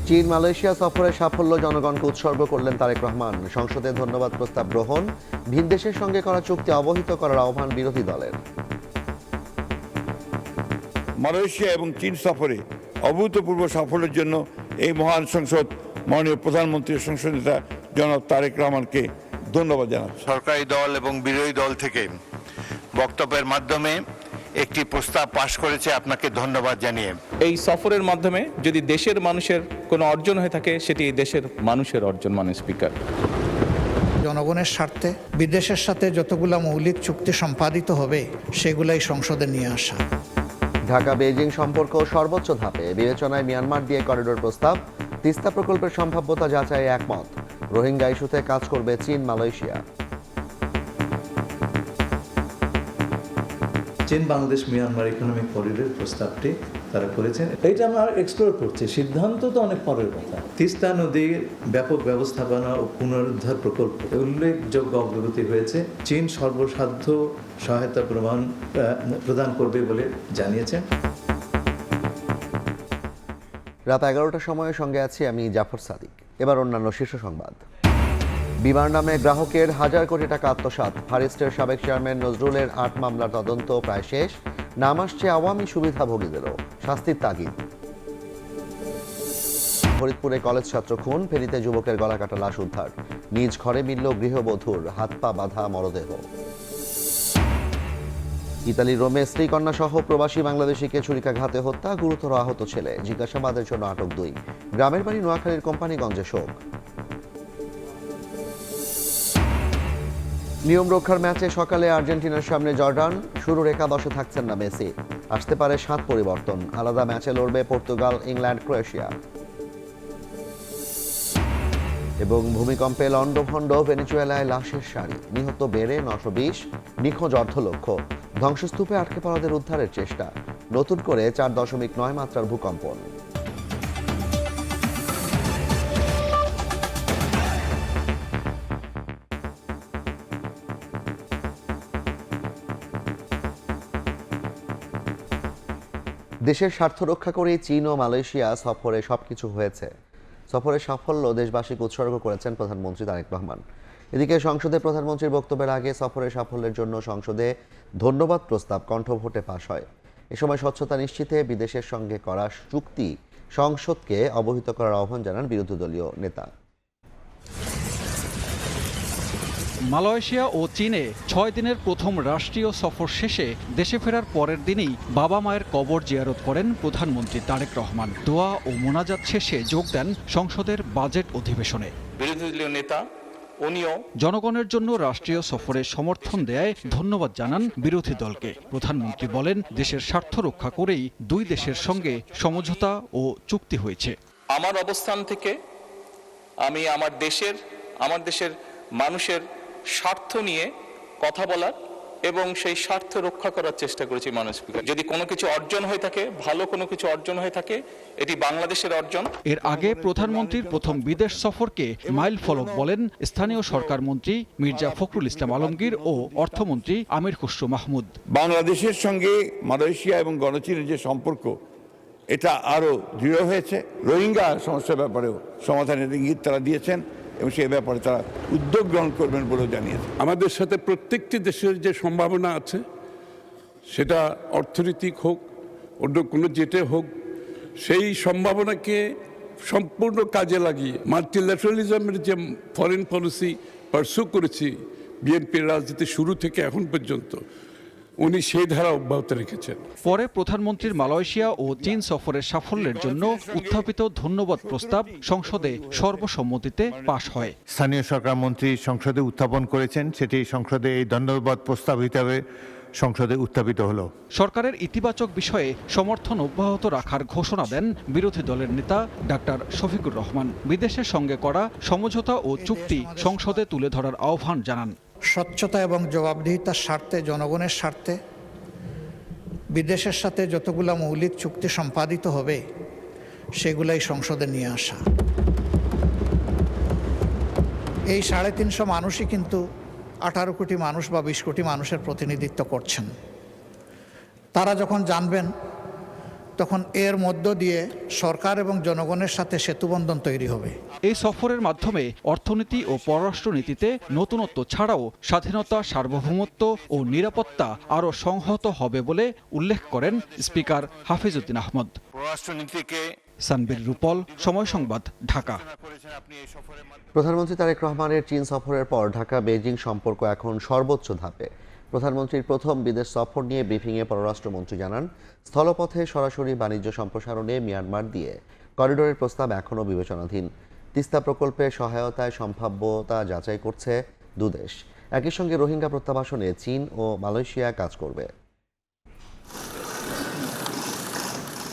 চীন মালয়েশিয়া সফরের সাফল্য জনগণকে উৎসর্গ করলেন তারেক রহমান। সংসদে ধন্যবাদ প্রস্তাব গ্রহণ, ভিনদেশের সঙ্গে করা চুক্তি অবহিত করার আহ্বান বিরোধী দলের। মালয়েশিয়া এবং চীন সফরে অভূতপূর্ব সাফল্যের জন্য এই মহান সংসদ মাননীয় প্রধানমন্ত্রী সংসদ নেতা জনাব তারেক রহমানকে ধন্যবাদ জানাচ্ছি। সরকারি দল এবং বিরোধী দল থেকে বক্তব্যের মাধ্যমে একটি প্রস্তাব পাশ করেছে, আপনাকে ধন্যবাদ জানিয়ে। এই সফরের মাধ্যমে যদি দেশের মানুষের কোনো অর্জন হয়ে থাকে, সেটি এই দেশের মানুষের অর্জন। মাননীয় স্পিকার, জনগণের স্বার্থে বিদেশের সাথে যতগুলো মৌলিক চুক্তি সম্পাদিত হবে সেগুলাই সংসদে নিয়ে আসা। ঢাকা বেইজিং সম্পর্ক সর্বোচ্চ ধাপে, বিবেচনায় মিয়ানমার দিয়ে করিডোর প্রস্তাব, তিস্তা প্রকল্পের সম্ভাব্যতা যাচাই একমত। রোহিঙ্গা ইস্যুতে কাজ করবে চীন মালয়েশিয়া। চীন বাংলাদেশ মিয়ানমার ইকোনমিক করিডোর প্রস্তাবটি তারা করেছেন। এইটা আমরা এক্সপ্লোর করছি, সিদ্ধান্ত তো অনেক পরের কথা। তিস্তা নদীর ব্যাপক ব্যবস্থাপনা ও পুনরুদ্ধার প্রকল্প উল্লেখযোগ্য অগ্রগতি হয়েছে। চীন সর্বসাধ্য সহায়তা প্রদান করবে বলে জানিয়েছেন। রাত 11টার সময়ের সঙ্গে আছি আমি জাফর সাদিক। এবার অন্যান্য শীর্ষ সংবাদ। বিমার নামে গ্রাহকের হাজার কোটি টাকা আত্মসাৎ, ফরেস্টের সাবেক চেয়ারম্যান নজরুলের 8 মামলার তদন্ত প্রায় শেষ, নাম আসছে আওয়ামী সুবিধাভোগীদেরও, শাস্তির তাগিদ। ফরিদপুরে কলেজ ছাত্র খুন, ফেনীতে যুবকের গলা কাটা লাশ উদ্ধার, নিজ ঘরে মিলল গৃহবধূর হাত পা বাঁধা মরদেহ। ইতালির রোমে স্ত্রীকন্যা সহ প্রবাসী বাংলাদেশিকে ছুরিকাঘাতে হত্যা, গুরুতর আহত ছেলে, জিজ্ঞাসাবাদের জন্য আটক 2। গ্রামের বাড়ি নোয়াখালীর কোম্পানিগঞ্জে শোক। নিয়ম রক্ষার ম্যাচে সকালে আর্জেন্টিনার সামনে জর্ডান, শুরুর একাদশে থাকছেন না মেসি, আসতে পারে 7 পরিবর্তন। আলাদা ম্যাচে লড়বে পর্তুগাল, ইংল্যান্ড, ক্রোয়েশিয়া। এবং ভূমিকম্পে লন্ডভন্ড ভেনেজুয়েলায় লাশের সারি, নিহত বেড়ে 920, নিখোঁজ অর্ধলক্ষ। ধ্বংসস্তূপে আটকে পড়াদের উদ্ধারের চেষ্টা, নতুন করে 4.9 মাত্রার ভূকম্পন। দেশের স্বার্থ রক্ষা করেই চীন ও মালয়েশিয়া সফরে সবকিছু হয়েছে। সফরের সাফল্য দেশবাসীকে উৎসর্গ করেছেন প্রধানমন্ত্রী তারেক রহমান। এদিকে সংসদে প্রধানমন্ত্রীর বক্তব্যের আগে সফরের সাফল্যের জন্য সংসদে ধন্যবাদ প্রস্তাব কণ্ঠভোটে পাশ হয়। এ সময় স্বচ্ছতা নিশ্চিতে বিদেশের সঙ্গে করা চুক্তি সংসদকে অবহিত করার আহ্বান জানান বিরোধী দলীয় নেতা। মালয়েশিয়া ও চীনে 6 দিনের প্রথম রাষ্ট্রীয় সফর শেষে দেশে ফেরার পরের দিনই বাবা মায়ের কবর জিয়ারত করেন প্রধানমন্ত্রী তারেক রহমান। দোয়া ও মোনাজাত শেষে যোগ দেন সংসদের বাজেট অধিবেশনে। বিরোধী দলীয় নেতা উনিও জনগণের জন্য রাষ্ট্রীয় সফরে সমর্থন দেয় ধন্যবাদ জানান বিরোধী দলকে। প্রধানমন্ত্রী বলেন, দেশের স্বার্থ রক্ষা করেই 2 দেশের সঙ্গে সমঝোতা ও চুক্তি হয়েছে। আমার অবস্থান থেকে আমি আমার দেশের মানুষের স্বার্থ নিয়ে কথা বলার এবং সেই স্বার্থ রক্ষা করার চেষ্টা করেছি। মাননীয় স্পিকার, যদি কোনো কিছু অর্জন হয়ে থাকে, ভালো কোনো কিছু অর্জন হয়ে থাকে, এটি বাংলাদেশের অর্জন। এর আগে প্রধানমন্ত্রীর প্রথম বিদেশ সফরকে মাইল ফলক বলেন স্থানীয় সরকার মন্ত্রী মির্জা ফখরুল ইসলাম আলমগীর ও অর্থমন্ত্রী আমির খুসরো মাহমুদ। বাংলাদেশের সঙ্গে মালয়েশিয়া এবং গণচীনের যে সম্পর্ক, এটা আরও দৃঢ় হয়েছে। রোহিঙ্গা সমস্যার ব্যাপারেও সমাধানের ইঙ্গিত তারা দিয়েছেন এবং সে ব্যাপারে তারা উদ্যোগ গ্রহণ করবেন বলেও জানিয়েছে। আমাদের সাথে প্রত্যেকটি দেশের যে সম্ভাবনা আছে, সেটা অর্থনৈতিক হোক, অন্য কোনো জেটে হোক, সেই সম্ভাবনাকে সম্পূর্ণ কাজে লাগিয়ে মাল্টিল্যাটারালিজমের যে ফরেন পলিসি পারসু করেছি বিএনপির রাজনীতি শুরু থেকে এখন পর্যন্ত, উনি সেই ধারা অব্যাহত রেখেছেন। পরে প্রধানমন্ত্রীর মালয়েশিয়া ও চীন সফরের সাফল্যের জন্য উত্থাপিত ধন্যবাদ প্রস্তাব সংসদে সর্বসম্মতিতে পাশ হয়। স্থানীয় সরকার মন্ত্রী সংসদে উত্থাপন করেছেন, সেটি সংসদে এই ধন্যবাদ প্রস্তাব হিসাবে সংসদে উত্থাপিত হলো। সরকারের ইতিবাচক বিষয়ে সমর্থন অব্যাহত রাখার ঘোষণা দেন বিরোধী দলের নেতা ডাক্তার শফিকুর রহমান। বিদেশের সঙ্গে করা সমঝোতা ও চুক্তি সংসদে তুলে ধরার আহ্বান জানান। স্বচ্ছতা এবং জবাবদিহিতার স্বার্থে, জনগণের স্বার্থে বিদেশের সাথে যতগুলো মৌলিক চুক্তি সম্পাদিত হবে সেগুলাই সংসদে নিয়ে আসা। এই 350 মানুষই কিন্তু 18 কোটি মানুষ বা 20 কোটি মানুষের প্রতিনিধিত্ব করছেন। তারা যখন জানবেন তখন এর মধ্য দিয়ে সরকার এবং জনগণের সাথে সেতুবন্ধন তৈরি হবে। এই সফরের মাধ্যমে অর্থনীতি ও পররাষ্ট্রনীতিতে নতুনত্ব ছাড়াও স্বাধীনতা, সার্বভৌমত্ব ও নিরাপত্তা আরও সংহত হবে বলে উল্লেখ করেন স্পিকার হাফিজউদ্দিন আহমদ। পররাষ্ট্রনীতিকে সানবীর রূপল, সময় সংবাদ, ঢাকা। প্রধানমন্ত্রী তারেক রহমানের চীন সফরের পর ঢাকা বেইজিং সম্পর্ক এখন সর্বোচ্চ ধাপে। প্রধানমন্ত্রীর প্রথম বিদেশ সফর নিয়ে ব্রিফিংয়ে পররাষ্ট্রমন্ত্রী জানান, স্থলপথে সরাসরি বাণিজ্য সম্প্রসারণে মিয়ানমার দিয়ে করিডোরের প্রস্তাব এখনও বিবেচনাধীন। তিস্তা প্রকল্পের সহায়তায় সম্ভাব্যতা যাচাই করছে দুদেশ। একই সঙ্গে রোহিঙ্গা প্রত্যাবাসনে চীন ও মালয়েশিয়া কাজ করবে।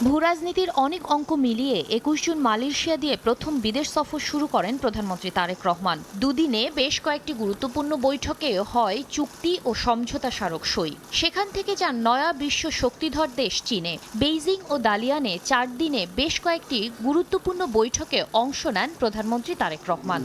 ভূরাজনীতির অনেক অঙ্ক মিলিয়ে ২১ জুন মালয়েশিয়া দিয়ে প্রথম বিদেশ সফর শুরু করেন প্রধানমন্ত্রী তারেক রহমান। দুদিনে বেশ কয়েকটি গুরুত্বপূর্ণ বৈঠকে হয় চুক্তি ও সমঝোতা স্মারক সই। সেখান থেকে যান নয়া বিশ্ব শক্তিধর দেশ চীনে। বেইজিং ও দালিয়ানে ৪ দিনে বেশ কয়েকটি গুরুত্বপূর্ণ বৈঠকে অংশ নেন প্রধানমন্ত্রী তারেক রহমান।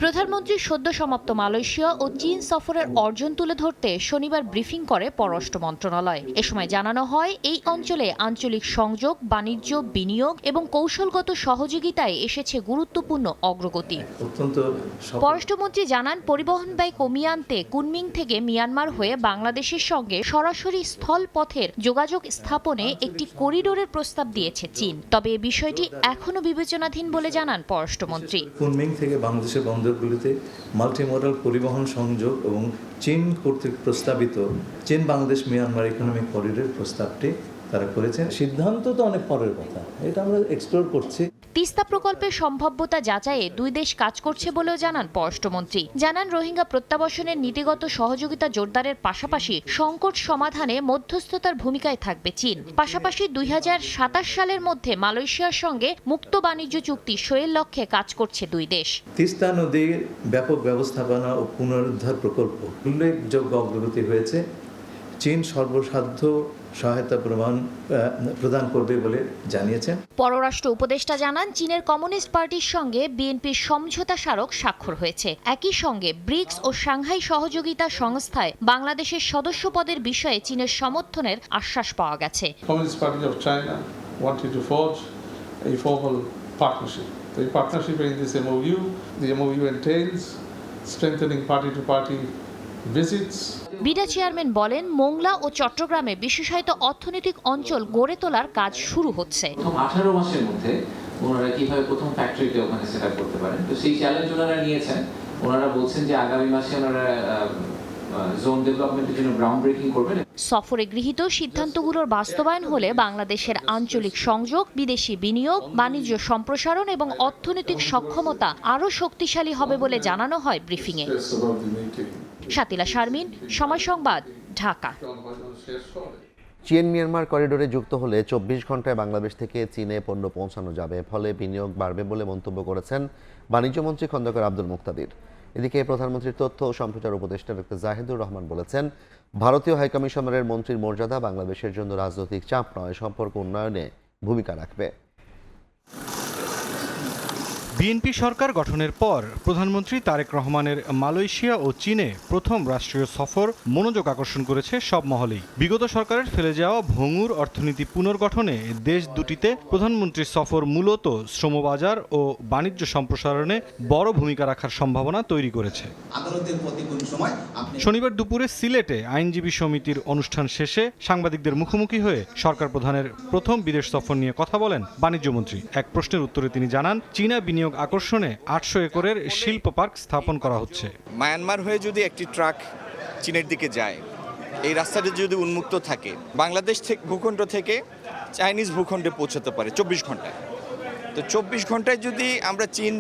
প্রধানমন্ত্রীর সদ্য সমাপ্ত মালয়েশিয়া ও চীন সফরের অর্জন তুলে ধরতে শনিবার ব্রিফিং করে পররাষ্ট্র মন্ত্রণালয়। এ সময় জানানো হয়, এই অঞ্চলে আঞ্চলিক সংযোগ, বাণিজ্য, বিনিয়োগ এবং কৌশলগত সহযোগিতায় এসেছে গুরুত্বপূর্ণ অগ্রগতি। পররাষ্ট্রমন্ত্রী জানান, পরিবহন ব্যয় কমিয়ে আনতে কুনমিং থেকে মিয়ানমার হয়ে বাংলাদেশের সঙ্গে সরাসরি স্থল পথের যোগাযোগ স্থাপনে একটি করিডোরের প্রস্তাব দিয়েছে চীন। তবে এ বিষয়টি এখনও বিবেচনাধীন বলে জানান পররাষ্ট্রমন্ত্রী। কুনমিং থেকে বাংলাদেশের বন্দরগুলিতে মাল্টিমোডাল পরিবহন সংযোগ এবং চীন কর্তৃক প্রস্তাবিত চীন বাংলাদেশ মিয়ানমার ইকোনমিক করিডোর প্রস্তাবটি তারা করেছেন। সিদ্ধান্ত তো অনেক পরের কথা, এটা আমরা এক্সপ্লোর করছি। তিস্তা প্রকল্পের সম্ভাব্যতা যাচাইয়ে দুই দেশ কাজ করছে বলেও জানান পররাষ্ট্রমন্ত্রী। জানান, রোহিঙ্গা প্রত্যাবাসনের নীতিগত সহযোগিতা জোরদারের পাশাপাশি সংকট সমাধানে মধ্যস্থতার ভূমিকায় থাকবে চীন। পাশাপাশি ২০২৭ সালের মধ্যে মালয়েশিয়ার সঙ্গে মুক্ত বাণিজ্য চুক্তি সইয়ের লক্ষ্যে কাজ করছে দুই দেশ। তিস্তা নদীর ব্যাপক ব্যবস্থাপনা ও পুনরুদ্ধার প্রকল্প উল্লেখযোগ্য অগ্রগতি হয়েছে। চীন সর্বসাধ্য সহায়তা প্রদান করবে বলে জানিয়েছেন। পররাষ্ট্র উপদেষ্টা জানান, চীনের কমিউনিস্ট পার্টির সঙ্গে বিএনপির সমঝোতা স্মারক স্বাক্ষর হয়েছে। একই সঙ্গে ব্রিক্স ও সাংহাই সহযোগিতা সংস্থায় বাংলাদেশের সদস্য পদের বিষয়ে চীনের সমর্থনের আশ্বাস পাওয়া গেছে। Communist Party of China wanted to forge a formal partnership. The partnership in this MOU, the MOU entails strengthening party-to-party visits. BIDA chairman বলেন, মোংলা ও চট্টগ্রামে বিশেষায়িত অর্থনৈতিক অঞ্চল গড়ে তোলার কাজ শুরু হচ্ছে। 18 মাসের মধ্যে ওনারা কিভাবে প্রথম ফ্যাক্টরিটা ওখানে সেট আপ করতে পারেন, তো সেই চ্যালেঞ্জ ওনারা নিয়েছেন। ওনারা বলছেন যে আগামী মাসে ওনারা জোন ডেভেলপমেন্টের জন্য গ্রাউন্ড ব্রেকিং করবেন। সফরে গৃহীত সিদ্ধান্তগুলোর বাস্তবায়ন হলে বাংলাদেশের আঞ্চলিক সংযোগ, বিদেশি বিনিয়োগ, বাণিজ্য সম্প্রসারণ এবং অর্থনৈতিক সক্ষমতা আরও শক্তিশালী হবে বলে জানানো হয় ব্রিফিংয়ে। শাতিলা শারমিন, সময় সংবাদ, ঢাকা। চীন মিয়ানমার করিডোরে যুক্ত হলে 24 ঘন্টায় বাংলাদেশ থেকে চীনে পণ্য পৌঁছানো যাবে, ফলে বিনিয়োগ বাড়বে বলে মন্তব্য করেছেন বাণিজ্যমন্ত্রী খন্দকার আব্দুল মুক্তাদির। এদিকে প্রধানমন্ত্রীর তথ্য ও সম্প্রচার উপদেষ্টা ডক্টর জাহিদুর রহমান বলেছেন, ভারতীয় হাইকমিশনারের মন্ত্রীর মর্যাদা বাংলাদেশের জন্য রাজনৈতিক চাপ নয়, সম্পর্ক উন্নয়নে ভূমিকা রাখবে। বিএনপি সরকার গঠনের পর প্রধানমন্ত্রী তারেক রহমানের মালয়েশিয়া ও চীনে প্রথম রাষ্ট্রীয় সফর মনোযোগ আকর্ষণ করেছে সব মহলেই। বিগত সরকারের ফেলে যাওয়া ভঙ্গুর অর্থনীতি পুনর্গঠনে দেশ দুটিতে প্রধানমন্ত্রীর সফর মূলত শ্রমবাজার ও বাণিজ্য সম্প্রসারণে বড় ভূমিকা রাখার সম্ভাবনা তৈরি করেছে। শনিবার দুপুরে সিলেটে আইনজীবী সমিতির অনুষ্ঠান শেষে সাংবাদিকদের মুখোমুখি হয়ে সরকার প্রধানের প্রথম বিদেশ সফর নিয়ে কথা বলেন বাণিজ্যমন্ত্রী। এক প্রশ্নের উত্তরে তিনি জানান, চীনা বিনিয়োগ আকর্ষণে 800 একরের শিল্প পার্ক স্থাপন করা হচ্ছে। মায়ানমার হয়ে যদি একটি ট্রাক চীনের দিকে যায়, এই রাস্তাটি যদি উন্মুক্ত থাকে, বাংলাদেশ ভূখণ্ড থেকে চাইনিজ ভূখণ্ডে পৌঁছাতে পারে 24 ঘন্টায়। তো 24 ঘন্টায় যদি আমরা চীন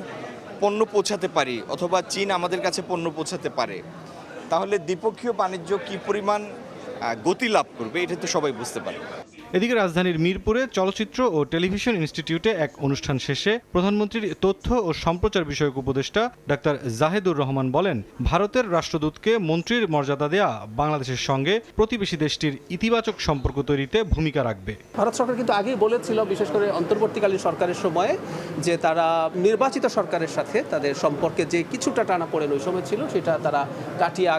পণ্য পৌঁছাতে পারি অথবা চীন আমাদের কাছে পণ্য পৌঁছাতে পারে, তাহলে দ্বিপক্ষীয় বাণিজ্য কি পরিমাণ গতি লাভ করবে, এটা তো সবাই বুঝতে পারে। এদিকে রাজধানীর মিরপুরে চলচ্চিত্র ও টেলিভিশন ইনস্টিটিউটে এক অনুষ্ঠান শেষে প্রধানমন্ত্রীর তথ্য ও সম্প্রচার বিষয়ক উপদেষ্টা ডাক্তার জাহিদুর রহমান বলেন, ভারতের রাষ্ট্রদূতকে মন্ত্রীর মর্যাদা দেয়া বাংলাদেশের সঙ্গে প্রতিবেশী দেশটির ইতিবাচক সম্পর্ক তৈরিতে ভূমিকা রাখবে। ভারত সরকার কিন্তু আগেই বলেছিল, বিশেষ করে অন্তর্বর্তীকালীন সরকারের সময়ে, যে তারা নির্বাচিত সরকারের সাথে তাদের সম্পর্কে যে কিছুটা টানাপোড়েন ওই সময় ছিল, সেটা তারা কাটিয়ে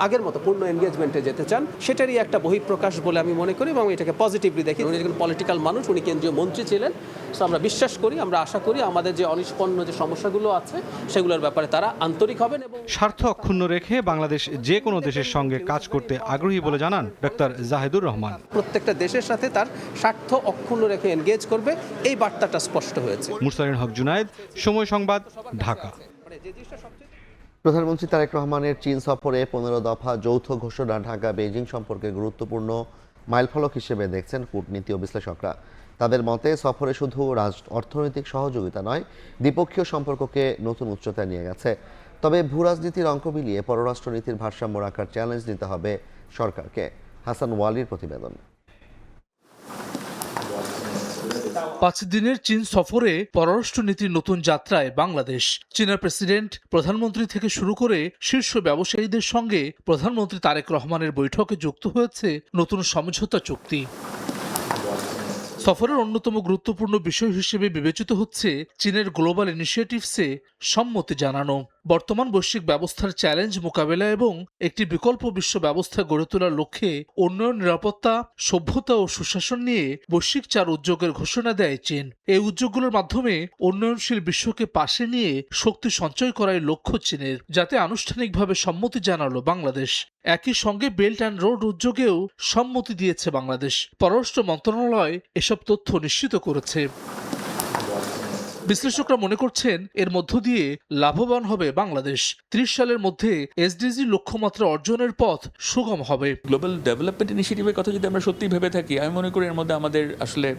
আগের মতো পূর্ণ এনগেজমেন্টে যেতে চান। সেটারই একটা বহিঃপ্রকাশ বলে আমি মনে করি এবং এটাকে পজিটিভ ডিগ্রি দেখি। উনি একজন পলিটিক্যাল মানুষ, উনি কেন্দ্রীয় মন্ত্রী ছিলেন। সো আমরা বিশ্বাস করি, আমরা আশা করি আমাদের যে অনিষ্পন্ন যে সমস্যাগুলো আছে সেগুলোর ব্যাপারে তারা আন্তরিক হবেন এবং স্বার্থ অক্ষুণ্ণ রেখে বাংলাদেশ যে কোনো দেশের সঙ্গে কাজ করতে আগ্রহী বলে জানান ডক্টর জাহিদুর রহমান। প্রত্যেকটা দেশের সাথে তার স্বার্থ অক্ষুণ্ণ রেখে এনগেজ করবে, এই বার্তাটা স্পষ্ট হয়েছে। মুরসালিন হক জুনায়েদ, সময় সংবাদ, ঢাকা। প্রধানমন্ত্রী তারেক রহমানের চীন সফরে 15 দফা যৌথ ঘোষণা ঢাকা বেইজিং সম্পর্কে গুরুত্বপূর্ণ মাইলফলক হিসেবে দেখছেন কূটনীতি ও বিশ্লেষকরা। তাদের মতে সফরে শুধু অর্থনৈতিক সহযোগিতা নয়, দ্বিপক্ষীয় সম্পর্ককে নতুন উচ্চতায় নিয়ে গেছে। তবে ভূরাজনীতির অঙ্ক মিলিয়ে পররাষ্ট্রনীতির ভারসাম্য রাখার চ্যালেঞ্জ নিতে হবে সরকারকে। হাসান ওয়ালির প্রতিবেদন। 5 দিনের চীন সফরে পররাষ্ট্রনীতির নতুন যাত্রায় বাংলাদেশ। চীনের প্রেসিডেন্ট, প্রধানমন্ত্রী থেকে শুরু করে শীর্ষ ব্যবসায়ীদের সঙ্গে প্রধানমন্ত্রী তারেক রহমানের বৈঠকে যুক্ত হয়েছে নতুন সমঝোতা চুক্তি। সফরের অন্যতম গুরুত্বপূর্ণ বিষয় হিসেবে বিবেচিত হচ্ছে চীনের গ্লোবাল ইনিশিয়েটিভসে সম্মতি জানানো। বর্তমান বৈশ্বিক ব্যবস্থার চ্যালেঞ্জ মোকাবেলা এবং একটি বিকল্প বিশ্ব ব্যবস্থা গড়ে তোলার লক্ষ্যে উন্নয়ন, নিরাপত্তা, সভ্যতা ও সুশাসন নিয়ে বৈশ্বিক 4 উদ্যোগের ঘোষণা দেয় চীন। এই উদ্যোগগুলোর মাধ্যমে উন্নয়নশীল বিশ্বকে পাশে নিয়ে শক্তি সঞ্চয় করাই লক্ষ্য চীনের, যাতে আনুষ্ঠানিকভাবে সম্মতি জানালো বাংলাদেশ। একই সঙ্গে বেল্ট অ্যান্ড রোড উদ্যোগেও সম্মতি দিয়েছে বাংলাদেশ। পররাষ্ট্র মন্ত্রণালয় এসব তথ্য নিশ্চিত করেছে। বিশ্লেষকরা মনে করছেন এর মধ্য দিয়ে লাভবান হবে বাংলাদেশ। 30 সালের মধ্যে এসডিজি লক্ষ্যমাত্রা অর্জনের পথ সুগম হবে। গ্লোবাল ডেভেলপমেন্ট ইনিশিয়েটিভের কথা যদি আমরা সত্যি ভেবে থাকি, আমি মনে করি এর মধ্যে আমাদের আসলে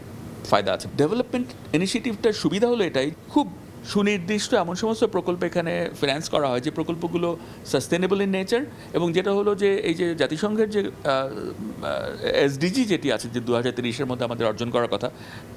ফায়দা আছে। ডেভেলপমেন্ট ইনিশিয়েটিভটার সুবিধা হলো এটাই, খুব সুনির্দিষ্ট এমন সমস্ত প্রকল্প এখানে ফিন্যান্স করা হয় যে প্রকল্পগুলো সাস্টেনেবল ইন নেচার, এবং যেটা হলো যে এই যে জাতিসংঘের যে এসডিজি যেটি আছে যে 2030-এর মধ্যে আমাদের অর্জন করার কথা,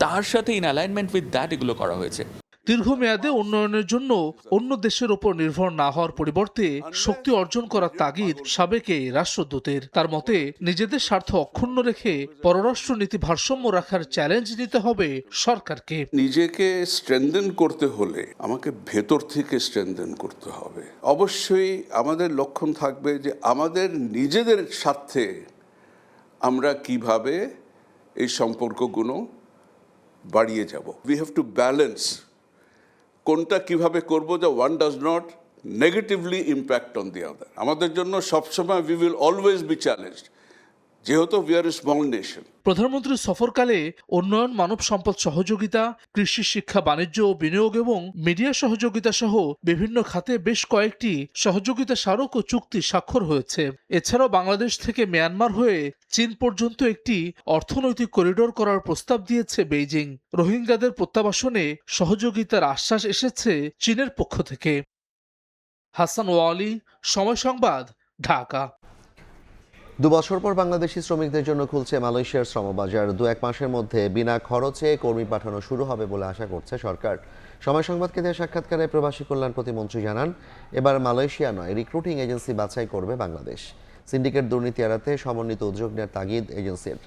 তার সাথে ইন অ্যালাইনমেন্ট উইথ দ্যাট এগুলো করা হয়েছে। দীর্ঘমেয়াদে উন্নয়নের জন্য অন্য দেশের ওপর নির্ভর না হওয়ার পরিবর্তে শক্তি অর্জন করার তাগিদ সাবেক এই রাষ্ট্রদূতের। তার মতে নিজেদের স্বার্থ অক্ষুণ্ণ রেখে পররাষ্ট্রনীতি ভারসাম্য রাখার চ্যালেঞ্জ নিতে হবে সরকারকে। নিজেকে স্ট্রেনথেন করতে হলে আমাকে ভেতর থেকে স্ট্রেনথেন করতে হবে। অবশ্যই আমাদের লক্ষণ থাকবে যে আমাদের নিজেদের স্বার্থে আমরা কিভাবে এই সম্পর্কগুলো বাড়িয়ে যাব। উই হ্যাভ টু ব্যালেন্স কোনটা কিভাবে করব যে one does not negatively impact on the other. আমাদের জন্য সবসময় we will always be challenged, যেহেতু we are a small nation. প্রধানমন্ত্রীর সফরকালে উন্নয়ন, মানব সম্পদ সহযোগিতা, কৃষি, শিক্ষা, বাণিজ্য ও বিনিয়োগ এবং মিডিয়া সহযোগিতা সহ বিভিন্ন খাতে বেশ কয়েকটি সহযোগিতা স্মারক ও চুক্তি স্বাক্ষর হয়েছে। এছাড়াও বাংলাদেশ থেকে মিয়ানমার হয়ে চীন পর্যন্ত একটি অর্থনৈতিক করিডোর করার প্রস্তাব দিয়েছে বেইজিং। রোহিঙ্গাদের প্রত্যাবাসনে সহযোগিতার আশ্বাস এসেছে চীনের পক্ষ থেকে। হাসান ওয়ালি, সময় সংবাদ, ঢাকা। 2 বছর পর বাংলাদেশি শ্রমিকদের জন্য খুলছে মালয়েশিয়ার শ্রমবাজার। 2-1 মাসের মধ্যে বিনা খরচে কর্মী পাঠানো শুরু হবে বলে আশা করছে সরকার। সময় সংবাদকে দেওয়া সাক্ষাৎকারে প্রবাসী কল্যাণ প্রতিমন্ত্রী জানান, এবার মালয়েশিয়া নয়, রিক্রুটিং এজেন্সি বাছাই করবে বাংলাদেশ। সিন্ডিকেট দুর্নীতি এড়াতে সমন্বিত উদ্যোগ নেওয়ার তাগিদ এজেন্সির।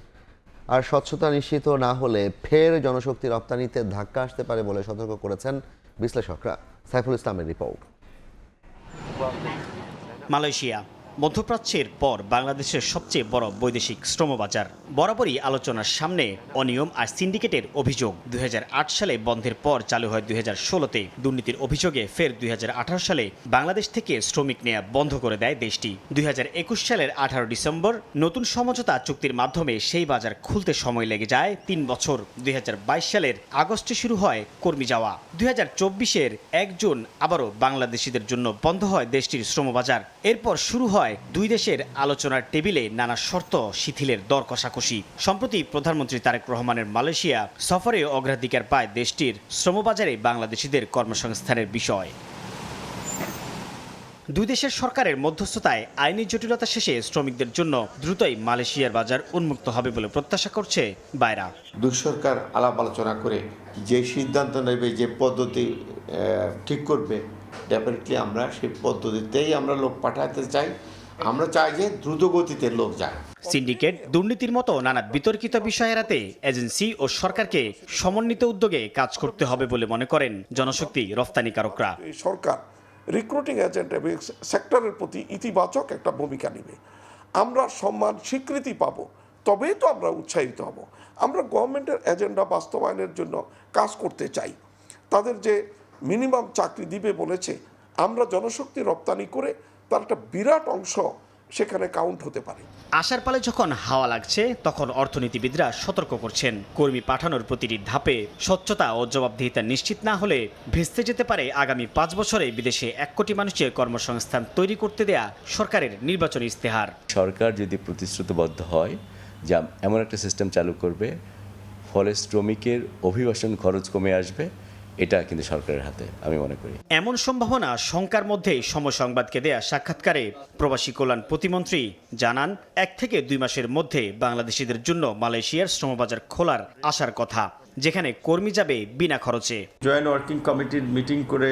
আর স্বচ্ছতা নিশ্চিত না হলে ফের জনশক্তি রপ্তানিতে ধাক্কা আসতে পারে বলে সতর্ক করেছেন বিশ্লেষকরা। সাইফুল ইসলামের রিপোর্ট। মালয়েশিয়া মধ্যপ্রাচ্যের পর বাংলাদেশের সবচেয়ে বড় বৈদেশিক শ্রমবাজার। বরাবরই আলোচনার সামনে অনিয়ম আর সিন্ডিকেটের অভিযোগ। 2008 সালে বন্ধের পর চালু হয় 2016-তে। দুর্নীতির অভিযোগে ফের 2018 সালে বাংলাদেশ থেকে শ্রমিক নেওয়া বন্ধ করে দেয় দেশটি। 2021 সালের 18 ডিসেম্বর নতুন সমঝোতা চুক্তির মাধ্যমে সেই বাজার খুলতে সময় লেগে যায় 3 বছর। 2022 সালের আগস্টে শুরু হয় কর্মী যাওয়া। 2024-এর 1 জুন আবারও বাংলাদেশিদের জন্য বন্ধ হয় দেশটির শ্রমবাজার। এরপর শুরু হয় দুই দেশের আলোচনার টেবিলে নানা শর্ত শিথিলের দর কষাকষি। সম্প্রতি প্রধানমন্ত্রী তারেক রহমানের মালয়েশিয়া সফরে অগ্রাধিকার পায় দেশটির শ্রমবাজারে বাংলাদেশিদের কর্মসংস্থানের বিষয়। দুই দেশের সরকারের মধ্যস্থতায় আইনি জটিলতা শেষে শ্রমিকদের জন্য দ্রুতই মালয়েশিয়ার বাজার উন্মুক্ত হবে বলে প্রত্যাশা করছে বাইরা। দুই সরকার আলাপ আলোচনা করে যে সিদ্ধান্ত নেবে, যে পদ্ধতি ঠিক করবে, ডেফিনেটলি আমরা সেই পদ্ধতিতেই আমরা লোক পাঠাতে চাই। আমরা চাই যে দ্রুত গতিতে লোক যায়। সিন্ডিকেট, দুর্নীতির মতো নানা বিতর্কিত বিষয় এড়াতে এজেন্সি ও সরকারকে সমন্বিত উদ্যোগে কাজ করতে হবে বলে মনে করেন জনশক্তি রফতানিকারকরা। সরকার রিক্রুটিং এজেন্ট এবং সেক্টরের প্রতি ইতিবাচক একটা ভূমিকা নেবে। আমরা সম্মান স্বীকৃতি পাব তবেই তো আমরা উৎসাহিত হব। আমরা গভর্নমেন্টের এজেন্ডা বাস্তবায়নের জন্য কাজ করতে চাই। তাদের যে মিনিমাম চাকরি দিবে বলেছে, আমরা জনশক্তি রপ্তানি করে তার একটা বিরাট অংশ সেখানে কাউন্ট হতে পারে। আশার পালে যখন হাওয়া লাগছে তখন অর্থনীতিবিদরা সতর্ক করছেন, কর্মী পাঠানোর প্রতিটি ধাপে স্বচ্ছতা ও জবাবদিহিতা নিশ্চিত না হলে ভেস্তে যেতে পারে আগামী 5 বছরে বিদেশে 1 কোটি মানুষের কর্মসংস্থান তৈরি করতে দেয়া সরকারের নির্বাচনী ইস্তেহার। সরকার যদি প্রতিশ্রুতিবদ্ধ হয় যে এমন একটা সিস্টেম চালু করবে ফলে শ্রমিকের অভিবাসন খরচ কমে আসবে, এটা কিন্তু সরকারের হাতে আমি মনে করি। এমন সম্ভাবনা শঙ্কার মধ্যেই সময় সংবাদকে দেয়া সাক্ষাৎকারে প্রবাসী কল্যাণ প্রতিমন্ত্রী জানান 1 থেকে 2 মাসের মধ্যে বাংলাদেশিদের জন্য মালয়েশিয়ার শ্রমবাজার খোলার আশার কথা, যেখানে কর্মী যাবে বিনা খরচে। জয়েন্ট ওয়ার্কিং কমিটির মিটিং করে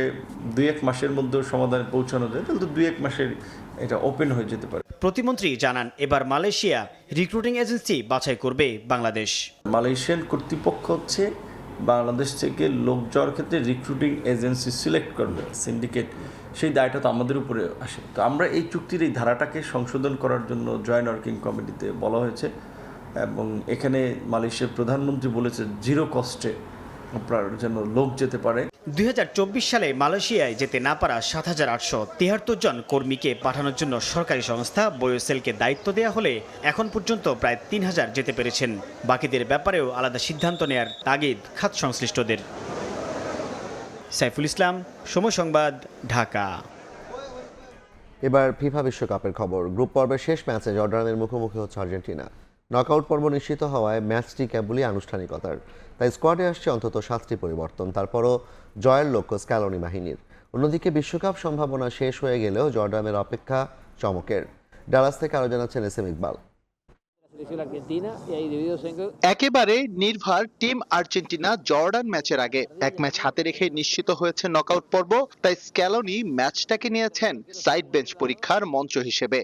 2-1 মাসের মধ্যে সমাধানে পৌঁছানো যায়, তাহলে তো 2-1 মাসের এটা ওপেন হয়ে যেতে পারে। প্রতিমন্ত্রী জানান এবার মালয়েশিয়া রিক্রুটিং এজেন্সি বাছাই করবে বাংলাদেশ। মালয়েশিয়ান কর্তৃপক্ষ হচ্ছে বাংলাদেশ থেকে লোক যাওয়ার ক্ষেত্রে রিক্রুটিং এজেন্সি সিলেক্ট করবে, সিন্ডিকেট, সেই দায়টা তো আমাদের উপরে আসে। তো আমরা এই চুক্তির এই ধারাটাকে সংশোধন করার জন্য জয়েন্ট ওয়ার্কিং কমিটিতে বলা হয়েছে এবং এখানে মালয়েশিয়ার প্রধানমন্ত্রী বলেছে 0 কস্টে আপনার যেন লোক যেতে পারে। 2024 সালে মালয়েশিয়ায় যেতে না পারা 7,873 জন কর্মীকে পাঠানোর জন্য সরকারি সংস্থা বয়োসেলকে দায়িত্ব দেওয়া হলে এখন পর্যন্ত প্রায় 3,000 যেতে পেরেছেন। বাকিদের ব্যাপারেও আলাদা সিদ্ধান্ত নেয়ার তাগিদ খাত সংশ্লিষ্টদের। সাইফুল ইসলাম, সময় সংবাদ, ঢাকা। এবার ফিফা বিশ্বকাপের খবর। গ্রুপ পর্বের শেষ ম্যাচে জর্ডানের মুখোমুখি হচ্ছে আর্জেন্টিনা। নকআউট পর্ব নিশ্চিত হওয়ায় ম্যাচটি কেবলই আনুষ্ঠানিকতার, তাই স্কোয়াডে আসছে অন্তত 7টি পরিবর্তন। তারপরও জয়ের লক্ষ্য স্ক্যালোনি বাহিনীর। অন্যদিকে বিশ্বকাপ সম্ভাবনা শেষ হয়ে গেলেও জর্ডানের অপেক্ষা চমকের। ডালাস থেকে আরো জানাচ্ছেন এস এম ইকবাল। একেবারে নির্ভর টিম আর্জেন্টিনা জর্ডান ম্যাচের আগে 1 ম্যাচ হাতে রেখে নিশ্চিত হয়েছে নকআউট পর্ব, তাই স্ক্যালোনি ম্যাচটাকে নিয়েছেন সাইড বেঞ্চ পরীক্ষার মঞ্চ হিসেবে।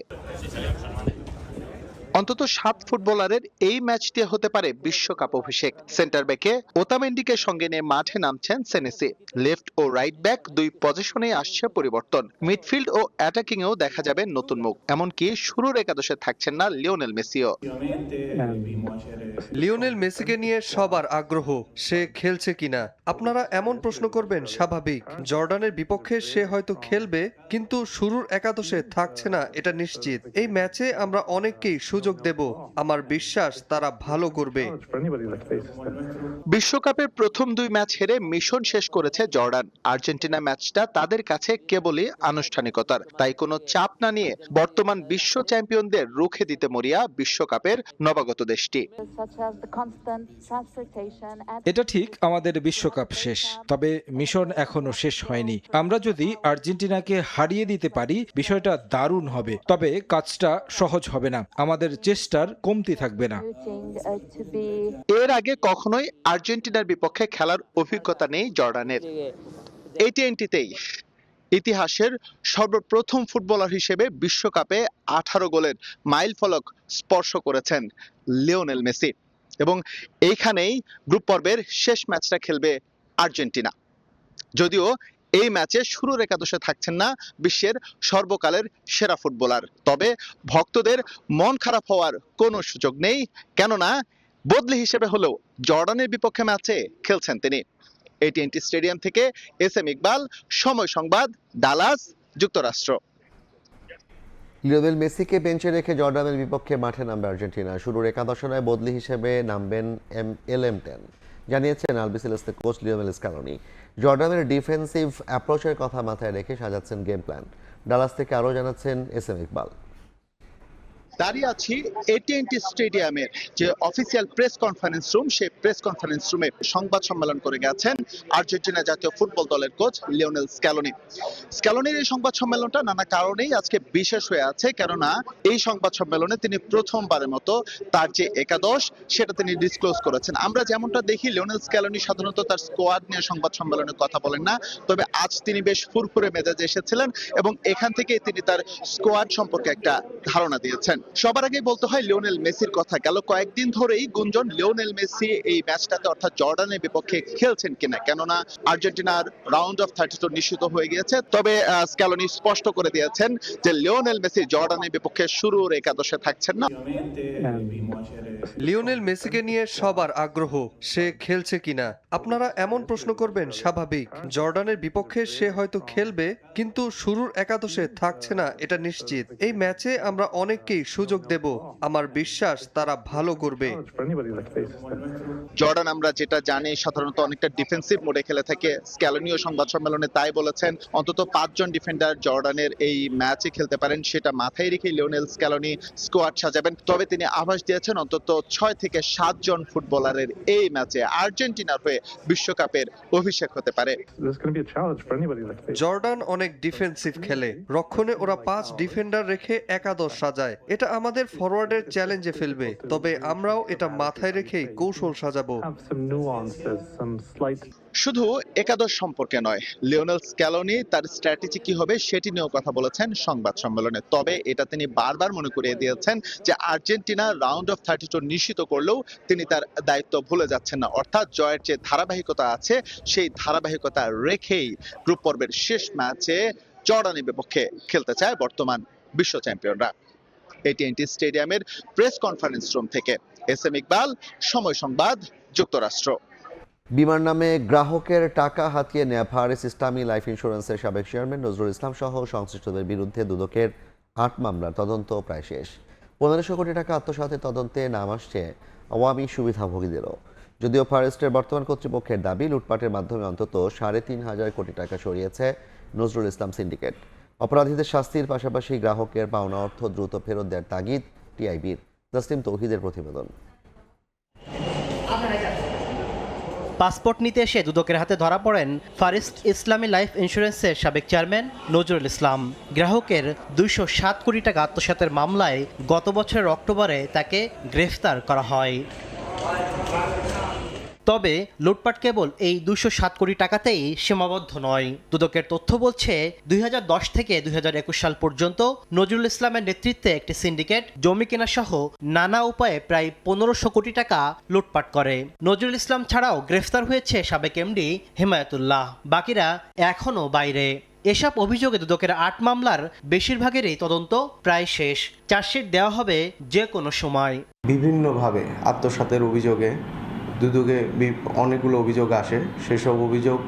অন্তত 7 ফুটবলারের এই ম্যাচটি হতে পারে বিশ্বকাপ অভিষেক। সেন্টার ব্যাকে ওতামেন্ডিকে সঙ্গে নিয়ে মাঠে নামছেন সেনেসি। লেফট ও রাইট ব্যাক 2 পজিশনে আসছে পরিবর্তন। মিডফিল্ড ও অ্যাটাকিং এও দেখা যাবে নতুন মুখ, এমনকি শুরুর একাদশে থাকছেন না লিওনেল মেসিও। লিওনেল মেসিকে নিয়ে সবার আগ্রহ, সে খেলছে কিনা আপনারা এমন প্রশ্ন করবেন, স্বাভাবিক। জর্ডানের বিপক্ষে সে হয়তো খেলবে, কিন্তু শুরুর একাদশে থাকছে না এটা নিশ্চিত। এই ম্যাচে আমরা অনেককেই সুযোগ দেব, আমার বিশ্বাস তারা ভালো করবে। বিশ্বকাপের প্রথম 2 ম্যাচ হেরে মিশন শেষ করেছে জর্ডান। আর্জেন্টিনা ম্যাচটা তাদের কাছে কেবলই আনুষ্ঠানিকতার, তাই কোনো চাপ না নিয়ে বর্তমান বিশ্ব চ্যাম্পিয়নদের রুখে দিতে মরিয়া বিশ্বকাপের নবাগত দেশটি। এটা ঠিক, আমাদের বিশ্বকাপ শেষ, তবে মিশন এখনো শেষ হয়নি। আমরা যদি আর্জেন্টিনাকে হারিয়ে দিতে পারি বিষয়টা দারুণ হবে, তবে কাজটা সহজ হবে না, আমাদের চেষ্টার কমতি থাকবে না। এর আগে কখনোই আর্জেন্টিনার বিপক্ষে খেলার অভিজ্ঞতা নেই জর্ডানের। AT&Tতেই ইতিহাসের সর্বপ্রথম ফুটবলার হিসেবে বিশ্বকাপে 18 গোলের মাইল ফলক স্পর্শ করেছেন লিওনেল মেসি, এবং এইখানেই গ্রুপ পর্বের শেষ ম্যাচটা খেলবে আর্জেন্টিনা। যদিও এই ম্যাচে শুরুর একাদশে থাকছেন না বিশ্বের সর্বকালের সেরা ফুটবলার, তবে ভক্তদের মন খারাপ হওয়ার কোনো সুযোগ নেই, কেননা বদলি হিসেবে হলেও জর্ডানের বিপক্ষে ম্যাচে খেলছেন তিনি। AT&T স্টেডিয়াম থেকে এস এম ইকবাল, সময় সংবাদ, ডালাস, যুক্তরাষ্ট্র। লিওনেল মেসিকে বেঞ্চে রেখে জর্ডানের বিপক্ষে মাঠে নামবে আর্জেন্টিনা। শুরুর একাদশে বদলি হিসেবে নামবেন LM10, জানিয়েছেন আলবিসেলেস্তে কোচ লিওনেল স্ক্যালোনি। জর্ডানের ডিফেন্সিভ অ্যাপ্রোচের কথা মাথায় রেখে সাজাচ্ছেন গেম প্ল্যান। ডালাস থেকে আরও জানাচ্ছেন এস এম ইকবাল। দাঁড়িয়ে আছি AT&T স্টেডিয়ামের যে অফিসিয়াল প্রেস কনফারেন্স রুম, সেই প্রেস কনফারেন্স রুমে সংবাদ সম্মেলন করে গেছেন আর্জেন্টিনা জাতীয় ফুটবল দলের কোচ লিওনেল স্ক্যালোনি। স্ক্যালোনির এই সংবাদ সম্মেলনটা নানা কারণেই আজকে বিশেষ হয়ে আছে, কেননা এই সংবাদ সম্মেলনে তিনি প্রথমবারের মতো তার যে একাদশ সেটা তিনি ডিসক্লোজ করেছেন। আমরা যেমনটা দেখি লিওনেল স্ক্যালোনি সাধারণত তার স্কোয়াড নিয়ে সংবাদ সম্মেলনে কথা বলেন না, তবে আজ তিনি বেশ ফুরফুরে মেজাজে এসেছিলেন এবং এখান থেকে তিনি তার স্কোয়াড সম্পর্কে একটা ধারণা দিয়েছেন। সবার আগে বলতে হয় লিওনেল মেসির কথা। গেল কয়েকদিন ধরেই গুঞ্জন লিওনেল মেসি এই ম্যাচটাতে অর্থাৎ জর্ডানের বিপক্ষে খেলছেন কিনা, কেননা আর্জেন্টিনার রাউন্ড অফ 32 নিশ্চিত হয়ে গিয়েছে। তবে স্ক্যালোনি স্পষ্ট করে দিয়েছেন যে লিওনেল মেসি জর্ডানের বিপক্ষে শুরুর একাদশে থাকছেন না। লিওনেল মেসিকে নিয়ে সবার আগ্রহ, সে খেলছে কিনা। আপনারা এমন প্রশ্ন করবেন, স্বাভাবিক। জর্ডানের বিপক্ষে সে হয়তো খেলবে, কিন্তু শুরুর একাদশে থাকছে না এটা নিশ্চিত। এই ম্যাচে আমরা অনেককেই সুযোগ দেব, আমার বিশ্বাস তারা ভালো করবে। জর্ডান আমরা যেটা জানি সাধারণত অনেকটা ডিফেন্সিভ মোডে খেলে থাকে। স্ক্যালোনিও সংবাদ সম্মেলনে তাই বলেছেন। অন্তত 5 জন ডিফেন্ডার জর্ডানের এই ম্যাচে খেলতে পারেন, সেটা মাথায় রেখে লিওনেল স্ক্যালোনি স্কোয়াড সাজাবেন। তবে তিনি আভাস দিয়েছেন অন্তত 6 থেকে 7 জন ফুটবলারের এই ম্যাচে আর্জেন্টিনার হয়ে বিশ্বকাপের অভিষেক হতে পারে। জর্ডান অনেক ডিফেন্সিভ খেলে, রক্ষণে ওরা 5 ডিফেন্ডার রেখে একাদশ সাজায়। এটা আমাদের ফরওয়ার্ডের চ্যালেঞ্জে ফেলবে, তবে আমরাও এটা মাথায় রেখেই কৌশল সাজাবো। শুধু একাদশ সম্পর্কে নয়, লিওনেল স্ক্যালোনি তার স্ট্র্যাটেজি কি হবে সেটি নিয়েও কথা বলেছেন সংবাদ সম্মেলনে। তবে এটা তিনি বারবার মনে করিয়ে দিয়েছেন যে আর্জেন্টিনা রাউন্ড অফ 32 নিশ্চিত করলেও তিনি তার দায়িত্ব ভুলে যাচ্ছেন না। অর্থাৎ জয়ের যে ধারাবাহিকতা আছে সেই ধারাবাহিকতা রেখেই গ্রুপ পর্বের শেষ ম্যাচে জর্ডানের বিপক্ষে খেলতে চায় বর্তমান বিশ্ব চ্যাম্পিয়নরা। AT&T স্টেডিয়ামের প্রেস কনফারেন্স রুম থেকে SM ইকবাল, সময় সংবাদ, যুক্তরাষ্ট্র। বিমার নামে গ্রাহকের টাকা হাতিয়ে নেয়া ফারিস ইসলামী লাইফ ইন্স্যুরেন্সের সাবেক চেয়ারম্যান নজরুল ইসলাম সহ সংশ্লিষ্টদের বিরুদ্ধে দুদকের 8 মামলার তদন্ত প্রায় শেষ। 1500 কোটি টাকা আত্মসাতের তদন্তে নাম আসছে আওয়ামী সুবিধাভোগীদেরও। যদিও ফরেস্টের বর্তমান কর্তৃপক্ষের দাবি লুটপাটের মাধ্যমে অন্তত 3,500 কোটি টাকা সরিয়েছে নজরুল ইসলাম সিন্ডিকেট। অপরাধীদের শাস্তির পাশাপাশি গ্রাহকের পাওনা অর্থ দ্রুত ফেরত দেওয়ার তাগিদ টিআইবির। তাসলিম তৌহিদের প্রতিবেদন। পাসপোর্ট নিতে এসে দুদকের হাতে ধরা পড়েন ফারিস্ট ইসলামী লাইফ ইন্স্যুরেন্সের সাবেক চেয়ারম্যান নজরুল ইসলাম। গ্রাহকের 207 কোটি টাকা আত্মসাতের মামলায় গত বছরের অক্টোবরে তাকে গ্রেফতার করা হয়। তবে লুটপাট কেবল এই 207 কোটি টাকাতেই সীমাবদ্ধ নয়। দুদকের তথ্য বলছে 2010 থেকে 2021 সাল পর্যন্ত নজরুল ইসলামের নেতৃত্বে একটি সিন্ডিকেট জমি কেনা সহ নানা উপায়ে প্রায় 1500 কোটি টাকা লুটপাট করে। নজরুল ইসলাম ছাড়াও গ্রেফতার হয়েছে সাবেক এমডি হিমায়তুল্লাহ, বাকিরা এখনও বাইরে। এসব অভিযোগে দুদকের 8 মামলার বেশিরভাগেরই তদন্ত প্রায় শেষ। চার্জশিট দেওয়া হবে যে কোনো সময়। বিভিন্নভাবে আত্মসাতের অভিযোগে দুদকে অনেকগুলো অভিযোগ আসে। সেসব অভিযোগ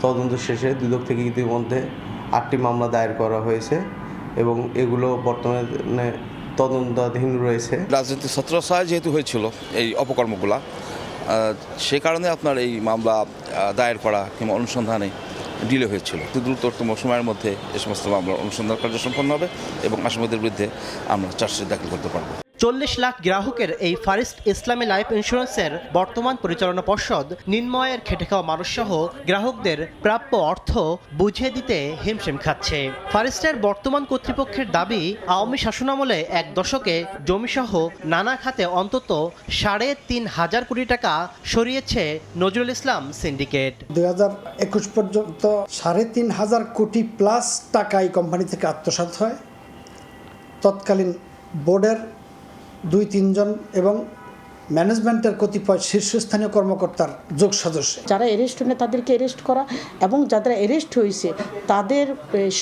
তদন্ত শেষে দুদক থেকে ইতিমধ্যে 8টি মামলা দায়ের করা হয়েছে এবং এগুলো বর্তমানে তদন্তাধীন রয়েছে। রাজনৈতিক ছত্রছায়া যেহেতু হয়েছিল এই অপকর্মগুলা, সে কারণে আপনার এই মামলা দায়ের করা কিংবা অনুসন্ধানে ডিলে হয়েছিল। দ্রুততম সময়ের মধ্যে এ সমস্ত মামলার অনুসন্ধান কার্য সম্পন্ন হবে এবং আসামিদের বিরুদ্ধে আমরা চার্জশিট দাখিল করতে পারব। 40 লাখ গ্রাহকের এই ফারিস্ট ইসলামী লাইফ ইন্স্যুরেন্সের বর্তমান পরিচালনা পর্ষদ নিম্নয়ের খেটে খাওয়া মানুষসহ গ্রাহকদের প্রাপ্য অর্থ বুঝিয়ে দিতে হিমশিম খাচ্ছে। ফারিস্টের বর্তমান কর্তৃপক্ষের দাবি, আওয়ামী শাসনামলে 1 দশকে জমিসহ নানা খাতে অন্তত 3,500 কোটি টাকা সরিয়েছে নজরুল ইসলাম সিন্ডিকেট। 2021 পর্যন্ত 3,500 কোটি প্লাস টাকা এই কোম্পানি থেকে আত্মসাৎ হয়। তৎকালীন বোর্ডের 2-3 জন এবং ম্যানেজমেন্টের কতিপয় শীর্ষস্থানীয় কর্মকর্তার যোগ সদস্য। যারা অ্যারেস্ট হয় তাদেরকে অ্যারেস্ট করা এবং যারা অ্যারেস্ট হয়েছে তাদের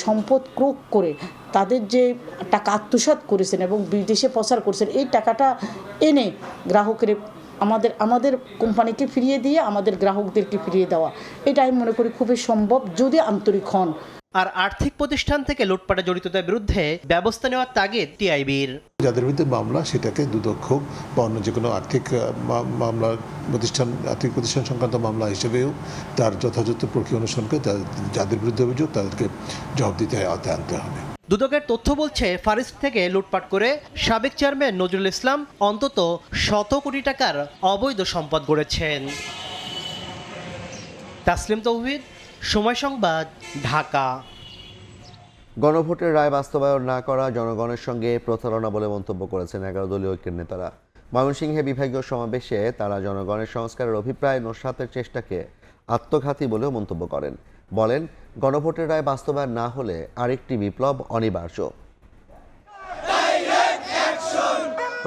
সম্পদ ক্রোক করে তাদের যে টাকা আত্মসাৎ করেছেন এবং বিদেশে প্রচার করেছেন, এই টাকাটা এনে গ্রাহকের আমাদের কোম্পানিকে ফিরিয়ে দিয়ে আমাদের গ্রাহকদেরকে ফিরিয়ে দেওয়া, এটা আমি মনে করি খুবই সম্ভব যদি আন্তরিক হন। আর আর্থিক প্রতিষ্ঠান থেকে লুটপাটে জড়িতদের বিরুদ্ধে ব্যবস্থা নেওয়ার তাগিদ টিআইবির। যাদের বিরুদ্ধে মামলা সেটাকে দুদক হোক বা অন্য যে কোনো আর্থিক মামলা আর্থিক প্রতিষ্ঠান সংক্রান্ত মামলা হিসেবেও তার যথাযথ প্রক্রিয়া অনুসরণ করে যাদের বিরুদ্ধে অভিযোগ তাদেরকে জবাবদিহিতার আওতায় আনতে হবে। দুদকের তথ্য বলছে ফারিস্ট থেকে লুটপাট করে সাবেক চেয়ারম্যান নজরুল ইসলাম অন্তত 100 কোটি টাকার অবৈধ সম্পদ গড়েছেন। তাসলিম তৌহিদ, সময় সংবাদ, ঢাকা। গণভোটের রায় বাস্তবায়ন না করা জনগণের সঙ্গে প্রতারণা বলে মন্তব্য করেছেন 11 দলীয় ঐক্যের নেতারা। ময়মনসিংহে বিভাগীয় সমাবেশে তারা জনগণের সংস্কারের অভিপ্রায় নস্যাতের চেষ্টাকে আত্মঘাতী বলেও মন্তব্য করেন। বলেন, গণভোটের রায় বাস্তবায়ন না হলে আরেকটি বিপ্লব অনিবার্য।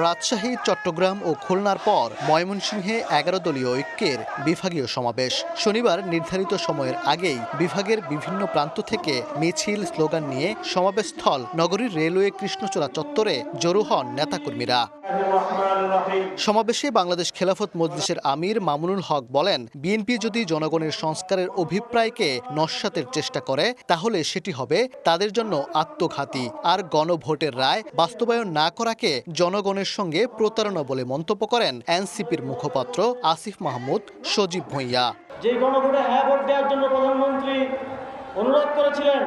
রাজশাহী, চট্টগ্রাম ও খুলনার পর ময়মনসিংহে 11 দলীয় ঐক্যের বিভাগীয় সমাবেশ। শনিবার নির্ধারিত সময়ের আগেই বিভাগের বিভিন্ন প্রান্ত থেকে মিছিল, স্লোগান নিয়ে সমাবেশস্থল নগরীর রেলওয়ে কৃষ্ণচূড়া চত্বরে জড়ো হন নেতাকর্মীরা। সমাবেশে বাংলাদেশ খেলাফত মজলিসের আমির মামুনুল হক বলেন, বিএনপি যদি জনগণের সংস্কারের অভিপ্রায়কে নস্যাতের চেষ্টা করে তাহলে সেটি হবে তাদের জন্য আত্মঘাতী। আর গণভোটের রায় বাস্তবায়ন না করাকে জনগণের সঙ্গে প্রতারণা বলে মন্তব্য করেন এনসিপির মুখপাত্র আসিফ মাহমুদ সজীব ভূঁইয়া। যে গণভোটে হ্যাঁ ভোট দেওয়ার জন্য প্রধানমন্ত্রী অনুরোধ করেছিলেন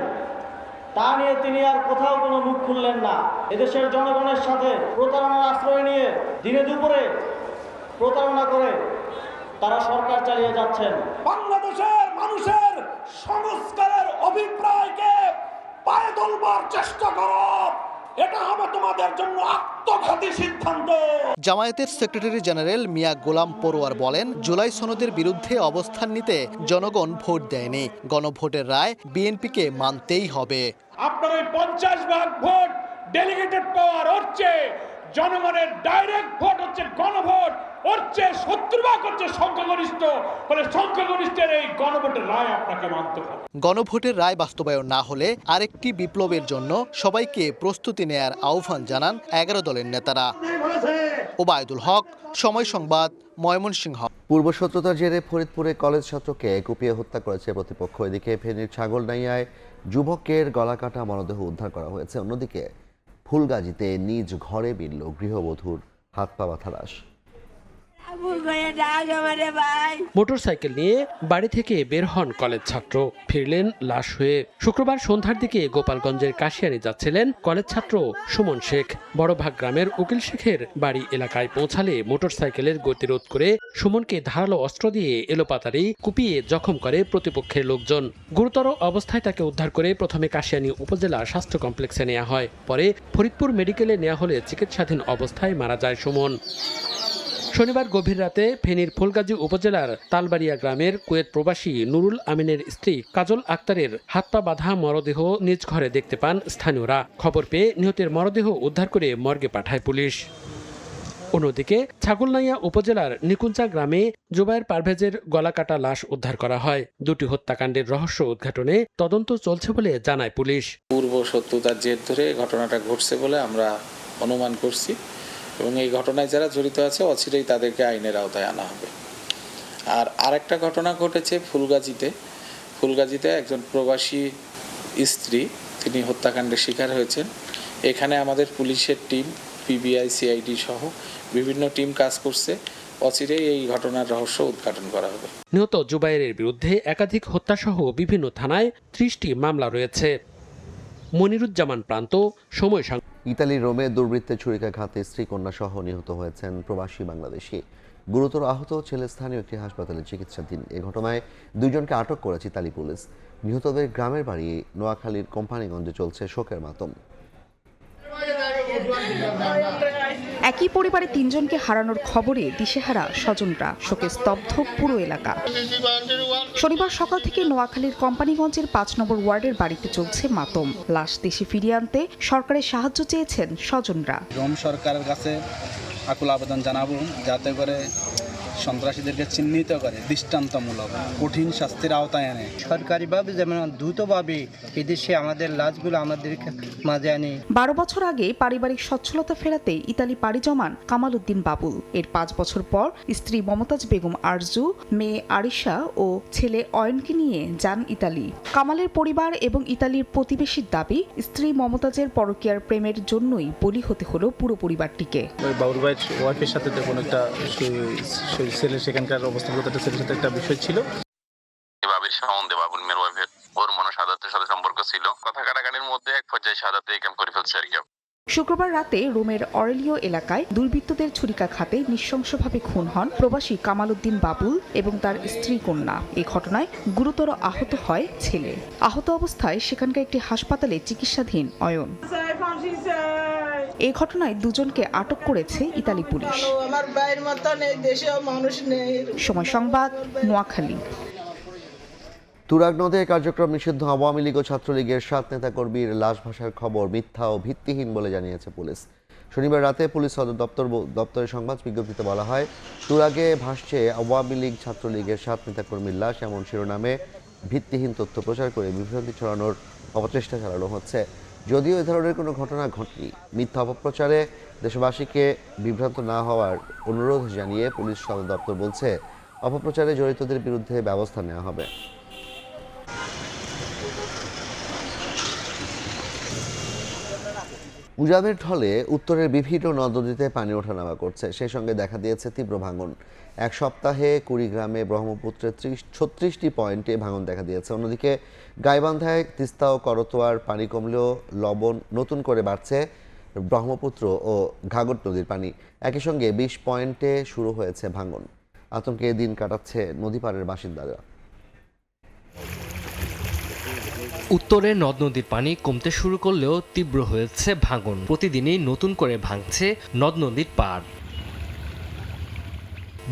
তা নিয়ে তিনি আর কোথাও কোনো মুখ খুললেন না। এদেশের জনগণের সাথে প্রতারণার আশ্রয় নিয়ে দিনে দুপুরে প্রতারণা করে তারা সরকার চালিয়ে যাচ্ছেন। বাংলাদেশের মানুষের সংস্কারের অভিপ্রায়কে পায়ে তোলবার চেষ্টা করো, এটা হবে তোমাদের জন্য আত্মঘাতী সিদ্ধান্ত। জামায়াতের সেক্রেটারি জেনারেল মিয়া গোলাম পরোয়ার বলেন, জুলাই সনদের বিরুদ্ধে অবস্থান নিতে জনগণ ভোট দেয়নি। গণভোটের রায় বিএনপিকে মানতেই হবে। আপনার ওই 50 ভাগ ভোট ডেলিগেটেড পাওয়ার হচ্ছে জনগণের ডাইরেক্ট ভোট হচ্ছে গণভোট হচ্ছে 70 ভাগ হচ্ছে সংখ্যাগরিষ্ঠ, ফলে সংখ্যাগরিষ্ঠের এই গণভোটের রায় আপনাকে মানতে হবে। গণভোটের রায় বাস্তবায়ন না হলে আরেকটি বিপ্লবের জন্য সবাইকে প্রস্তুতি নেয়ার আহ্বান জানান 11 দলের নেতারা। ওবায়দুল হক, সময় সংবাদ, ময়মনসিংহ। পূর্বশত্রুতার জেরে ফরিদপুরে কলেজ ছাত্রকে কুপিয়ে হত্যা করেছে প্রতিপক্ষ। এদিকে ফেনীর ছাগলনাইয়ায় যুবকের গলাকাটা মরদেহ উদ্ধার করা হয়েছে। অন্যদিকে ফুলগাজীতে নিজ ঘরে মিলল গৃহবধূর হাত পা বাঁধা লাশ। মোটরসাইকেল নিয়ে বাড়ি থেকে বের হন কলেজ ছাত্র, ফিরলেন লাশ হয়ে। শুক্রবার সন্ধ্যার দিকে গোপালগঞ্জের কাশিয়ানি যাচ্ছিলেন কলেজ ছাত্র সুমন শেখ। বড়ভাগ গ্রামের উকিল শেখের বাড়ি এলাকায় পৌঁছালে মোটরসাইকেলের গতিরোধ করে সুমনকে ধারালো অস্ত্র দিয়ে এলোপাতাড়ি কুপিয়ে জখম করে প্রতিপক্ষের লোকজন। গুরুতর অবস্থায় তাকে উদ্ধার করে প্রথমে কাশিয়ানী উপজেলা স্বাস্থ্য কমপ্লেক্সে নেওয়া হয়, পরে ফরিদপুর মেডিকেলে নেওয়া হলে চিকিৎসাধীন অবস্থায় মারা যায় সুমন। শনিবার গভীর রাতে ফেনীর ফুলগাজী উপজেলার তালবাড়িয়া গ্রামের কুয়েত প্রবাসী নুরুল আমিনের স্ত্রী কাজল আক্তারের হাত পা বাঁধা মরদেহ নিজ ঘরে দেখতে পান স্থানীয়রা। খবর পেয়ে নিহতের মরদেহ উদ্ধার করে মর্গে পাঠায় পুলিশ। অন্যদিকে ছাগলনাইয়া উপজেলার নিকুঞ্চা গ্রামে জুবায়ের পারভেজের গলাকাটা লাশ উদ্ধার করা হয়। দুটি হত্যাকাণ্ডের রহস্য উদ্ঘাটনে তদন্ত চলছে বলে জানায় পুলিশ। পূর্ব শত্রুতার জের ধরে ঘটনাটা ঘটছে বলে আমরা অনুমান করছি এবং এই ঘটনায় যারা জড়িত আছে অচিরেই তাদেরকে আইনের আওতায় আনা হবে। আর আরেকটা ঘটনা ঘটেছে ফুলগাজীতে একজন প্রবাসী স্ত্রী তিনি হত্যাকাণ্ডের শিকার হয়েছেন। এখানে আমাদের পুলিশের টিম, পিবিআই, সিআইডি সহ বিভিন্ন টিম কাজ করছে। অচিরেই এই ঘটনার রহস্য উদ্ঘাটন করা হবে। নিহত জুবায়েরের বিরুদ্ধে একাধিক হত্যাসহ বিভিন্ন থানায় 30টি মামলা রয়েছে। মনিরুজ্জামান প্রান্ত, সময়। ইতালির রোমে দুর্বৃত্তের ছুরিকাঘাতে স্ত্রী কন্যা সহ নিহত হয়েছেন প্রবাসী বাংলাদেশি। গুরুতর আহত ছেলে স্থানীয় একটি হাসপাতালে চিকিৎসাধীন। এ ঘটনায় 2 জনকে আটক করেছে ইতালি পুলিশ। নিহতদের গ্রামের বাড়ি নোয়াখালীর কোম্পানিগঞ্জে চলছে শোকের মাতম। একই পরিবারে 3 জনকে হারানোর খবরে দিশেহারা স্বজনরা, শোকে স্তব্ধ পুরো এলাকা। শনিবার সকাল থেকে নোয়াখালীর কোম্পানিগঞ্জের 5 নম্বর ওয়ার্ডের বাড়িতে চলছে মাতম। লাশ দেশে ফিরিয়ে আনতে সরকারের সাহায্য চেয়েছেন স্বজনরা। রোম সরকারের কাছে আকুল আবেদন জানাবো যাতে করে সন্ত্রাসীদেরকে চিহ্নিত করে দৃষ্টান্তমূলক কঠিন শাস্তির আওতায় আনে। সরকারিভাবে যেমন দ্রুতভাবে এদেশে আমাদের লাশগুলো আমাদের মাঝে আনে। 12 বছর আগে পারিবারিক সচ্ছলতা ফেরাতে ইতালি পাড়ি জমান কামাল উদ্দিন বাবুল। এর 5 বছর পর স্ত্রী মমতাজ বেগম আরজু, মেয়ে আরিশা ও ছেলে অয়নকে নিয়ে যান ইতালি। কামালের পরিবার এবং ইতালির প্রতিবেশীর দাবি, স্ত্রী মমতাজের পরকীয়ার প্রেমের জন্যই বলি হতে হলো পুরো পরিবারটিকে। বাবুল ভাইয়ের ওয়াইফের সাথে দেখুন একটা ছেলে সেখানকার অবস্থানগত একটা ছেলের সাথে একটা বিষয় ছিল। বাবির সম্বন্ধে বাবুল মেয়ের ওয়াইফের ওর মনে শাহাদাতের সাথে সম্পর্ক ছিল। কথা কাটাকাটির মধ্যে এক পর্যায়ে শাহাদাতে কাম করে ফেলছে আর কি। শুক্রবার রাতে রোমের অরেলিও এলাকায় দুর্বৃত্তদের ছুরিকাঘাতে নৃশংসভাবে খুন হন প্রবাসী কামাল উদ্দিন বাবুল এবং তার স্ত্রী কন্যা। এই ঘটনায় গুরুতর আহত হয় ছেলে। আহত অবস্থায় সেখানকার একটি হাসপাতালে চিকিৎসাধীন অয়ন। এই ঘটনায় 2 জনকে আটক করেছে ইতালি পুলিশ। সময় সংবাদ, নোয়াখালী। তুরাগ নদে কার্যক্রম নিষিদ্ধ আওয়ামী লীগ ও ছাত্রলীগের 7 নেতাকর্মীর লাশ ভাসার খবর মিথ্যা ও ভিত্তিহীন বলে জানিয়েছে পুলিশ। শনিবার রাতে পুলিশ সদর দপ্তরের সংবাদ বিজ্ঞপ্তিতে বলা হয়, তুরাগে ভাসছে আওয়ামী লীগ ছাত্রলীগের 7 নেতাকর্মীর লাশ এমন শিরোনামে ভিত্তিহীন তথ্য প্রচার করে বিভ্রান্তি ছড়ানোর অপচেষ্টা চালানো হচ্ছে। যদিও এ ধরনের কোনো ঘটনা ঘটেনি, মিথ্যা অপপ্রচারে দেশবাসীকে বিভ্রান্ত না হওয়ার অনুরোধ জানিয়ে পুলিশ সদর দপ্তর বলছে, অপপ্রচারে জড়িতদের বিরুদ্ধে ব্যবস্থা নেওয়া হবে। উজানের ঢলে উত্তরের বিভিন্ন নদ নদীতে পানি ওঠানামা করছে, সেই সঙ্গে দেখা দিয়েছে তীব্র ভাঙন। এক সপ্তাহে কুড়িগ্রামে ব্রহ্মপুত্রের 36টি পয়েন্টে ভাঙন দেখা দিয়েছে। অন্যদিকে গাইবান্ধায় তিস্তা ও করতোয়ার পানি কমলেও নতুন করে বাড়ছে ব্রহ্মপুত্র ও ঘাঘট নদীর পানি। একই সঙ্গে 20 পয়েন্টে শুরু হয়েছে ভাঙন। আতঙ্কে দিন কাটাচ্ছে নদী পাড়ের বাসিন্দারা। উত্তরে নদ নদীর পানি কমতে শুরু করলেও তীব্র হয়েছে ভাঙন। প্রতিদিনই নতুন করে ভাঙছে নদ নদীর পাড়।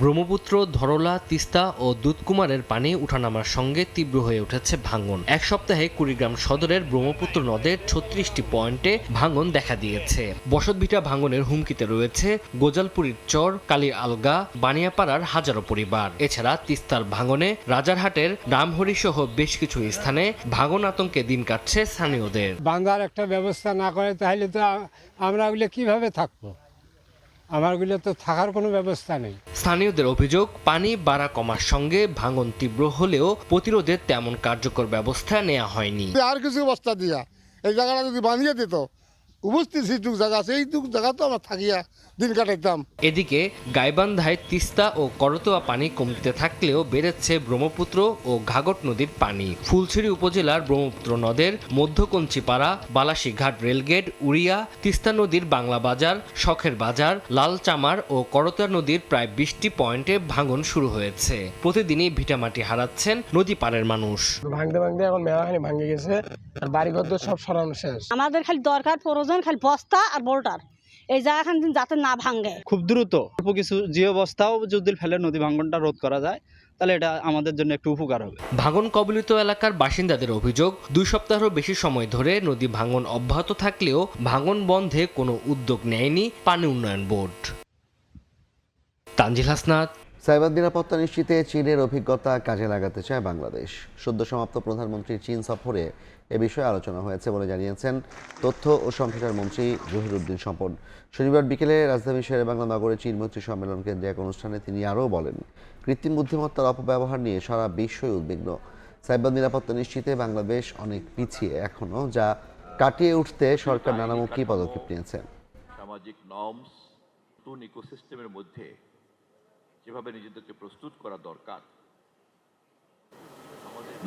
ব্রহ্মপুত্র, ধরলা, তিস্তা ও দুধকুমারের পানি উঠানামার সঙ্গে তীব্র হয়ে উঠেছে ভাঙন। এক সপ্তাহে কুড়িগ্রাম সদরের ব্রহ্মপুত্র নদের 36টি পয়েন্টে ভাঙন দেখা দিয়েছে। বসতভিটা ভাঙনের হুমকিতে রয়েছে গোজালপুরীর চর, কালীর আলগা, বানিয়াপাড়ার হাজারো পরিবার। এছাড়া তিস্তার ভাঙনে রাজারহাটের রামহরি সহ বেশ কিছু স্থানে ভাঙন আতঙ্কে দিন কাটছে স্থানীয়দের। বাঁধার একটা ব্যবস্থা না করে তাহলে তো আমরা ওগুলো কিভাবে থাকবো? আমারগুলো তো থাকার কোনো ব্যবস্থা নেই। স্থানীয়দের অভিযোগ, পানি বাড়া কমার সঙ্গে ভাঙন তীব্র হলেও প্রতিরোধে তেমন কার্যকর ব্যবস্থা নেওয়া হয়নি। আর কিছু বস্তা দিয়া এই জায়গাটা যদি বানিয়ে দিত, উপস্থিত যেটুক জায়গা আছে এইটুক জায়গা তো আমরা থাকিয়া দিন কাটাইতাম। এদিকে গাইবান্ধায় তিস্তা ও করতোয়া পানি কমতে থাকলেও বেড়েছে ব্রহ্মপুত্র ও ঘাঘট নদীর পানি। ফুলছড়ি উপজেলার ব্রহ্মপুত্র নদের মধ্যকঞ্চিপাড়া, বালাসীঘাট রেলগেট, উড়িয়া, তিস্তা নদীর বাংলা বাজার, শখের বাজার, লালচামার ও করতোয়া নদীর প্রায় 20টি পয়েন্টে ভাঙন শুরু হয়েছে। প্রতিদিনই ভিটামাটি হারাচ্ছেন নদী পাড়ের মানুষ। ভাঙতে ভাঙতে এখন মেলাখানি ভাঙে গেছে, আর বাড়িঘর তো সব সরানো শেষ। আমাদের খালি দরকার প্রয়োজন খালি বস্তা আর বোল্টার, এই জায়গাখান যাতে না ভাঙে। খুব দ্রুত অল্প কিছু জিও বস্তাও যদি ফেলে নদী ভাঙনটা রোধ করা যায় তাহলে এটা আমাদের জন্য একটু উপকার হবে। ভাঙন কবলিত এলাকার বাসিন্দাদের অভিযোগ, 2 সপ্তাহেরও বেশি সময় ধরে নদী ভাঙন অব্যাহত থাকলেও ভাঙন বন্ধে কোনো উদ্যোগ নেয়নি পানি উন্নয়ন বোর্ড। তানজিল হাসনাত। সাইবার নিরাপত্তা নিশ্চিতে চীনের অভিজ্ঞতা কাজে লাগাতে চায় বাংলাদেশ। সদ্য সমাপ্ত প্রধানমন্ত্রীর চীন সফরে এ বিষয়ে আলোচনা হয়েছে বলে জানিয়েছেন তথ্য ও সম্প্রচার মন্ত্রী জহিরুদ্দিন স্বপন। শনিবার বিকেলে রাজধানী শেরেবাংলা নগরে চীন মৈত্রী সম্মেলন কেন্দ্রে এক অনুষ্ঠানে তিনি আরও বলেন, কৃত্রিম বুদ্ধিমত্তার অপব্যবহার নিয়ে সারা বিশ্বই উদ্বিগ্ন। সাইবার নিরাপত্তা নিশ্চিতে বাংলাদেশ অনেক পিছিয়ে এখনও, যা কাটিয়ে উঠতে সরকার নানামুখী পদক্ষেপ নিয়েছে। সামাজিক নর্মস, নতুন ইকোসিস্টেমের মধ্যে যেভাবে নিজেদেরকে প্রস্তুত করা দরকার,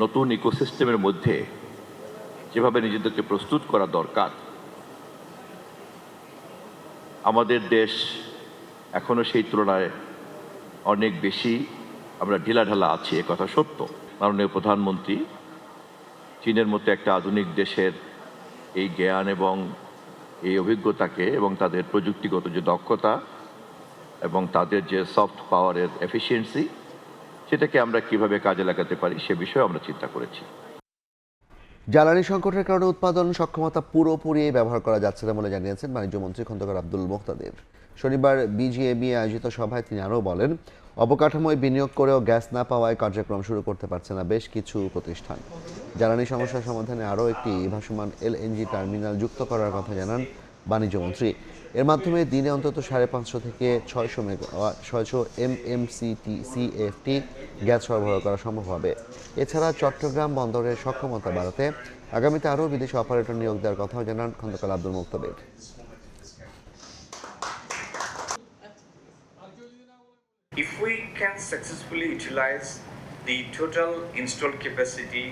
নতুন ইকোসিস্টেমের মধ্যে যেভাবে নিজেদেরকে প্রস্তুত করা দরকার, আমাদের দেশ এখনো সেই তুলনায় অনেক বেশি আমরা ঢিলাঢালা আছি, এ কথা সত্য। মাননীয় প্রধানমন্ত্রী চীনের মতো একটা আধুনিক দেশের এই জ্ঞান এবং এই অভিজ্ঞতাকে এবং তাদের প্রযুক্তিগত যে দক্ষতা এবং তাদের যে সফট পাওয়ারের এফিসিয়েন্সি, সেটাকে আমরা কিভাবে কাজে লাগাতে পারি সে বিষয়ে আমরা চিন্তা করেছি। জ্বালানি সংকটের কারণে উৎপাদন সক্ষমতা পুরোপুরি ব্যবহার করা যাচ্ছে না বলে জানিয়েছেন বাণিজ্যমন্ত্রী খন্দকার আব্দুল মোক্তাদির। শনিবার বিজিএমইএ আয়োজিত সভায় তিনি আরও বলেন, অবকাঠামোয় বিনিয়োগ করেও গ্যাস না পাওয়ায় কার্যক্রম শুরু করতে পারছে না বেশ কিছু প্রতিষ্ঠান। জ্বালানি সমস্যা সমাধানে আরও একটি ভাসমান এলএনজি টার্মিনাল যুক্ত করার কথা জানান বাণিজ্যমন্ত্রী। এর মাধ্যমে দিনে অন্তত 550 থেকে 600 MMCFT গ্যাস সরবরাহ করা সম্ভব হবে। এছাড়া চট্টগ্রাম বন্দরের সক্ষমতা বাড়াতে আগামীতে আরও বিদেশি অপারেটর নিয়োগ দেওয়ার কথাও জানান Khandakar Abdul Moktadir. If we can successfully utilize the total installed capacity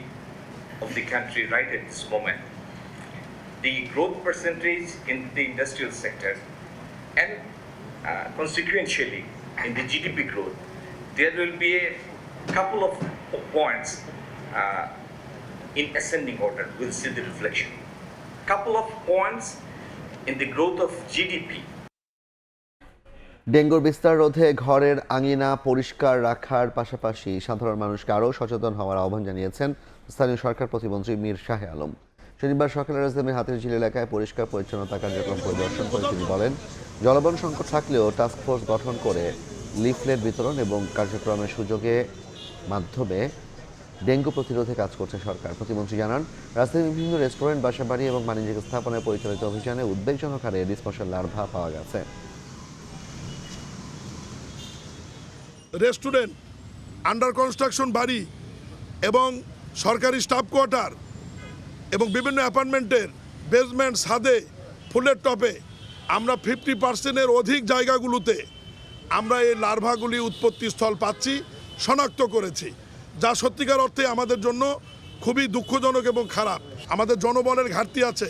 of the country right at this moment, the growth percentage in the industrial sector and consequentially in the GDP growth, there will be a couple of points in ascending order. We'll see the reflection. Couple of points in the growth of GDP. ডেঙ্গুর বিস্তার রোধে ঘরের আঙিনা পরিষ্কার রাখার পাশাপাশি সাধারণ মানুষকে আরও সচেতন হওয়ার আহ্বান জানিয়েছেন স্থানীয় সরকার প্রতিমন্ত্রী মীর শাহে আলম। শনিবার সকালে রাজধানীর হাতিরঝিল এলাকায় পরিষ্কার পরিচ্ছন্নতা কার্যক্রম পরিদর্শন করে তিনি বলেন, জলবন সংকট থাকলেও টাস্কফোর্স গঠন করে লিফলেট বিতরণ এবং কার্যক্রমের সুযোগের মাধ্যমে ডেঙ্গু প্রতিরোধে কাজ করছে সরকার। প্রতিমন্ত্রী জানান, রাজধানীর বিভিন্ন রেস্টুরেন্ট, বাসাবাড়ি এবং বাণিজ্যিক স্থাপনায় পরিচালিত অভিযানে উদ্বেগজনক হারে এডিস মশার লার্ভা পাওয়া গেছে। রেস্টুরেন্ট, আন্ডার কনস্ট্রাকশন বাড়ি এবং সরকারি স্টাফ কোয়ার্টার এবং বিভিন্ন অ্যাপার্টমেন্টের বেসমেন্ট, ছাদে, ফুলের টপে আমরা 50% অধিক জায়গাগুলোতে আমরা এই লার্ভাগুলি উৎপত্তি স্থল পাচ্ছি, শনাক্ত করেছি, যা সত্যিকার অর্থে আমাদের জন্য খুবই দুঃখজনক এবং খারাপ। আমাদের জনবলের ঘাটতি আছে,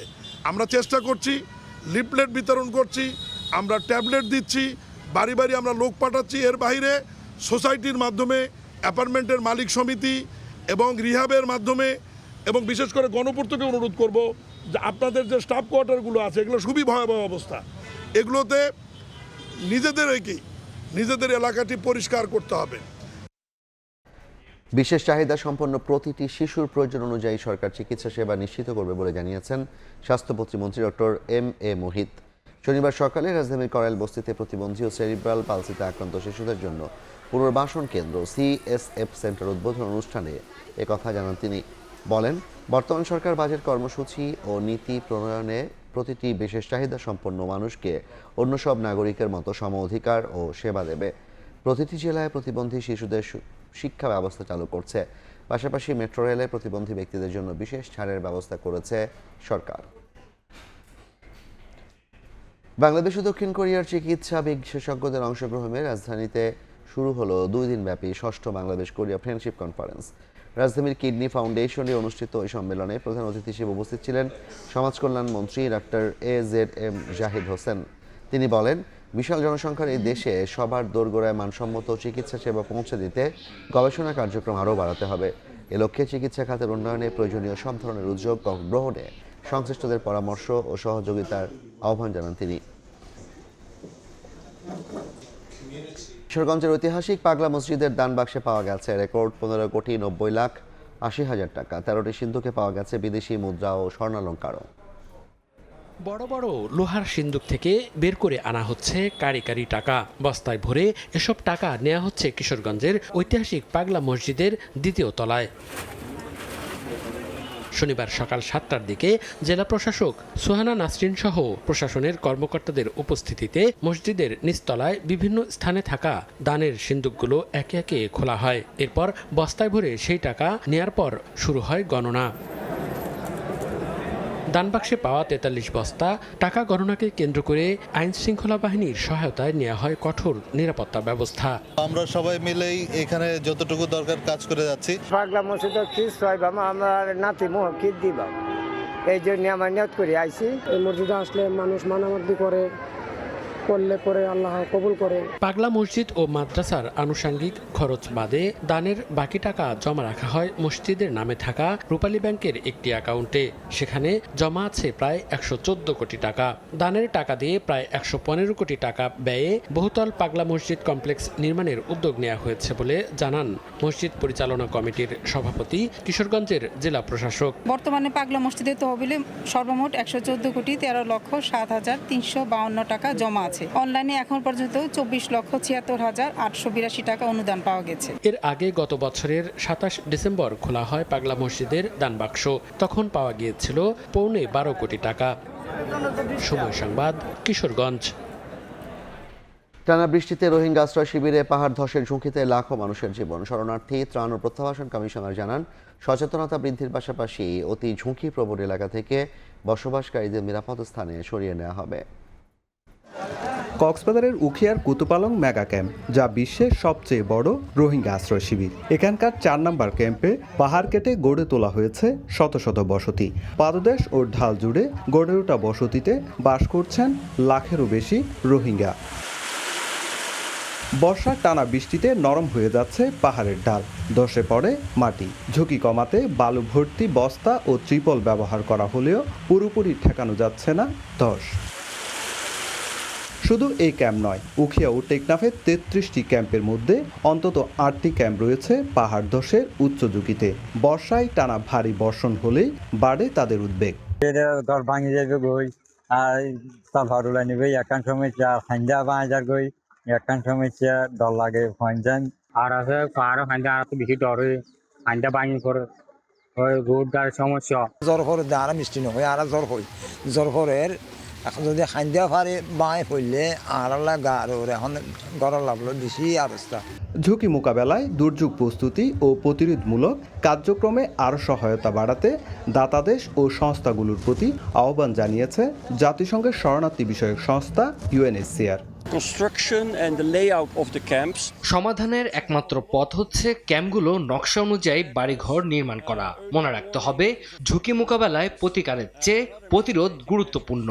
আমরা চেষ্টা করছি, লিফলেট বিতরণ করছি, আমরা ট্যাবলেট দিচ্ছি, বাড়ি বাড়ি আমরা লোক পাঠাচ্ছি। এর বাইরে সোসাইটির মাধ্যমে, অ্যাপার্টমেন্টের মালিক সমিতি এবং রিহাবের মাধ্যমে এবং বিশেষ করে গণপূর্তকে অনুরোধ করব যে আপনাদের যে স্টাফ কোয়ার্টারগুলো আছে এগুলো খুবই ভয়াবহ অবস্থা, এগুলোতে নিজেদের এলাকাটি পরিষ্কার করতে হবে। বিশেষ চাহিদা সম্পন্ন প্রতিটি শিশুর প্রয়োজন অনুযায়ী সরকার চিকিৎসা সেবা নিশ্চিত করবে বলে জানিয়েছেন স্বাস্থ্য প্রতিমন্ত্রী ডক্টর এম.এ. মোহিত। শনিবার সকালে রাজধানীর করাইল বস্তিতে প্রতিবন্ধী ও সেরিব্রাল পালসিতে আক্রান্ত শিশুদের জন্য পুনর্বাসন কেন্দ্র CSF সেন্টার উদ্বোধন অনুষ্ঠানে একথা জানান তিনি। বলেন, বর্তমান সরকার বাজেট কর্মসূচি ও নীতি প্রণয়নে প্রতিটি বিশেষ চাহিদা সম্পন্ন মানুষকে অন্য সব নাগরিকের মতো সম অধিকার ও সেবা দেবে। প্রতিটি জেলায় প্রতিবন্ধী শিশুদের শিক্ষা ব্যবস্থা চালু করছে। পাশাপাশি মেট্রো রেলে প্রতিবন্ধী ব্যক্তিদের জন্য বিশেষ ছাড়ের ব্যবস্থা করেছে সরকার। বাংলাদেশ ও দক্ষিণ কোরিয়ার চিকিৎসা বিশেষজ্ঞদের অংশগ্রহণে রাজধানীতে শুরু হলো 2 দিনব্যাপী 6ষ্ঠ বাংলাদেশ কোরিয়া ফ্রেন্ডশিপ কনফারেন্স। রাজধানীর কিডনি ফাউন্ডেশনে অনুষ্ঠিত এই সম্মেলনে প্রধান অতিথি হিসেবে উপস্থিত ছিলেন সমাজ কল্যাণ মন্ত্রী ডক্টর AZM জাহিদ হোসেন। তিনি বলেন, বিশাল জনসংখ্যার এই দেশে সবার দোরগোড়ায় মানসম্মত চিকিৎসা সেবা পৌঁছে দিতে গবেষণা কার্যক্রম আরও বাড়াতে হবে। এ লক্ষ্যে চিকিৎসা খাতের উন্নয়নে প্রয়োজনীয় সব ধরনের উদ্যোগ গ্রহণে সংশ্লিষ্টদের পরামর্শ ও সহযোগিতার আহ্বান জানান তিনি। কিশোরগঞ্জের ঐতিহাসিক পাগলা মসজিদের দান বাক্সে পাওয়া গেছে রেকর্ড 15,90,80,000 টাকা। 13টি সিন্ধুকে পাওয়া গেছে বিদেশি মুদ্রা ও স্বর্ণালঙ্কারও। বড় বড় লোহার সিন্দুক থেকে বের করে আনা হচ্ছে কারি কারি টাকা। বস্তায় ভরে এসব টাকা নেওয়া হচ্ছে কিশোরগঞ্জের ঐতিহাসিক পাগলা মসজিদের 2য় তলায়। শনিবার সকাল 7টার দিকে জেলা প্রশাসক সুহানা নাসরিন সহ প্রশাসনের কর্মকর্তাদের উপস্থিতিতে মসজিদের নিচতলায় বিভিন্ন স্থানে থাকা দানের সিন্দুকগুলো একে একে খোলা হয়। এরপর বস্তায় ভরে সেই টাকা নেয়ার পর শুরু হয় গণনা। দানবাক্সে পাওয়া 43 বস্তা টাকা গণনাকে কেন্দ্র করে আইন শৃঙ্খলা বাহিনীর সহায়তায় নেওয়া হয় কঠোর নিরাপত্তা ব্যবস্থা। আমরা সবাই মিলেই এখানে যতটুকু দরকার কাজ করে যাচ্ছি। পাগলা মসজিদে আমার নাতি মহকিদ দিবা, এই জন্য আমার নিয়ত করে আইছি। এই মসজিদে আসলে মানুষ মানামাতি করে, করলে পরে আল্লাহ কবুল করে। পাগলা মসজিদ ও মাদ্রাসার আনুষঙ্গিক খরচ বাদে দানের বাকি টাকা জমা রাখা হয় মসজিদের নামে থাকা রূপালী ব্যাংকের একটি অ্যাকাউন্টে। সেখানে জমা আছে প্রায় 114 কোটি টাকা। দানের টাকা দিয়ে প্রায় 115 কোটি টাকা ব্যয়ে বহুতল পাগলা মসজিদ কমপ্লেক্স নির্মাণের উদ্যোগ নেওয়া হয়েছে বলে জানান মসজিদ পরিচালনা কমিটির সভাপতি কিশোরগঞ্জের জেলা প্রশাসক। বর্তমানে পাগলা মসজিদের তহবিলে সর্বমোট 114,13,352 টাকা জমা আছে। অনলাইনে এখন পর্যন্ত 24,76,882 টাকা অনুদান পাওয়া গেছে। এর আগে গত বছরের 27 ডিসেম্বর খোলা হয় পাগলা মসজিদের দানবাক্স। তখন পাওয়া গিয়েছিল 12.25 কোটি টাকা। সময় সংবাদ, কিশোরগঞ্জ। টানা বৃষ্টিতে রোহিঙ্গা আশ্রয় শিবিরে পাহাড় ধসের ঝুঁকিতে লাখো মানুষের জীবন। শরণার্থী ত্রাণ ও প্রত্যাবাসন কমিশনার জানান, সচেতনতা বৃদ্ধির পাশাপাশি অতি ঝুঁকিপ্রবণ এলাকা থেকে বসবাসকারীদের নিরাপদ স্থানে সরিয়ে নেওয়া হবে। কক্সবাজারের উখিয়ার কুতুপালং মেগা ক্যাম্প, যা বিশ্বের সবচেয়ে বড় রোহিঙ্গা আশ্রয় শিবির। এখানকার 4 নম্বর ক্যাম্পে পাহাড় কেটে গড়ে তোলা হয়েছে শত শত বসতি। পাদদেশ ও ঢাল জুড়ে গড়ে ওঠা বসতিতে বাস করছেন লাখেরও বেশি রোহিঙ্গা। বর্ষার টানা বৃষ্টিতে নরম হয়ে যাচ্ছে পাহাড়ের ডাল, ধসে পড়ে মাটি। ঝুঁকি কমাতে বালু ভর্তি বস্তা ও ত্রিপল ব্যবহার করা হলেও পুরোপুরি ঠেকানো যাচ্ছে না ধস। শুধু এই ক্যাম্প নয়, উখিয়া ও টেকনাফের 33টি ক্যাম্পের মধ্যে অন্তত 8টি ক্যাম্প রয়েছে পাহাড় ধসের উচ্চ ঝুঁকিতে। বর্ষায় টানা ভারী বর্ষণ হলেই বাড়ে তাদের উদ্বেগ। ঘর ভাঙি যাবে গই আর তা ভাড়ুলা নিবে একান সমস্যা ফাইন্দা বাজার গই একান সমস্যা ডর লাগে ফাইন্দান আর আছে পাহাড় ফাইন্দা আর তো বেশি ডর হয় ফাইন্দা ভাঙি করে ওই রোড গাড়ির সমস্যা জ্বর করে আর মিষ্টি নহয় আর জ্বর হয় জ্বর করের এখন যদি খাইন্দা পারে বাঁয়ে পড়লে আর গাড় এখন গড় লাগলো বেশি অবস্থা। ঝুঁকি মোকাবেলায় দুর্যোগ প্রস্তুতি ও প্রতিরোধমূলক কার্যক্রমে আরও সহায়তা বাড়াতে দাতাদেশ ও সংস্থাগুলোর প্রতি আহ্বান জানিয়েছে জাতিসংঘের শরণার্থী বিষয়ক সংস্থা UNHCR। সমাধানের একমাত্র পথ হচ্ছে ক্যাম্পগুলো নকশা অনুযায়ী বাড়িঘর নির্মাণ করা। মনে রাখতে হবে ঝুঁকি মোকাবেলায় প্রতিকারের চেয়ে প্রতিরোধ গুরুত্বপূর্ণ।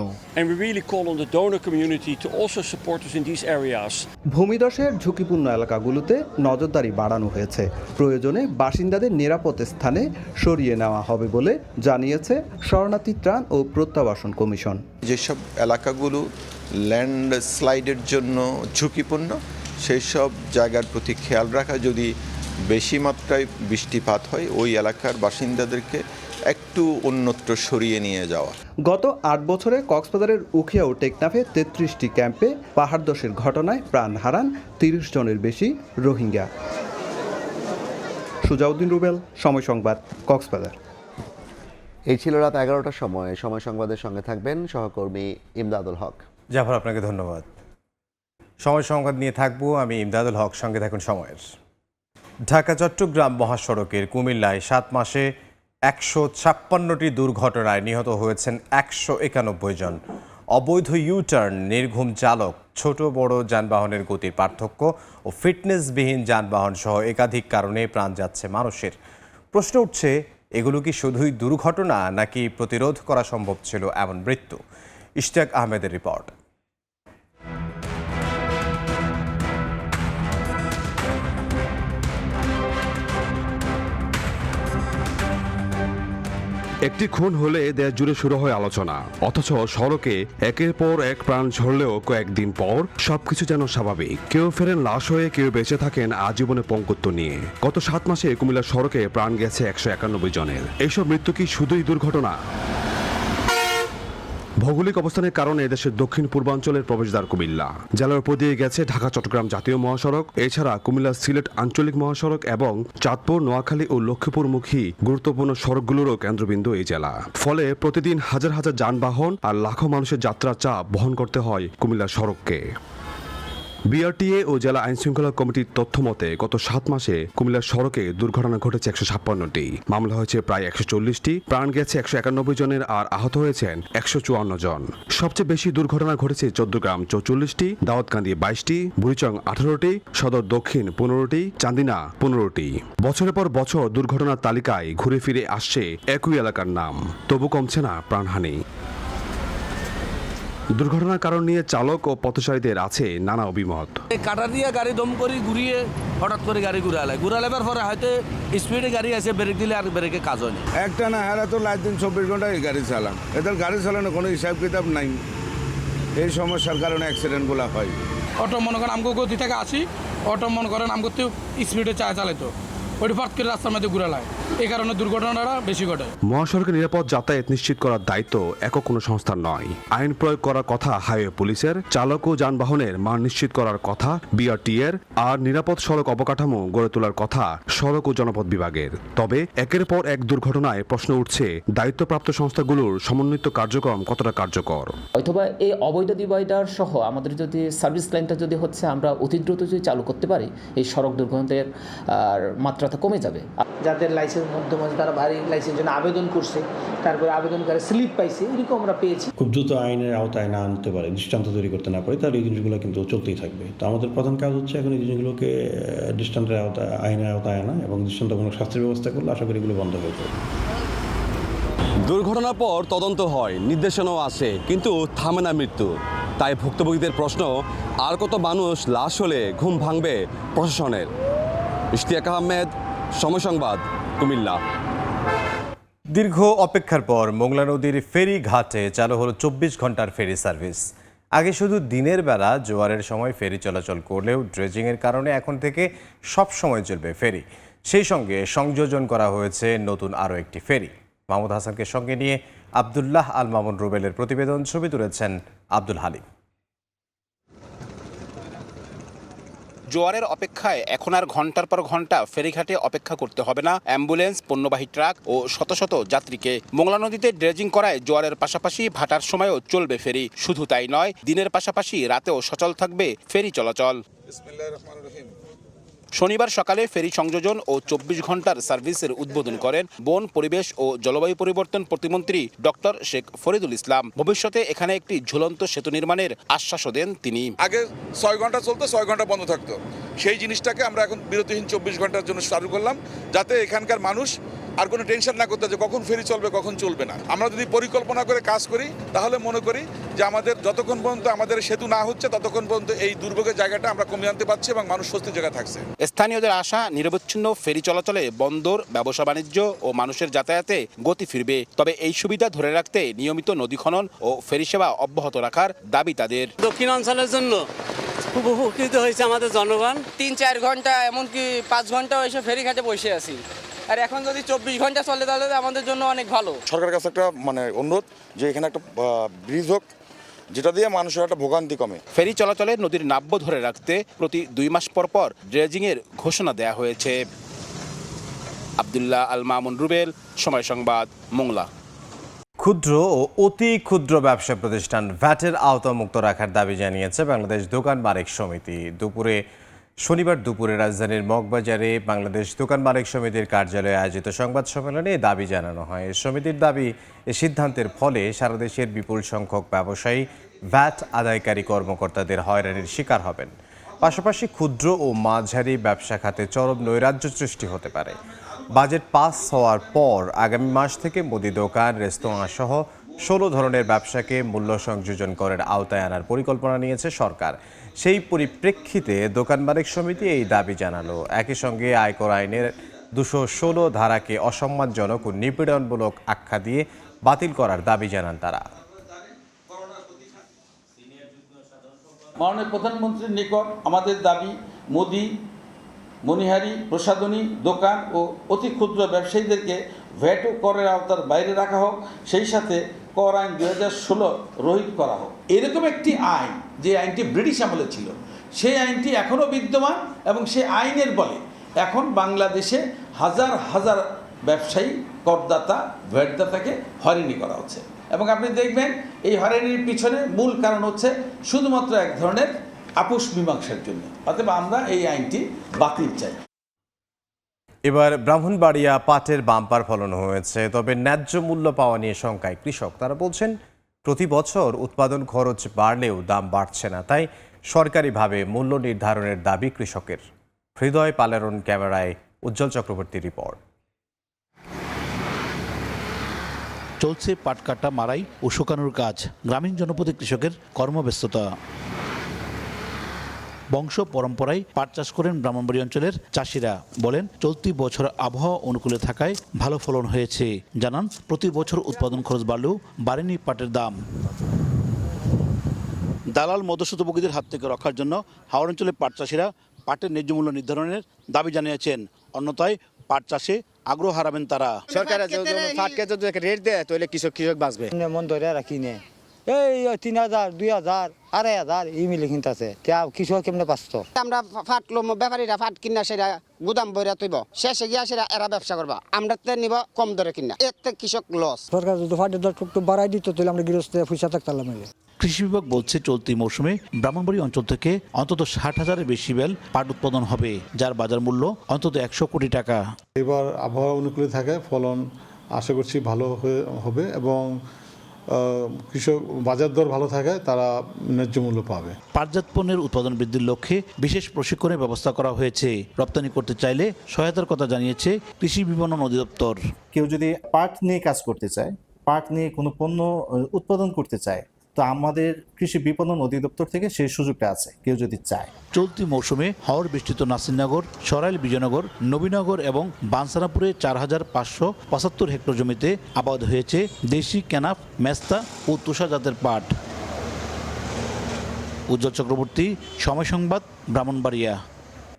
ভূমিধসের ঝুঁকিপূর্ণ এলাকাগুলোতে নজরদারি বাড়ানো হয়েছে। প্রয়োজনে বাসিন্দাদের নিরাপদ স্থানে সরিয়ে নেওয়া হবে বলে জানিয়েছে শরণার্থী ত্রাণ ও প্রত্যাবাসন কমিশন। যেসব এলাকাগুলো ল্যান্ডস্লাইডের জন্য ঝুঁকিপূর্ণ সেই সব জায়গার প্রতি খেয়াল রাখা, যদি বেশি মাত্রায় বৃষ্টিপাত হয় ওই এলাকার বাসিন্দাদেরকে একটু অন্যত্র সরিয়ে নিয়ে যাওয়া। গত 8 বছরে কক্সবাজারের উখিয়া ও টেকনাফে 33টি ক্যাম্পে পাহাড় ধসের ঘটনায় প্রাণ হারান 30 জনের বেশি রোহিঙ্গা। সুজাউদ্দিন রুবেল, সময় সংবাদ, কক্সবাজার। এই ছিল রাত 11টার সময়। সময় সংবাদের সঙ্গে থাকবেন সহকর্মী ইমদাদুল হক। জাফর, আপনাকে ধন্যবাদ। সময় সংবাদ নিয়ে থাকবো আমি ইমদাদুল হক, সঙ্গে থাকুন সময়ের। ঢাকা চট্টগ্রাম মহাসড়কের কুমিল্লায় 7 মাসে 156টি দুর্ঘটনায় নিহত হয়েছেন 191 জন। অবৈধ ইউটার্ন, নির্ঘুম চালক, ছোট বড় যানবাহনের গতির পার্থক্য ও ফিটনেসবিহীন যানবাহন সহ একাধিক কারণে প্রাণ যাচ্ছে মানুষের। প্রশ্ন উঠছে, এগুলো কি শুধুই দুর্ঘটনা নাকি প্রতিরোধ করা সম্ভব ছিল এমন মৃত্যু? ইশতিয়াক আহমেদের রিপোর্ট। একটি খুন হলে দেশ জুড়ে শুরু হয় আলোচনা, অথচ সড়কে একের পর এক প্রাণ ঝরলেও কয়েকদিন পর সবকিছু যেন স্বাভাবিক। কেউ ফেরেন লাশ হয়ে, কেউ বেঁচে থাকেন আজীবনে পঙ্গুত্ব নিয়ে। গত 7 মাসে কুমিল্লার সড়কে প্রাণ গেছে 191 জনের। এইসব মৃত্যু কি শুধুই দুর্ঘটনা? ভৌগোলিক অবস্থানের কারণে দেশের দক্ষিণ পূর্বাঞ্চলের প্রবেশদ্বার কুমিল্লা। জেলার উপর দিয়ে গেছে ঢাকা চট্টগ্রাম জাতীয় মহাসড়ক, এছাড়া কুমিল্লা সিলেট আঞ্চলিক মহাসড়ক এবং চাঁদপুর, নোয়াখালী ও লক্ষ্মীপুরমুখী গুরুত্বপূর্ণ সড়কগুলোরও কেন্দ্রবিন্দু এই জেলা। ফলে প্রতিদিন হাজার হাজার যানবাহন আর লাখো মানুষের যাত্রার চাপ বহন করতে হয় কুমিল্লার সড়ককে। বিআরটিএ ও জেলা আইনশৃঙ্খলা কমিটির তথ্য মতে গত 7 মাসে কুমিল্লার সড়কে দুর্ঘটনা ঘটেছে 156টি, মামলা হয়েছে প্রায় 140টি, প্রাণ গেছে 191 জনের আর আহত হয়েছেন 154 জন। সবচেয়ে বেশি দুর্ঘটনা ঘটেছে চৌদ্দগ্রাম 44টি, দাউদকান্দি 22টি, বুড়িচং 18টি, সদর দক্ষিণ 15টি, চান্দিনা 15টি। বছরের পর বছর দুর্ঘটনার তালিকায় ঘুরে ফিরে আসছে একই এলাকার নাম, তবু কমছে না প্রাণহানি। দুর্ঘটনার কারণ নিয়ে চালক ও পথচারীদের আছে নানা অভিমত। কাটা দিয়ে গাড়ি দম করে ঘুরিয়ে হঠাৎ করে গাড়ি ঘুরালেবার পরে হয়তো স্পিডে গাড়ি আছে, ব্রেক দিলে আর ব্রেকে কাজ হয়নি। একটা না হারা তো লাইট দিন 24 ঘন্টা গাড়ি চালান, এদের গাড়ি চালানো কোনো হিসাব কিতাব নাই। এই সমস্যার কারণে অ্যাক্সিডেন্টগুলো হয়। অটো মনে করেন আমগো গতি থেকে আসি, অটো মনে করেন আমগো স্পিডে চালাইতো, ওই ফাট করে রাস্তার মধ্যে ঘুরালায়, এই কারণে দুর্ঘটনাটা বেশি ঘটে। মহাসড়কে নিরাপদ যাতায়াত নিশ্চিত করার দায়িত্ব একক কোনো সংস্থার নয়। আইন প্রয়োগ করার কথা হাইওয়ে পুলিশের, চালক ও যানবাহনের মান নিশ্চিত করার কথা বিআরটিএর, আর নিরাপদ সড়ক অবকাঠামো গড়ে তোলার কথা সড়ক ও জনপথ বিভাগের। তবে একের পর এক দুর্ঘটনায় প্রশ্ন উঠছে, দায়িত্বপ্রাপ্ত সংস্থাগুলোর সমন্বিত কার্যক্রম কতটা কার্যকর। অথবা এই অবৈধ ডিভাইডার সহ আমাদের যদি সার্ভিস লাইনটা যদি হচ্ছে আমরা অতি দ্রুত যদি চালু করতে পারি, এই সড়ক দুর্ঘটনার মাত্রা কমে যাবে। যাদের লাইসেন্স মধ্যম আছে তারা ভারী লাইসেন্সের জন্য আবেদন করছে, তারপরে আবেদনকারী স্লিপ পাইছে, এরকম আমরা পেয়েছি। খুব দ্রুত আইনের আওতায় না আনতে পারে, দৃষ্টান্ত তৈরি করতে না পারে, তাহলে এই জিনিসগুলো কিন্তু চলতেই থাকবে। তো আমাদের প্রধান কাজ হচ্ছে এখন এই জিনিসগুলোকে দৃষ্টান্তের আওতায়, আইনের আওতায় আনা এবং দৃষ্টান্তমূলক শাস্তির ব্যবস্থা করলে আশা করি এগুলো বন্ধ হয়ে যাবে। দুর্ঘটনার পর তদন্ত হয়, নির্দেশনাও আসে, কিন্তু থামে না মৃত্যু। তাই ভুক্তভোগীদের প্রশ্ন, আর কত মানুষ লাশ হলে ঘুম ভাঙবে প্রশাসনের? ইশতিয়াক আহমেদ, সময় সংবাদ, কুমিল্লা। দীর্ঘ অপেক্ষার পর মোংলা নদীর ফেরি ঘাটে চালু হলো 24 ঘন্টার ফেরি সার্ভিস। আগে শুধু দিনের বেলা জোয়ারের সময় ফেরি চলাচল করলেও ড্রেজিংয়ের কারণে এখন থেকে সব সময় চলবে ফেরি। সেই সঙ্গে সংযোজন করা হয়েছে নতুন আরও একটি ফেরি। মাহমুদ হাসানকে সঙ্গে নিয়ে আবদুল্লাহ আল মামুন রুবেলের প্রতিবেদন, ছবি তুলেছেন আব্দুল হালিম। জোয়ারের অপেক্ষায় এখন আর ঘন্টার পর ঘন্টা ফেরিঘাটে অপেক্ষা করতে হবে না অ্যাম্বুলেন্স, পণ্যবাহী ট্রাক ও শত শত যাত্রীকে। মোংলা নদীতে ড্রেজিং করায় জোয়ারের পাশাপাশি ভাটার সময়ও চলবে ফেরি। শুধু তাই নয়, দিনের পাশাপাশি রাতেও সচল থাকবে ফেরি চলাচল। শনিবার সকালে ফেরি সংযোজন ও 24 ঘন্টার সার্ভিসের উদ্বোধন করেন বন, পরিবেশ ও জলবায়ু পরিবর্তন প্রতিমন্ত্রী ডক্টর শেখ ফরিদুল ইসলাম। ভবিষ্যতে এখানে একটি ঝুলন্ত সেতু নির্মাণের আশ্বাসও দেন তিনি। আগে 6 ঘন্টা চলতো, 6 ঘন্টা বন্ধ থাকতো। সেই জিনিসটাকে আমরা এখন বিরতিহীন 24 ঘন্টার জন্য চালু করলাম, যাতে এখানকার মানুষ আর কোনো টেনশন না করতে যে কখন ফেরি চলবে কখন চলবে না। আমরা যদি পরিকল্পনা করে কাজ করি তাহলে মনে করি যে আমাদের যতক্ষণ পর্যন্ত আমাদের সেতু না হচ্ছে ততক্ষণ পর্যন্ত এই দুর্ভোগের জায়গাটা আমরা কমিয়ে আনতে পারছি এবং মানুষ স্বস্তির জায়গা থাকছে। স্থানীয়দের আশা, নিরবচ্ছিন্ন ফেরি চলাচলে বন্দর, ব্যবসা বাণিজ্য ও মানুষের যাতায়াতে গতি ফিরবে। তবে এই সুবিধা ধরে রাখতে নিয়মিত নদী খনন ও ফেরি সেবা অব্যাহত রাখার দাবি তাদের। দক্ষিণ অঞ্চলের জন্য খুব উপকৃত হয়েছে আমাদের জনগণ। 3-4 ঘন্টা এমনকি 5 ঘন্টা এসে ফেরিঘাটে বসে আছি, আর এখন যদি 24 ঘন্টা চলে তাহলে আমাদের জন্য অনেক ভালো। সরকারের কাছে একটা অনুরোধ যে এখানে একটা ব্রিজ হোক, যেটা দিয়ে মানুষের একটা ভোগান্তি কমে। ফেরি চলাচলে নদীর নাব্য ধরে রাখতে প্রতি 2 মাস পর পর ড্রেজিংয়ের ঘোষণা দেয়া হয়েছে। আবদুল্লাহ আল মামুন রুবেল, সময় সংবাদ, মোংলা। ক্ষুদ্র ও অতি ক্ষুদ্র ব্যবসা প্রতিষ্ঠান ভ্যাটের আওতামুক্ত রাখার দাবি জানিয়েছে বাংলাদেশ দোকান মালিক সমিতি। শনিবার দুপুরে রাজধানীর মগবাজারে বাংলাদেশ দোকান মালিক সমিতির কার্যালয়ে আয়োজিত সংবাদ সম্মেলনে এই দাবি জানানো হয়। সমিতির দাবি, এ সিদ্ধান্তের ফলে সারা দেশের বিপুল সংখ্যক ব্যবসায়ী ভ্যাট আদায়কারী কর্মকর্তাদের হয়রানির শিকার হবেন। পাশাপাশি ক্ষুদ্র ও মাঝারি ব্যবসা খাতে চরম নৈরাজ্য সৃষ্টি হতে পারে। বাজেট পাস হওয়ার পর আগামী মাস থেকে মুদি দোকান, রেস্তোরাঁ সহ 16 ধরনের ব্যবসাকে মূল্য সংযোজন করের আওতায় আনার পরিকল্পনা নিয়েছে সরকার। সেই পরিপ্রেক্ষিতে দোকান মালিক সমিতি এই দাবি জানালো। একই সঙ্গে আয়কর আইনের 216 ধারাকে অসম্মানজনক ও নিপীড়নমূলক আখ্যা দিয়ে বাতিল করার দাবি জানান তারা। মাননীয় প্রধানমন্ত্রীর নিকট আমাদের দাবি, মুদি, মনিহারি, প্রসাধনী দোকান ও অতি ক্ষুদ্র ব্যবসায়ীদেরকে ভ্যাট ও করের আওতার বাইরে রাখা হোক, সেই সাথে কর আইন 2016 রহিত করা হোক। এরকম একটি আইন, যে আইনটি ব্রিটিশ আমলে ছিল, সেই আইনটি এখনও বিদ্যমান এবং সেই আইনের বলে এখন বাংলাদেশে হাজার হাজার ব্যবসায়ী, করদাতা, ভ্যাটদাতাকে হয়রানি করা হচ্ছে। এবং আপনি দেখবেন এই হয়রানির পিছনে মূল কারণ হচ্ছে শুধুমাত্র এক ধরনের আপোষ মীমাংসার জন্য। অতএব আমরা এই আইনটি বাতিল চাই। এবার ব্রাহ্মণবাড়িয়া পাটের বাম্পার ফলন হয়েছে, তবে ন্যায্য মূল্য পাওয়া নিয়ে শঙ্কায় কৃষক। তারা বলছেন প্রতি বছর উৎপাদন খরচ বাড়লেও দাম বাড়ছে না, তাই সরকারিভাবে মূল্য নির্ধারণের দাবি কৃষকের। হৃদয় পালেরন ক্যামেরায় উজ্জ্বল চক্রবর্তী রিপোর্ট। চলছে পাট কাটা, মারাই ও শুকানোর কাজ। গ্রামীণ জনপদে কৃষকের কর্মব্যস্ততা। বংশ পরম্পরায় পাট চাষ করেন ব্রাহ্মণবাড়িয়া অঞ্চলের চাষিরা। বলেন চলতি বছর আবহাওয়া অনুকূলে থাকায় ভালো ফলন হয়েছে। জানান প্রতি বছর উৎপাদন খরচ বাড়লেও বাড়েনি পাটের দাম। দালাল মধ্যস্বত্বভোগীদের হাত থেকে রক্ষার জন্য হাওড় অঞ্চলের পাট চাষিরা পাটের ন্যায্য মূল্য নির্ধারণের দাবি জানিয়েছেন। অন্যথায় পাট চাষে আগ্রহ হারাবেন তারা। সরকার পাটকে যদি রেট দেয় তাহলে কৃষক বাঁচবে। মন ধরে রাখি নে এই 3000, 2000, 2500 এই মিলে কিনতে আছে, কৃষক কেমনে পাচ্ছ? আমরা ফাট লম, ব্যাপারীরা ফাট কিনা সেটা গুদাম বইরা তৈব, শেষে গিয়া সেটা এরা ব্যবসা করবা, আমরা তো নিব কম দরে কিনা, এতে কৃষক লস। সরকার যদি ফাটের দর একটু বাড়াই দিত তাহলে আমরা গৃহস্থ পয়সা থাকতাম। কৃষি বিভাগ বলছে চলতি মৌসুমে ব্রাহ্মণবাড়িয়া অঞ্চল থেকে অন্তত 60,000-এর বেশি বেল পাট উৎপাদন হবে, যার বাজার মূল্য অন্তত 100 কোটি টাকা। এবার আবহাওয়া অনুকূলে থাকে ফলন আশা করছি ভালো হবে এবং কৃষক বাজার দর ভালো থাকে, তারা ন্যায্য মূল্য পাবে। পাটজাত পণ্যের উৎপাদন বৃদ্ধির লক্ষ্যে বিশেষ প্রশিক্ষণের ব্যবস্থা করা হয়েছে। রপ্তানি করতে চাইলে সহায়তার কথা জানিয়েছে কৃষি বিপণন অধিদপ্তর। কেউ যদি পাট নিয়ে কাজ করতে চায়, পাট নিয়ে কোনো পণ্য উৎপাদন করতে চায়, তো আমাদের কৃষি বিপণন অধিদপ্তর থেকে সেই সুযোগটা আছে, কেউ যদি চায়। চলতি মৌসুমে হাওড় বেষ্টিত নাসিরনগর, সরাইল বিজয়নগর, নবীনগর এবং বানসারাপুরে 4575 হেক্টর জমিতে আবাদ হয়েছে দেশি, কেনাফ, মেস্তা ও তুষা জাতের পাট। উজ্জ্বল চক্রবর্তী, সময় সংবাদ, ব্রাহ্মণবাড়িয়া।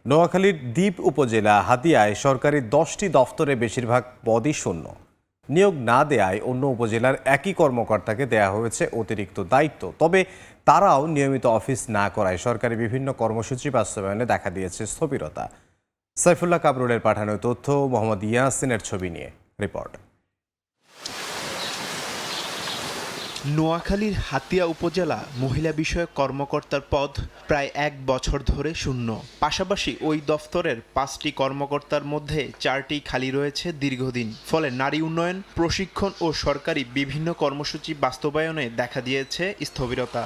নোয়াখালীর দ্বীপ উপজেলা হাতিয়ায় সরকারি 10টি দফতরে বেশিরভাগ পদই শূন্য। নিয়োগ না দেয়ায় অন্য উপজেলার একই কর্মকর্তাকে দেয়া হয়েছে অতিরিক্ত দায়িত্ব। তবে তারাও নিয়মিত অফিস না করায় সরকারি বিভিন্ন কর্মসূচি বাস্তবায়নে দেখা দিয়েছে স্থবিরতা। সাইফুল্লাহ কাবরুলের পাঠানো তথ্য, মোহাম্মদ ইয়াসিনের ছবি নিয়ে রিপোর্ট। নোয়াখালীর হাতিয়া উপজেলা মহিলা বিষয়ক কর্মকর্তার পদ প্রায় 1 বছর ধরে শূন্য। পাশাপাশি ওই দফতরের 5টি কর্মকর্তার মধ্যে 4টি খালি রয়েছে দীর্ঘদিন। ফলে নারী উন্নয়ন, প্রশিক্ষণ ও সরকারি বিভিন্ন কর্মসূচি বাস্তবায়নে দেখা দিয়েছে স্থবিরতা।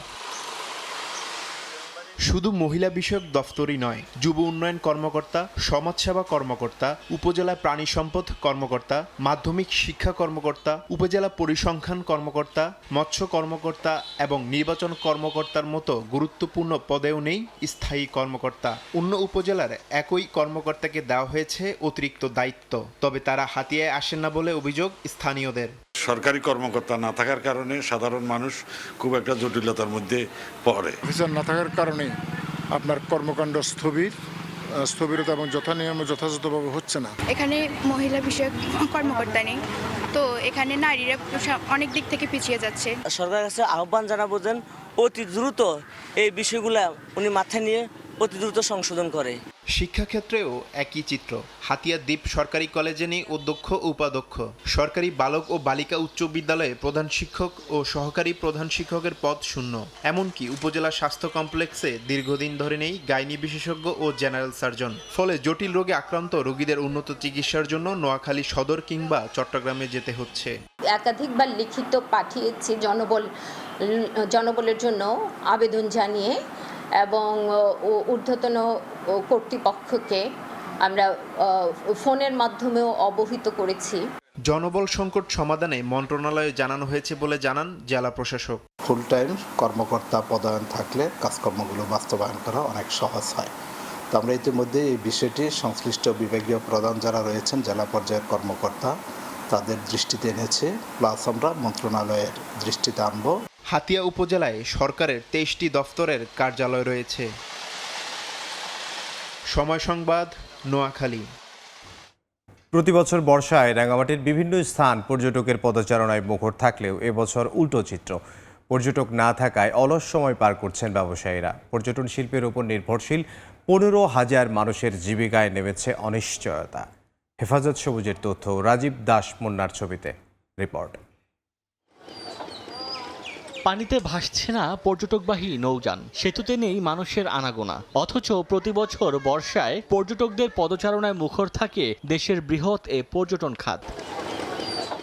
শুধু মহিলা বিষয়ক দফতরই নয়, যুব উন্নয়ন কর্মকর্তা, সমাজসেবা কর্মকর্তা, উপজেলা প্রাণী সম্পদ কর্মকর্তা, মাধ্যমিক শিক্ষা কর্মকর্তা, উপজেলা পরিসংখ্যান কর্মকর্তা, মৎস্য কর্মকর্তা এবং নির্বাচন কর্মকর্তার মতো গুরুত্বপূর্ণ পদেও নেই স্থায়ী কর্মকর্তা। অন্য উপজেলার একই কর্মকর্তাকে দেওয়া হয়েছে অতিরিক্ত দায়িত্ব। তবে তারা হাতিয়ায় আসেন না বলে অভিযোগ স্থানীয়দের। সরকারি কর্মকর্তা না থাকার কারণে সাধারণ মানুষ খুব একটা জটিলতার মধ্যে পড়ে। অফিসার না থাকার কারণে আপনার কর্মকাণ্ড স্থবিরতা এবং যথানিয়মে যথাযথভাবে হচ্ছে না। এখানে মহিলা বিষয়ক কর্মকর্তা নেই, তো এখানে নারীরা অনেক দিক থেকে পিছিয়ে যাচ্ছে। সরকারের কাছে আহ্বান জানাবো যেন অতি দ্রুত এই বিষয়গুলো উনি মাথায় নিয়ে অতি দ্রুত সংশোধন করে। শিক্ষাক্ষেত্রেও একই চিত্র। হাতিয়া দ্বীপ সরকারি কলেজে নেই অধ্যক্ষ ও উপাধ্যক্ষ। সরকারি বালক ও বালিকা উচ্চ বিদ্যালয়ে প্রধান শিক্ষক ও সহকারী প্রধান শিক্ষকের পদ শূন্য। এমনকি উপজেলা স্বাস্থ্য কমপ্লেক্সে দীর্ঘদিন ধরে নেই গাইনি বিশেষজ্ঞ ও জেনারেল সার্জন। ফলে জটিল রোগে আক্রান্ত রোগীদের উন্নত চিকিৎসার জন্য নোয়াখালী সদর কিংবা চট্টগ্রামে যেতে হচ্ছে। একাধিকবার লিখিত পাঠিয়েছি জনবলের জন্য আবেদন জানিয়ে, এবং ঊর্ধ্বতন কর্তৃপক্ষকে আমরা ফোনের মাধ্যমেও অবহিত করেছি। জনবল সংকট সমাধানে মন্ত্রণালয়ে জানানো হয়েছে বলে জানান জেলা প্রশাসক। ফুল টাইম কর্মকর্তা পদায়ন থাকলে কাজকর্মগুলো বাস্তবায়ন করা অনেক সহজ হয়। তো আমরা ইতিমধ্যে এই বিষয়টি সংশ্লিষ্ট বিভাগীয় প্রধান যারা রয়েছেন জেলা পর্যায়ের কর্মকর্তা তাদের দৃষ্টিতে এনেছে, প্লাস আমরা মন্ত্রণালয়ের দৃষ্টিতে আনবো। হাতিয়া উপজেলায় সরকারের 23টি দফতরের কার্যালয় রয়েছে। সময় সংবাদ, নোয়াখালী। প্রতি বছর বর্ষায় রাঙামাটির বিভিন্ন স্থান পর্যটকের পদচারণায় মুখর থাকলেও এবছর উল্টো চিত্র। পর্যটক না থাকায় অলস সময় পার করছেন ব্যবসায়ীরা। পর্যটন শিল্পের উপর নির্ভরশীল 15,000 মানুষের জীবিকায় নেমেছে অনিশ্চয়তা। হেফাজত সবুজের তথ্য, রাজীব দাস মুন্নার ছবিতে রিপোর্ট। পানিতে ভাসছে না পর্যটকবাহী নৌযান, সেতুতে নেই মানুষের আনাগোনা। অথচ প্রতি বছর বর্ষায় পর্যটকদের পদচারণায় মুখর থাকে দেশের বৃহৎ এ পর্যটন খাত।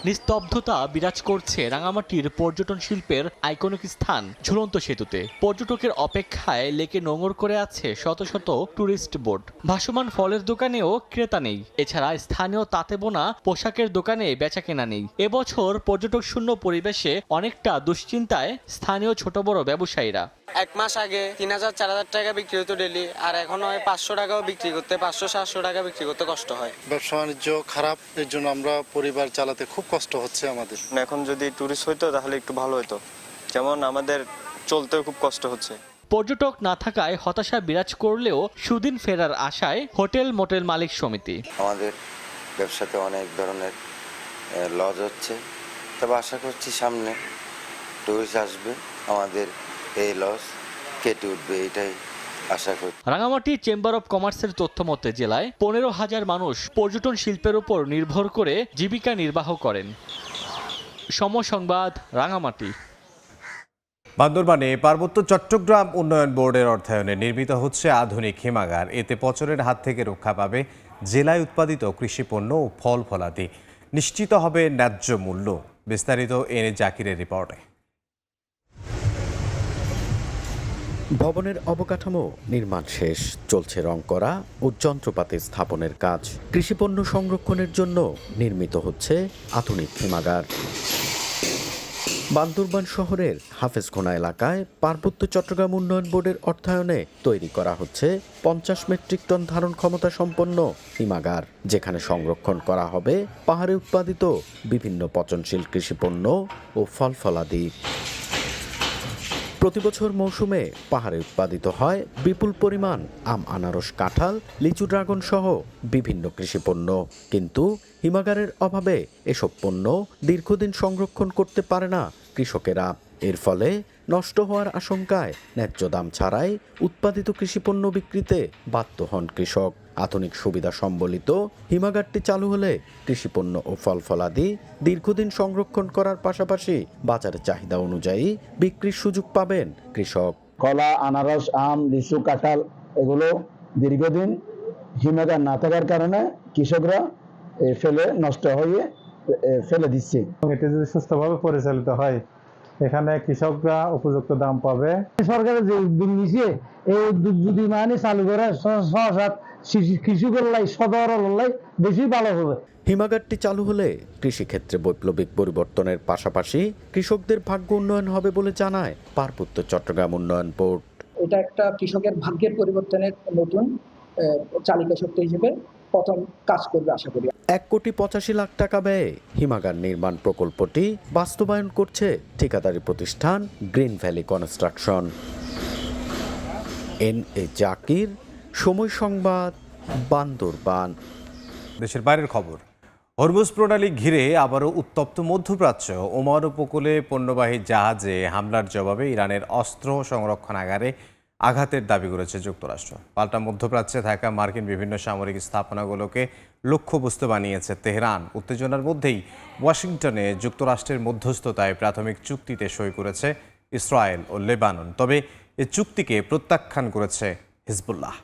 নিস্তব্ধতা বিরাজ করছে রাঙামাটির পর্যটন শিল্পের আইকনিক স্থান ঝুলন্ত সেতুতে। পর্যটকের অপেক্ষায় লেকে নোঙর করে আছে শত শত টুরিস্ট বোট। ভাসমান ফলের দোকানেও ক্রেতা নেই। এছাড়া স্থানীয় তাঁতে বোনা পোশাকের দোকানে বেচাকেনা নেই। এবছর পর্যটক শূন্য পরিবেশে অনেকটা দুশ্চিন্তায় স্থানীয় ছোট বড় ব্যবসায়ীরা। 1 মাস আগে 3,000-4,000 টাকা বিক্রি হতো ডেলি, আর এখন হয় 500 টাকাও বিক্রি করতে, 500-700 টাকা বিক্রি করতে কষ্ট হয়। ব্যবসা বাণিজ্য খারাপ, এর জন্য আমরা পরিবার চালাতে খুব কষ্ট হচ্ছে আমাদের। এখন যদি টুরিস্ট হইতো তাহলে একটু ভালো হতো, যেমন আমাদের চলতেও খুব কষ্ট হচ্ছে। পর্যটক না থাকায় হতাশা বিরাজ করলেও সুদিন ফেরার আশায় হোটেল মোটেল মালিক সমিতি। আমাদের ব্যবসাতে অনেক ধরনের লস হচ্ছে, তবে আশা করছি সামনে টুরিস্ট আসবে, আমাদের এই লস কেটে উঠবে, এটাই আশা করি। রাঙামাটি চেম্বার অব কমার্সের তথ্য মতে জেলায় 15,000 মানুষ পর্যটন শিল্পের উপর নির্ভর করে জীবিকা নির্বাহ করেন। সময় সংবাদ, রাঙামাটি। বান্দরবানে পার্বত্য চট্টগ্রাম উন্নয়ন বোর্ডের অর্থায়নে নির্মিত হচ্ছে আধুনিক হিমাগার। এতে পচনের হাত থেকে রক্ষা পাবে জেলায় উৎপাদিত কৃষিপণ্য ও ফল ফলাদি। নিশ্চিত হবে ন্যায্য মূল্য। বিস্তারিত এনে জাকিরের রিপোর্টে। ভবনের অবকাঠামো নির্মাণ শেষ, চলছে রং করা ও যন্ত্রপাতি স্থাপনের কাজ। কৃষিপণ্য সংরক্ষণের জন্য নির্মিত হচ্ছে আধুনিক হিমাগার। বান্দরবান শহরের হাফেজখোনা এলাকায় পার্বত্য চট্টগ্রাম উন্নয়ন বোর্ডের অর্থায়নে তৈরি করা হচ্ছে 50 মেট্রিক টন ধারণ ক্ষমতা সম্পন্ন হিমাগার, যেখানে সংরক্ষণ করা হবে পাহাড়ে উৎপাদিত বিভিন্ন পচনশীল কৃষিপণ্য ও ফল ফলাদি। প্রতিবছর মৌসুমে পাহাড়ে উৎপাদিত হয় বিপুল পরিমাণ আম, আনারস, কাঁঠাল, লিচু, ড্রাগন সহ বিভিন্ন কৃষিপণ্য। কিন্তু হিমাগারের অভাবে এসব পণ্য দীর্ঘদিন সংরক্ষণ করতে পারে না কৃষকেরা। এর ফলে নষ্ট হওয়ার আশঙ্কায় ন্যায্য দাম ছাড়াই উৎপাদিত কৃষিপণ্য বিক্রিতে বাধ্য হন কৃষক। আধুনিক সুবিধা সম্বলিত হিমাগারটি চালু হলে কৃষিপণ্য ও ফলফলাদি দীর্ঘদিন সংরক্ষণ করার পাশাপাশি বাজারের চাহিদা অনুযায়ী বিক্রির সুযোগ পাবেন কৃষক। কলা, আনারস, আম, লিচু, কাঁঠাল এগুলো দীর্ঘদিন হিমাগার না থাকার কারণে কৃষকরা ফেলে নষ্ট হয়ে ফেলে দিচ্ছে। এটি যদি সুস্থভাবে পরিচালিত হয়, এখানে কৃষকরা উপযুক্ত দাম পাবে। সরকারের যে উদ্যোগ নিচ্ছে, এই উদ্যোগ যদি মানে চালু করে কৃষকের লাই সদর লাই বেশি ভালো হবে। হিমাগারটি চালু হলে কৃষিক্ষেত্রে বৈপ্লবিক পরিবর্তনের পাশাপাশি কৃষকদের ভাগ্য উন্নয়ন হবে বলে জানায় পার্বত্য চট্টগ্রাম উন্নয়ন বোর্ড। এটা একটা কৃষকের ভাগ্যের পরিবর্তনের নতুন চালিকা শক্তি হিসেবে প্রথম কাজ করবে আশা করি। 1,85,00,000 টাকা ব্যয়ে হিমাগার নির্মাণ প্রকল্পটি বাস্তবায়ন করছে ঠিকাদারি প্রতিষ্ঠান গ্রিন ভ্যালি কনস্ট্রাকশন। এন.এ. জাকির, সময় সংবাদ, বান্দরবান। দেশের বাইরের খবর। হরমুজ প্রণালী ঘিরে আবারও উত্তপ্ত মধ্যপ্রাচ্য। ওমান উপকূলে পণ্যবাহী জাহাজে হামলার জবাবে ইরানের অস্ত্র সংরক্ষণাগারে আঘাতের দাবি করেছে যুক্তরাষ্ট্র। পাল্টা মধ্যপ্রাচ্যে থাকা মার্কিন বিভিন্ন সামরিক স্থাপনাগুলোকে লক্ষ্যবস্তু বানিয়েছে তেহরান। উত্তেজনার মধ্যেই ওয়াশিংটনে যুক্তরাষ্ট্রের মধ্যস্থতায় প্রাথমিক চুক্তিতে সই করেছে ইসরায়েল ও লেবানন। তবে এ চুক্তিকে প্রত্যাখ্যান করেছে হিজবুল্লাহ।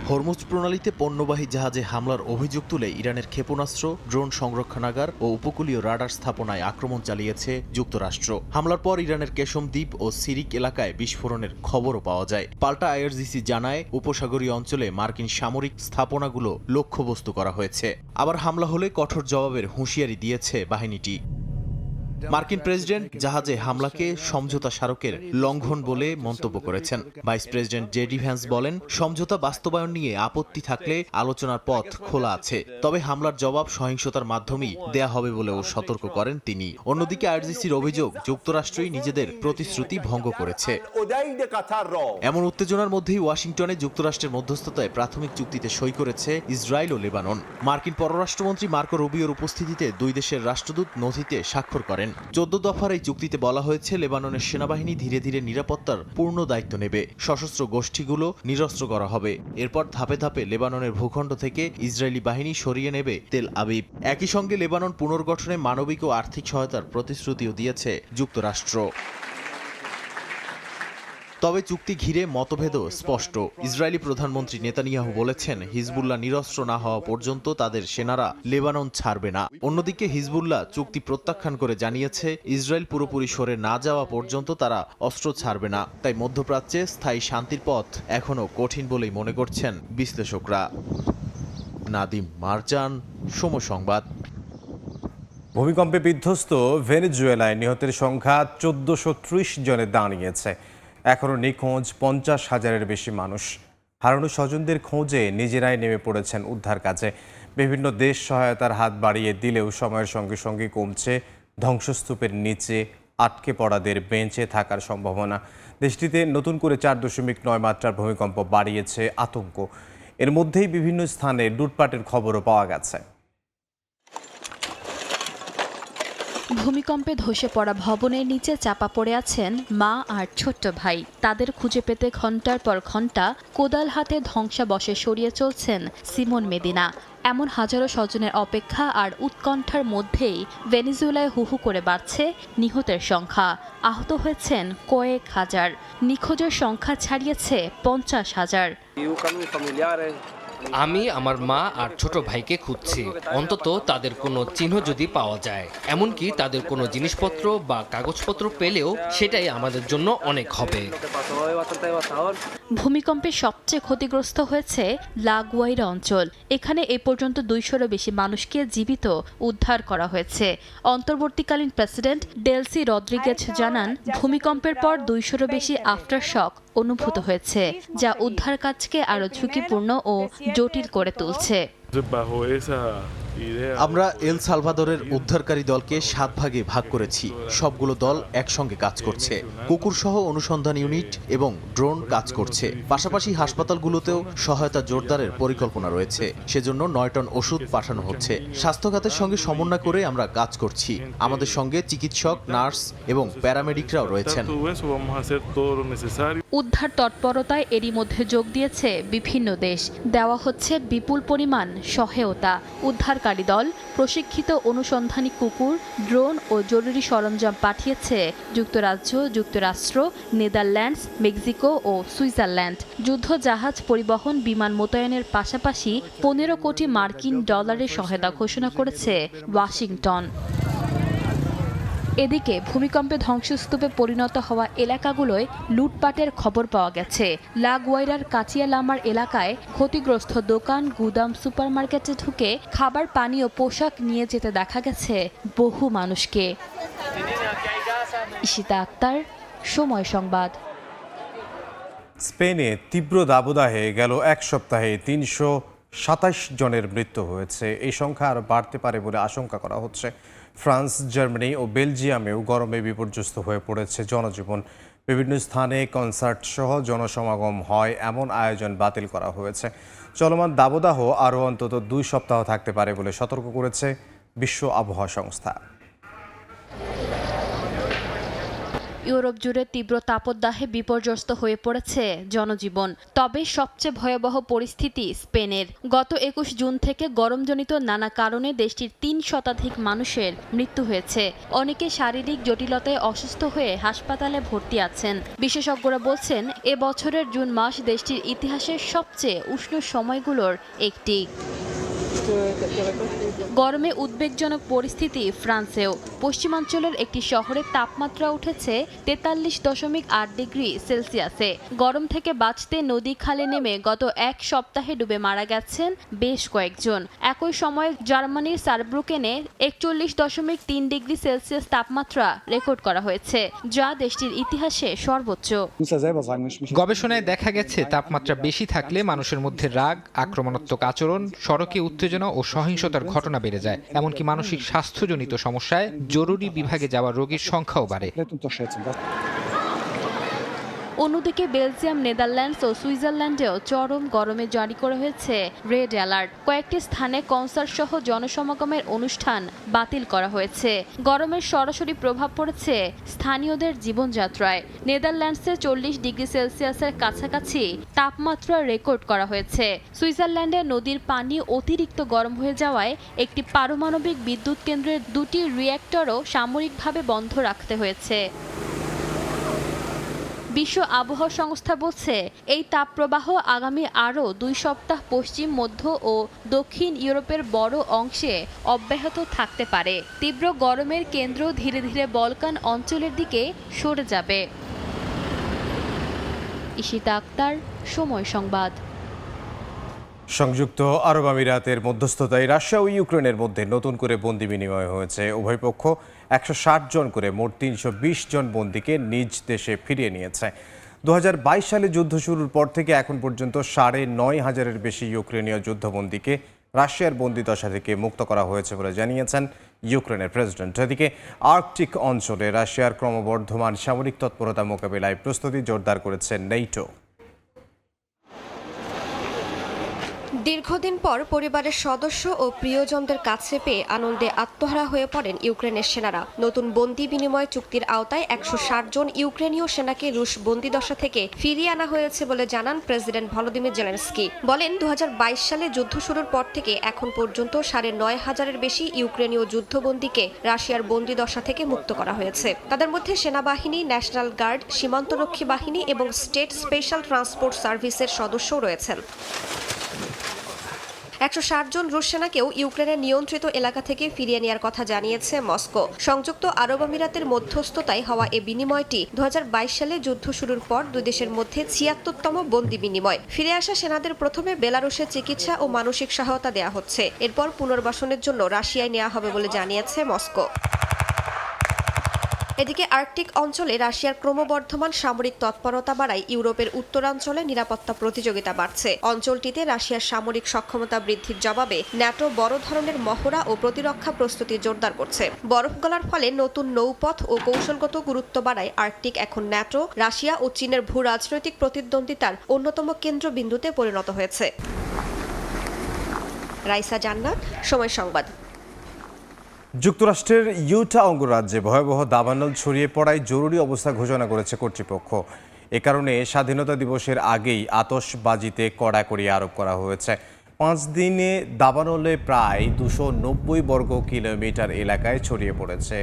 হরমুজ প্রণালীতে পণ্যবাহী জাহাজে হামলার অভিযোগ তুলে ইরানের ক্ষেপণাস্ত্র, ড্রোন সংরক্ষণাগার ও উপকূলীয় রাডার স্থাপনায় আক্রমণ চালিয়েছে যুক্তরাষ্ট্র। হামলার পর ইরানের কেশম দ্বীপ ও সিরিক এলাকায় বিস্ফোরণের খবরও পাওয়া যায়। পাল্টা আইআরজিসি জানায়, উপসাগরীয় অঞ্চলে মার্কিন সামরিক স্থাপনাগুলো লক্ষ্যবস্তু করা হয়েছে। আবার হামলা হলে কঠোর জবাবের হুঁশিয়ারি দিয়েছে বাহিনীটি। মার্কিন প্রেসিডেন্ট জাহাজে হামলাকে সমঝোতা স্মারকের লঙ্ঘন বলে মন্তব্য করেছেন। ভাইস প্রেসিডেন্ট জেডি ভ্যান্স বলেন, সমঝোতা বাস্তবায়ন নিয়ে আপত্তি থাকলে আলোচনার পথ খোলা আছে, তবে হামলার জবাব সহিংসতার মাধ্যমেই দেয়া হবে বলেও সতর্ক করেন তিনি। অন্যদিকে আইআরজিসির অভিযোগ, যুক্তরাষ্ট্রই নিজেদের প্রতিশ্রুতি ভঙ্গ করেছে। এমন উত্তেজনার মধ্যেই ওয়াশিংটনে যুক্তরাষ্ট্রের মধ্যস্থতায় প্রাথমিক চুক্তিতে সই করেছে ইসরায়েল ও লেবানন। মার্কিন পররাষ্ট্রমন্ত্রী মার্কো রুবিওর উপস্থিতিতে দুই দেশের রাষ্ট্রদূত নথিতে স্বাক্ষর করেন। 14 দফার এই চুক্তিতে বলা হয়েছে, লেবাননের সেনাবাহিনী ধীরে ধীরে নিরাপত্তার পূর্ণ দায়িত্ব নেবে, সশস্ত্র গোষ্ঠীগুলো নিরস্ত্র করা হবে। এরপর ধাপে ধাপে লেবাননের ভূখণ্ড থেকে ইসরায়েলি বাহিনী সরিয়ে নেবে তেল আবিব। একই সঙ্গে লেবানন পুনর্গঠনে মানবিক ও আর্থিক সহায়তার প্রতিশ্রুতিও দিয়েছে যুক্তরাষ্ট্র। তবে চুক্তি ঘিরে মতভেদও স্পষ্ট। ইসরায়েলি প্রধানমন্ত্রী নেতানিয়াহু বলেছেন, হিজবুল্লাহ নিরস্ত্র না হওয়া পর্যন্ত তাদের সেনারা লেবানন ছাড়বে না। অন্যদিকে হিজবুল্লাহ চুক্তি প্রত্যাখ্যান করে জানিয়েছে, ইসরায়েল পুরোপুরি সরে না যাওয়া পর্যন্ত তারা অস্ত্র ছাড়বে না। তাই মধ্যপ্রাচ্যে স্থায়ী শান্তির পথ এখনও কঠিন বলেই মনে করছেন বিশ্লেষকরা। নাদিম মারজান, সময় সংবাদ। ভূমিকম্পে বিধ্বস্ত ভেনেজুয়েলায় নিহতের সংখ্যা 1430 জনে দাঁড়িয়েছে। এখনও নিখোঁজ 50,000-এর বেশি মানুষ। হারানো স্বজনদের খোঁজে নিজেরাই নেমে পড়েছেন উদ্ধার কাজে। বিভিন্ন দেশ সহায়তার হাত বাড়িয়ে দিলেও সময়ের সঙ্গে সঙ্গে কমছে ধ্বংসস্তূপের নিচে আটকে পড়াদের বেঁচে থাকার সম্ভাবনা। দেশটিতে নতুন করে 4.9 মাত্রার ভূমিকম্প বাড়িয়েছে আতঙ্ক। এর মধ্যেই বিভিন্ন স্থানে লুটপাটের খবরও পাওয়া গেছে। ভূমিকম্পে ধসে পড়া ভবনের নিচে চাপা পড়ে আছেন মা আর ছোট্ট ভাই। তাদের খুঁজে পেতে ঘন্টার পর ঘন্টা কোদাল হাতে ধ্বংসাবশেষ সরিয়ে চলছেন সিমন মেদিনা। এমন হাজারো স্বজনের অপেক্ষা আর উৎকণ্ঠার মধ্যেই ভেনেজুয়েলায় হুহু করে বাড়ছে নিহতের সংখ্যা। আহত হয়েছেন কয়েক হাজার, নিখোঁজের সংখ্যা ছাড়িয়েছে 50,000। আমি আমার মা আর ছোট ভাইকে খুঁজছি, অন্তত তাদের কোনো চিহ্ন যদি পাওয়া যায়, এমনকি তাদের কোনো জিনিসপত্র বা কাগজপত্র পেলেও সেটাই আমাদের জন্য অনেক হবে। ভূমিকম্পে সবচেয়ে ক্ষতিগ্রস্ত হয়েছে লা গুয়াইরা অঞ্চল। এখানে এ পর্যন্ত 200-এরও বেশি মানুষকে জীবিত উদ্ধার করা হয়েছে। অন্তর্বর্তীকালীন প্রেসিডেন্ট ডেলসি রদ্রিগেজ জানান, ভূমিকম্পের পর 200-এরও বেশি আফটার শক অনুভূত হয়েছে, যা উদ্ধার কাজকে আরও ঝুঁকিপূর্ণ ও জটিল করে তুলছে। আমরা এল সালভাদরের উদ্ধারকারী দলকে 7 ভাগে ভাগ করেছি। সবগুলো দল একসঙ্গে কাজ করছে। কুকুর সহ অনুসন্ধান ইউনিট এবং ড্রোন কাজ করছে। পাশাপাশি হাসপাতালগুলোতেও সহায়তা জোরদারের পরিকল্পনা রয়েছে। সেজন্য 9 টন ওষুধ পাঠানো হচ্ছে। স্বাস্থ্য খাতের সঙ্গে সমন্বয় করে আমরা কাজ করছি। আমাদের সঙ্গে চিকিৎসক, নার্স এবং প্যারামেডিকরাও রয়েছেন। উদ্ধার তৎপরতায় এরই মধ্যে যোগ দিয়েছে বিভিন্ন দেশ। দেওয়া হচ্ছে বিপুল পরিমাণ সহায়তা। উদ্ধারকারী দল, প্রশিক্ষিত অনুসন্ধানী কুকুর, ড্রোন ও জরুরি সরঞ্জাম পাঠিয়েছে যুক্তরাজ্য, যুক্তরাষ্ট্র, নেদারল্যান্ডস, মেক্সিকো ও সুইজারল্যান্ড। যুদ্ধ জাহাজ পরিবহন, বিমান মোতায়েনের পাশাপাশি 15 কোটি মার্কিন ডলারের সহায়তা ঘোষণা করেছে ওয়াশিংটন। এদিকে ভূমিকম্পে ধ্বংসস্তূপে পরিণত হওয়া এলাকাগুলোয় লুটপাটের খবর পাওয়া গেছে। লা গুয়াইরার কাচিয়ালামার এলাকায় ক্ষতিগ্রস্ত দোকান, গুদাম, সুপারমার্কেটে ঢুকে খাবার, পানি ও পোশাক নিয়ে যেতে দেখা গেছে বহু মানুষকে। ইশিতা আক্তার, সময় সংবাদ। স্পেনে তীব্র দাবদাহে গেল এক সপ্তাহে 327 জনের মৃত্যু হয়েছে। এই সংখ্যা আরও বাড়তে পারে বলে আশঙ্কা করা হচ্ছে। ফ্রান্স, জার্মানি ও বেলজিয়ামেও গরমে বিপর্যস্ত হয়ে পড়েছে জনজীবন। বিভিন্ন স্থানে কনসার্ট সহ জনসমাগম হয় এমন আয়োজন বাতিল করা হয়েছে। চলমান দাবদাহ আরও অন্তত 2 সপ্তাহ থাকতে পারে বলে সতর্ক করেছে বিশ্ব আবহাওয়া সংস্থা। ইউরোপ জুড়ে তীব্র তাপদাহে বিপর্যস্ত হয়ে পড়েছে জনজীবন। তবে সবচেয়ে ভয়াবহ পরিস্থিতি স্পেনের। গত 21 জুন থেকে গরমজনিত নানা কারণে দেশটির 3 শতাধিক মানুষের মৃত্যু হয়েছে। অনেকে শারীরিক জটিলতায় অসুস্থ হয়ে হাসপাতালে ভর্তি আছেন। বিশেষজ্ঞরা বলছেন, এ বছরের জুন মাস দেশটির ইতিহাসের সবচেয়ে উষ্ণ সময়গুলোর একটি। গরমে উদ্বেগজনক পরিস্থিতি ফ্রান্সেও। পশ্চিমাঞ্চলের একটি শহরের তাপমাত্রা উঠেছে 43.8 ডিগ্রি সেলসিয়াসে। গরম থেকে বাঁচতে নদী খালে নেমে গত এক সপ্তাহে ডুবে মারা গেছেন বেশ কয়েকজন। একই সময়ে জার্মানির সারব্রুকেনে 41.3 ডিগ্রি সেলসিয়াস তাপমাত্রা রেকর্ড করা হয়েছে, যা দেশটির ইতিহাসে সর্বোচ্চ। গবেষণায় দেখা গেছে, তাপমাত্রা বেশি থাকলে মানুষের মধ্যে রাগ, আক্রমণাত্মক আচরণ, সড়কে উত্তেজনা ও সহিংসতার ঘটনা বেড়ে যায়। এমনকি মানসিক স্বাস্থ্যজনিত সমস্যায় জরুরি বিভাগে যাওয়া রোগীর সংখ্যাও বাড়ে। অন্যদিকে বেলজিয়াম, নেদারল্যান্ডস ও সুইজারল্যান্ডেও চরম গরমে জারি করা হয়েছে রেড অ্যালার্ট। কয়েকটি স্থানে কনসার্ট সহ জনসমাগমের অনুষ্ঠান বাতিল করা হয়েছে। গরমের সরাসরি প্রভাব পড়েছে স্থানীয়দের জীবনযাত্রায়। নেদারল্যান্ডসে 40 ডিগ্রি সেলসিয়াসের কাছাকাছি তাপমাত্রা রেকর্ড করা হয়েছে। সুইজারল্যান্ডে নদীর পানি অতিরিক্ত গরম হয়ে যাওয়ায় একটি পারমাণবিক বিদ্যুৎ কেন্দ্রের 2টি রিঅ্যাক্টরও সাময়িকভাবে বন্ধ রাখতে হয়েছে। বিশ্ব আবহাওয়া সংস্থা বলছে, এই তাপপ্রবাহ আগামী আরও 2 সপ্তাহ পশ্চিম, মধ্য ও দক্ষিণ ইউরোপের বড় অংশে অব্যাহত থাকতে পারে। তীব্র গরমের কেন্দ্র ধীরে ধীরে বলকান অঞ্চলের দিকে সরে যাবে। ইশিতা আক্তার, সময় সংবাদ। সংযুক্ত আরব আমিরাতের মধ্যস্থতায় রাশিয়া ও ইউক্রেনের মধ্যে নতুন করে বন্দি বিনিময় হয়েছে। উভয় পক্ষ 160 জন করে মোট 320 জন বন্দীকে নিজ দেশে ফিরিয়ে নিয়েছে। 2022 সালে যুদ্ধ শুরুর পর থেকে এখন পর্যন্ত 9,500-এর বেশি ইউক্রেনীয় যুদ্ধবন্দীকে রাশিয়ার বন্দিদশা থেকে মুক্ত করা হয়েছে বলে জানিয়েছেন ইউক্রেনের প্রেসিডেন্ট। এদিকে আর্কটিক অঞ্চলে রাশিয়ার ক্রমবর্ধমান সামরিক তৎপরতা মোকাবিলায় প্রস্তুতি জোরদার করেছে নেটো। দীর্ঘদিন পর পরিবারের সদস্য ও প্রিয়জনদের কাছে পেয়ে আনন্দে আত্মহারা হয়ে পড়েন ইউক্রেনের সেনারা। নতুন বন্দি বিনিময় চুক্তির আওতায় 160 জন ইউক্রেনীয় সেনাকে রুশ বন্দিদশা থেকে ফিরিয়ে আনা হয়েছে বলে জানান প্রেসিডেন্ট ভলোদিমির জেলেনস্কি। বলেন, 2022 সালে যুদ্ধ শুরুর পর থেকে এখন পর্যন্ত 9,500-এর বেশি ইউক্রেনীয় যুদ্ধবন্দীকে রাশিয়ার বন্দিদশা থেকে মুক্ত করা হয়েছে। তাদের মধ্যে সেনাবাহিনী, ন্যাশনাল গার্ড, সীমান্তরক্ষী বাহিনী এবং স্টেট স্পেশাল ট্রান্সপোর্ট সার্ভিসের সদস্যও রয়েছেন। 160 জন রুশ সেনাকেও ইউক্রেনের নিয়ন্ত্রিত এলাকা থেকে ফিরিয়ে নেওয়ার কথা জানিয়েছে মস্কো। সংযুক্ত আরব আমিরাতের মধ্যস্থতায় হওয়া এ বিনিময়টি 2022 সালে যুদ্ধ শুরুর পর দুই দেশের মধ্যে 76তম বন্দি বিনিময়। ফিরে আসা সেনাদের প্রথমে বেলারুশে চিকিৎসা ও মানসিক সহায়তা দেওয়া হচ্ছে। এরপর পুনর্বাসনের জন্য রাশিয়ায় নেওয়া হবে বলে জানিয়েছে মস্কো। এদিকে আর্কটিক অঞ্চলে রাশিয়ার ক্রমবর্ধমান সামরিক তৎপরতা বাড়ায় ইউরোপের উত্তরাঞ্চলে নিরাপত্তা প্রতিযোগিতা বাড়ছে। অঞ্চলটিতে রাশিয়ার সামরিক সক্ষমতা বৃদ্ধির জবাবে ন্যাটো বড় ধরনের মহড়া ও প্রতিরক্ষা প্রস্তুতি জোরদার করছে। বরফ গলার ফলে নতুন নৌপথ ও কৌশলগত গুরুত্ব বাড়ায় আর্কটিক এখন ন্যাটো, রাশিয়া ও চীনের ভূ রাজনৈতিক প্রতিদ্বন্দ্বিতার অন্যতম কেন্দ্রবিন্দুতে পরিণত হয়েছে। রাইসা জান্নাত, সময় সংবাদ। যুক্তরাষ্ট্রের ইউটা অঙ্গরাজ্যে ভয়াবহ দাবানল ছড়িয়ে পড়ায় জরুরি অবস্থা ঘোষণা করেছে কর্তৃপক্ষ। এ কারণে স্বাধীনতা দিবসের আগেই আতশবাজিতে কড়াকড়ি আরোপ করা হয়েছে। 5 দিনে দাবানলে প্রায় 290 বর্গ কিলোমিটার এলাকায় ছড়িয়ে পড়েছে।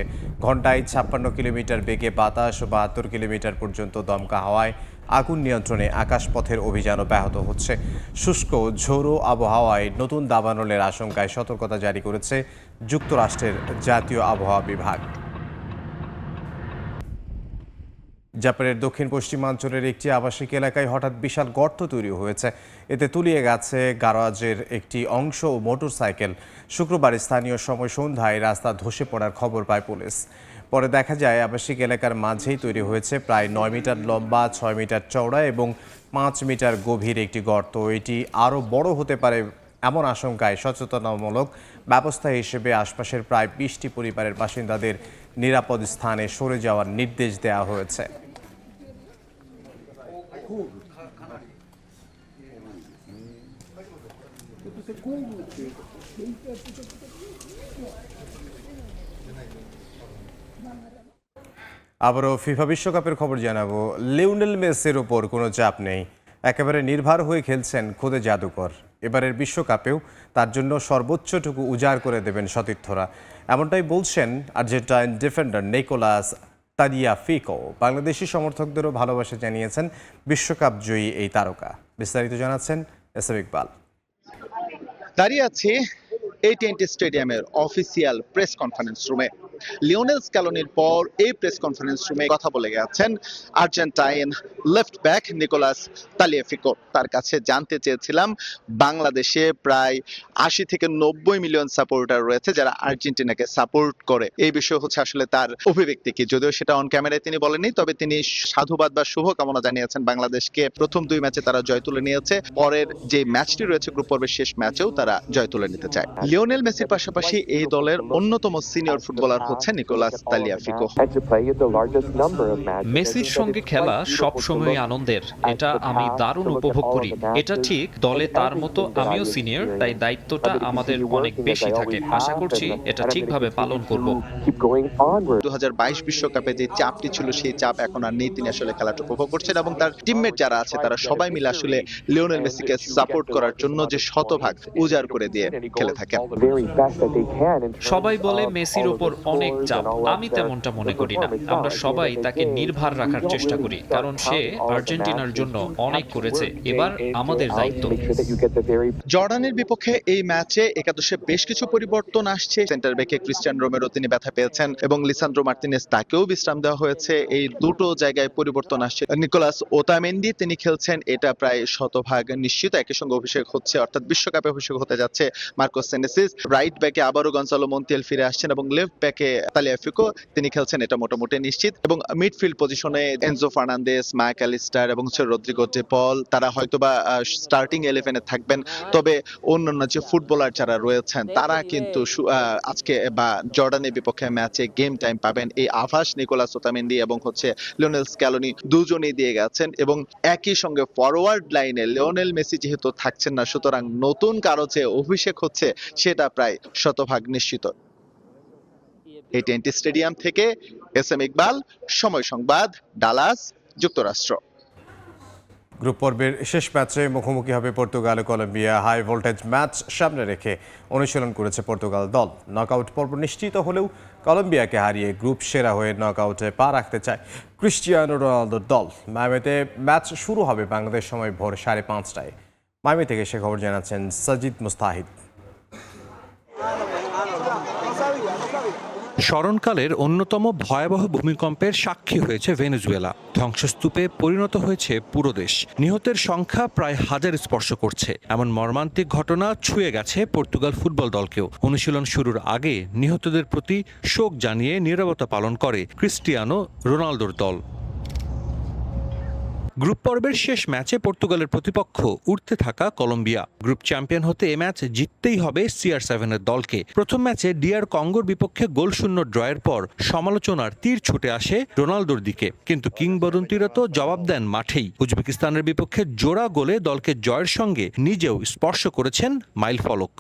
ঘন্টায় 56 কিলোমিটার বেগে বাতাস, 72 কিলোমিটার পর্যন্ত দমকা হাওয়ায় আগুন নিয়ন্ত্রণে আকাশপথের অভিযানও ব্যাহত হচ্ছে। শুষ্ক ঝোড়ো আবহাওয়ায় নতুন দাবানলের আশঙ্কায় সতর্কতা জারি করেছে যুক্তরাষ্ট্রের জাতীয় আবহাওয়া বিভাগ। জাপানের দক্ষিণ পশ্চিমাঞ্চলের একটি আবাসিক এলাকায় হঠাৎ বিশাল গর্ত তৈরি হয়েছে। এতে তলিয়ে গেছে গ্যারাজের একটি অংশ ও মোটরসাইকেল। শুক্রবার স্থানীয় সময় সন্ধ্যায় রাস্তা ধসে পড়ার খবর পায় পুলিশ। পরে দেখা যায় আবাসিক এলাকার মাঝেই তৈরি হয়েছে প্রায় 9 মিটার লম্বা, 6 মিটার চওড়া এবং 5 মিটার গভীর একটি গর্ত। এটি আরও বড় হতে পারে এমন আশঙ্কায় সচেতনামূলক ব্যবস্থা হিসেবে আশপাশের প্রায় 20টি পরিবারের বাসিন্দাদের নিরাপদ স্থানে সরে যাওয়ার নির্দেশ দেওয়া হয়েছে। আবারও ফিফা বিশ্বকাপের খবর জানাবো। লিওনেল মেসির ওপর কোনো চাপ নেই, একেবারে নির্ভর হয়ে খেলছেন খোদে জাদুকর। এবারের বিশ্বকাপেও তার জন্য সর্বোচ্চটুকু উজাড় করে দেবেন সতীর্থরা, এমনটাই বলছেন Argentine defender Nicolas Tagliafico. Bangladeshi সমর্থকদেরও ভালোবাসা জানিয়েছেন বিশ্বকাপ জয়ী এই তারকা। বিস্তারিত জানাচ্ছেন এস এম ইকবাল। দাঁড়িয়ে আছি AT&T স্টেডিয়ামের অফিসিয়াল প্রেস কনফারেন্স রুমে। লিওনেল স্ক্যালোনির পর এই প্রেস কনফারেন্স রুমে কথা বলে গেছেন Argentine left back Nicolas Tagliafico. তার কাছে জানতে চেয়েছিলাম বাংলাদেশে প্রায় 80 থেকে 90 মিলিয়ন সাপোর্টার রয়েছে যারা আর্জেন্টিনাকে সাপোর্ট করে। এই বিষয় হচ্ছে আসলে তার অভিব্যক্তি কি, যদিও সেটা অন ক্যামেরায় তিনি বলেননি, তবে তিনি সাধুবাদ বা শুভকামনা জানিয়েছেন বাংলাদেশকে। প্রথম 2 ম্যাচে তারা জয় তুলে নিয়েছে, পরের যে ম্যাচটি রয়েছে গ্রুপ পর্বের শেষ ম্যাচেও তারা জয় তুলে নিতে চায়। লিওনেল মেসির পাশাপাশি এই দলের অন্যতম সিনিয়র ফুটবলার হচ্ছে নিকোলাস তালিয়াফিকো। মেসির সঙ্গে খেলা সবসময় আনন্দের, এটা আমি দারুণ উপভোগ করি। এটা ঠিক, দলে তার মতো আমিও সিনিয়র, তাই দায়িত্বটা আমাদের অনেক বেশি থাকে। আশা করছি এটা ঠিকভাবে পালন করব। 2022 বিশ্বকাপে যে চাপটি ছিল সেই চাপ এখন আর নেই, তিনি আসলে খেলাটা উপভোগ করছেন এবং তার টিমমেট যারা আছে তারা সবাই মিলে আসলে লিওনেল মেসিকে সাপোর্ট করার জন্য যে শতভাগ উজাড় করে দিয়ে খেলে থাকেন। সবাই বলে মেসির ওপর অনেক চাপ, আমি তেমনটা মনে করি না। আমরা সবাই তাকে নির্ভর রাখার চেষ্টা করি, কারণ সে আর্জেন্টিনার জন্য অনেক করেছে। এবার আমাদের দায়িত্ব। জর্ডানের বিপক্ষে এই ম্যাচে একাদশে বেশ কিছু পরিবর্তন আসছে। সেন্টার ব্যাকে ক্রিস্টিয়ান রোমেরো তিনি ব্যথা পেয়েছেন এবং লিসান্দ্রো মার্তিনেজ তাকেও বিশ্রাম দেওয়া হয়েছে। এই দুটো জায়গায় পরিবর্তন আসছে। নিকোলাস ওতামেন্ডি তিনি খেলছেন, এটা প্রায় শতভাগ নিশ্চিত। একই সঙ্গে অভিষেক হচ্ছে, অর্থাৎ বিশ্বকাপে অভিষেক হতে যাচ্ছে মার্কোস সেনেসিস। রাইট ব্যাকে আবারও গনসালো মন্টিয়েল ফিরে আসছেন এবং লেফট ব্যাকে তালিয়াফিকো তিনি খেলছেন, এটা মোটামুটি নিশ্চিত। এবং মিডফিল্ড পজিশনে এনজো ফার্নান্দেস, ম্যাক অ্যালিস্টার এবং রদ্রিগো ডে পল তারা হয়তোবা স্টার্টিং 11-এ থাকবেন। তবে অন্যান্য যে ফুটবলার যারা রয়েছেন তারা কিন্তু আজকে বা জর্ডানের বিপক্ষে ম্যাচে গেম টাইম পাবেন, এই আভাস নিকোলাস ওতামেন্ডি এবং হচ্ছে লিওনেল স্ক্যালোনি দুজনেই দিয়ে গেছেন। এবং একই সঙ্গে ফরওয়ার্ড লাইনে লিওনেল মেসি যেহেতু থাকছেন না, সুতরাং নতুন কারো যে অভিষেক হচ্ছে সেটা প্রায় শতভাগ নিশ্চিত। AT&T স্টেডিয়াম থেকে এস এম ইকবাল, সময় সংবাদ, ডালাস, যুক্তরাষ্ট্র। গ্রুপ পর্বের শেষ ম্যাচে মুখোমুখি হবে পর্তুগাল ও কলম্বিয়া। হাই ভোল্টেজ ম্যাচ সামনে রেখে অনুশীলন করেছে পর্তুগাল দল। নকআউট পর্ব নিশ্চিত হলেও কলম্বিয়াকে হারিয়ে গ্রুপ সেরা হয়ে নকআউটে পা রাখতে চায় ক্রিস্টিয়ানো রোনালদোর দল। মায়ামিতে ম্যাচ শুরু হবে বাংলাদেশ সময় ভোর 5:30টায়। মায়ামি থেকে সে খবর জানাচ্ছেন সাজিদ মুস্তাহিদ। স্মরণকালের অন্যতম ভয়াবহ ভূমিকম্পের সাক্ষী হয়েছে ভেনেজুয়েলা। ধ্বংসস্তূপে পরিণত হয়েছে পুরো দেশ। নিহতের সংখ্যা প্রায় 1000 স্পর্শ করছে। এমন মর্মান্তিক ঘটনা ছুঁয়ে গেছে পর্তুগাল ফুটবল দলকেও। অনুশীলন শুরুর আগে নিহতদের প্রতি শোক জানিয়ে নীরবতা পালন করে ক্রিস্টিয়ানো রোনালদোর দল। গ্রুপ পর্বের শেষ ম্যাচে পর্তুগালের প্রতিপক্ষ উঠতে থাকা কলম্বিয়া। গ্রুপ চ্যাম্পিয়ন হতে এ ম্যাচ জিততেই হবে CR7-এর দলকে। প্রথম ম্যাচে DR কঙ্গোর বিপক্ষে গোলশূন্য ড্রয়ের পর সমালোচনার তীর ছুটে আসে রোনালদোর দিকে, কিন্তু কিংবদন্তিরা তো জবাব দেন মাঠেই। উজবেকিস্তানের বিপক্ষে জোড়া গোলে দলকে জয়ের সঙ্গে নিজেও স্পর্শ করেছেন মাইলফলক।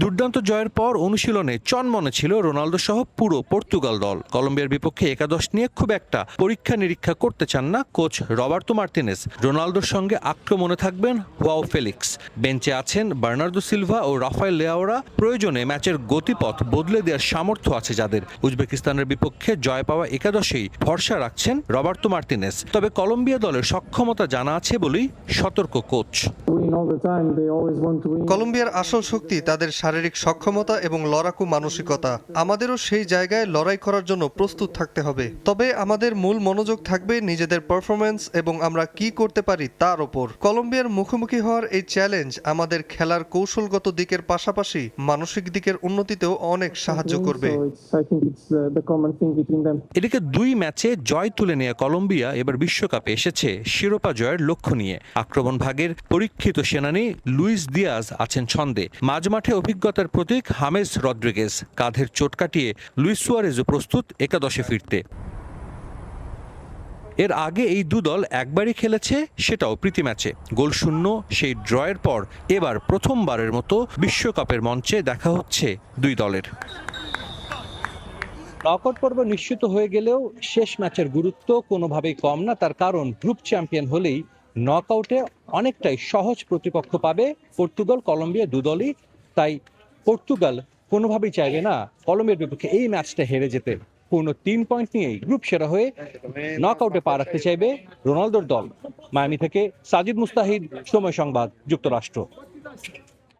দুর্দান্ত জয়ের পর অনুশীলনে চনমনে ছিল রোনালদো সহ পুরো পর্তুগাল দল। কলম্বিয়ার বিপক্ষে একাদশ নিয়ে খুব একটা পরীক্ষা নিরীক্ষা করতে চান না কোচ রবার্তো মার্টিনেজ। রোনালদোর সঙ্গে আক্রমণে থাকবেন ওয়াও ফেলিক্স, বেঞ্চে আছেন বার্নার্দো সিলভা ও রাফায়েল লেয়াওরা। প্রয়োজনে ম্যাচের গতিপথ বদলে দেওয়ার সামর্থ্য আছে যাদের। উজবেকিস্তানের বিপক্ষে জয় পাওয়া একাদশেই ভরসা রাখছেন রবার্তো মার্টিনেজ। তবে কলম্বিয়া দলের সক্ষমতা জানা আছে বলেই সতর্ক কোচ। কলম্বিয়ার আসল শক্তি তাদের শারীরিক সক্ষমতা এবং লড়াকু মানসিকতা। আমাদেরও সেই জায়গায় লড়াই করার জন্য প্রস্তুত থাকতে হবে। তবে আমাদের মূল মনোযোগ থাকবে নিজেদের পারফরম্যান্স এবং আমরা কি করতে পারি তার ওপর। কলম্বিয়ার মুখোমুখি হওয়ার এই চ্যালেঞ্জ আমাদের খেলার কৌশলগত দিকের পাশাপাশি মানসিক দিকের উন্নতিতেও অনেক সাহায্য করবে। এদিকে 2 ম্যাচে জয় তুলে নিয়ে কলম্বিয়া এবার বিশ্বকাপে এসেছে শিরোপা জয়ের লক্ষ্য নিয়ে। আক্রমণ ভাগের পরীক্ষিত সেনানী লুইস দিয়াজ আছেন ছন্দে। মাঝমাঠে অভিজ্ঞতার প্রতীক হামেস রদ্রিগেজ। কাঁধের চোট কাটিয়ে লুইস সুয়ারেজও প্রস্তুত একাদশে ফিরতে। এর আগে এই দু দল একবারই খেলেছে, সেটাও প্রীতি ম্যাচে। গোলশূন্য সেই ড্রয়ের পর এবার প্রথমবারের মতো বিশ্বকাপের মঞ্চে দেখা হচ্ছে দুই দলের। নকআউট পর্ব নিশ্চিত হয়ে গেলেও শেষ ম্যাচের গুরুত্ব কোনোভাবেই কম না। তার কারণ গ্রুপ চ্যাম্পিয়ন হলেই নকআউটে অনেকটাই সহজ প্রতিপক্ষ পাবে পর্তুগাল, কলম্বিয়া দু দলই। তাই পর্তুগাল কোনোভাবেই চাইবে না কলম্বিয়ার বিপক্ষে এই ম্যাচটা হেরে যেতে। পূর্ণ 3 পয়েন্ট নিয়েই গ্রুপ সেরা হয়ে নকআউটে পা রাখতে চাইবে রোনালদোর দল। মায়ামি থেকে সাজিদ মুস্তাহিদ, সময় সংবাদ, যুক্তরাষ্ট্র।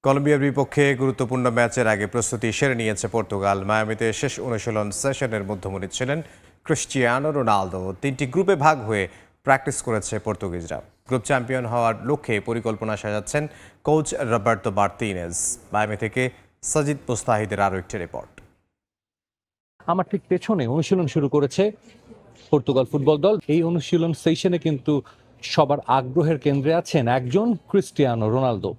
কলম্বিয়ার বিপক্ষে গুরুত্বপূর্ণ ম্যাচের আগে প্রস্তুতি সেরে নিয়েছে পর্তুগাল। মায়ামিতে শেষ অনুশীলন সেশনের মধ্যমণি ছিলেন ক্রিস্টিয়ানো রোনালদো। 3টি গ্রুপে ভাগ হয়ে প্র্যাকটিস করেছে পর্তুগিজরা। গ্রুপ চ্যাম্পিয়ন হওয়ার লক্ষ্যে পরিকল্পনা সাজাচ্ছেন কোচ রবার্তো মার্টিনেজ। মায়ামি থেকে সাজিদ মুস্তাহিদের আরও একটি রিপোর্ট। আমার ঠিক পেছনে অনুশীলন শুরু করেছে পর্তুগাল ফুটবল দল। এই অনুশীলন সেশনে কিন্তু সবার আগ্রহের কেন্দ্রে আছেন একজন ক্রিস্টিয়ানো রোনালদো।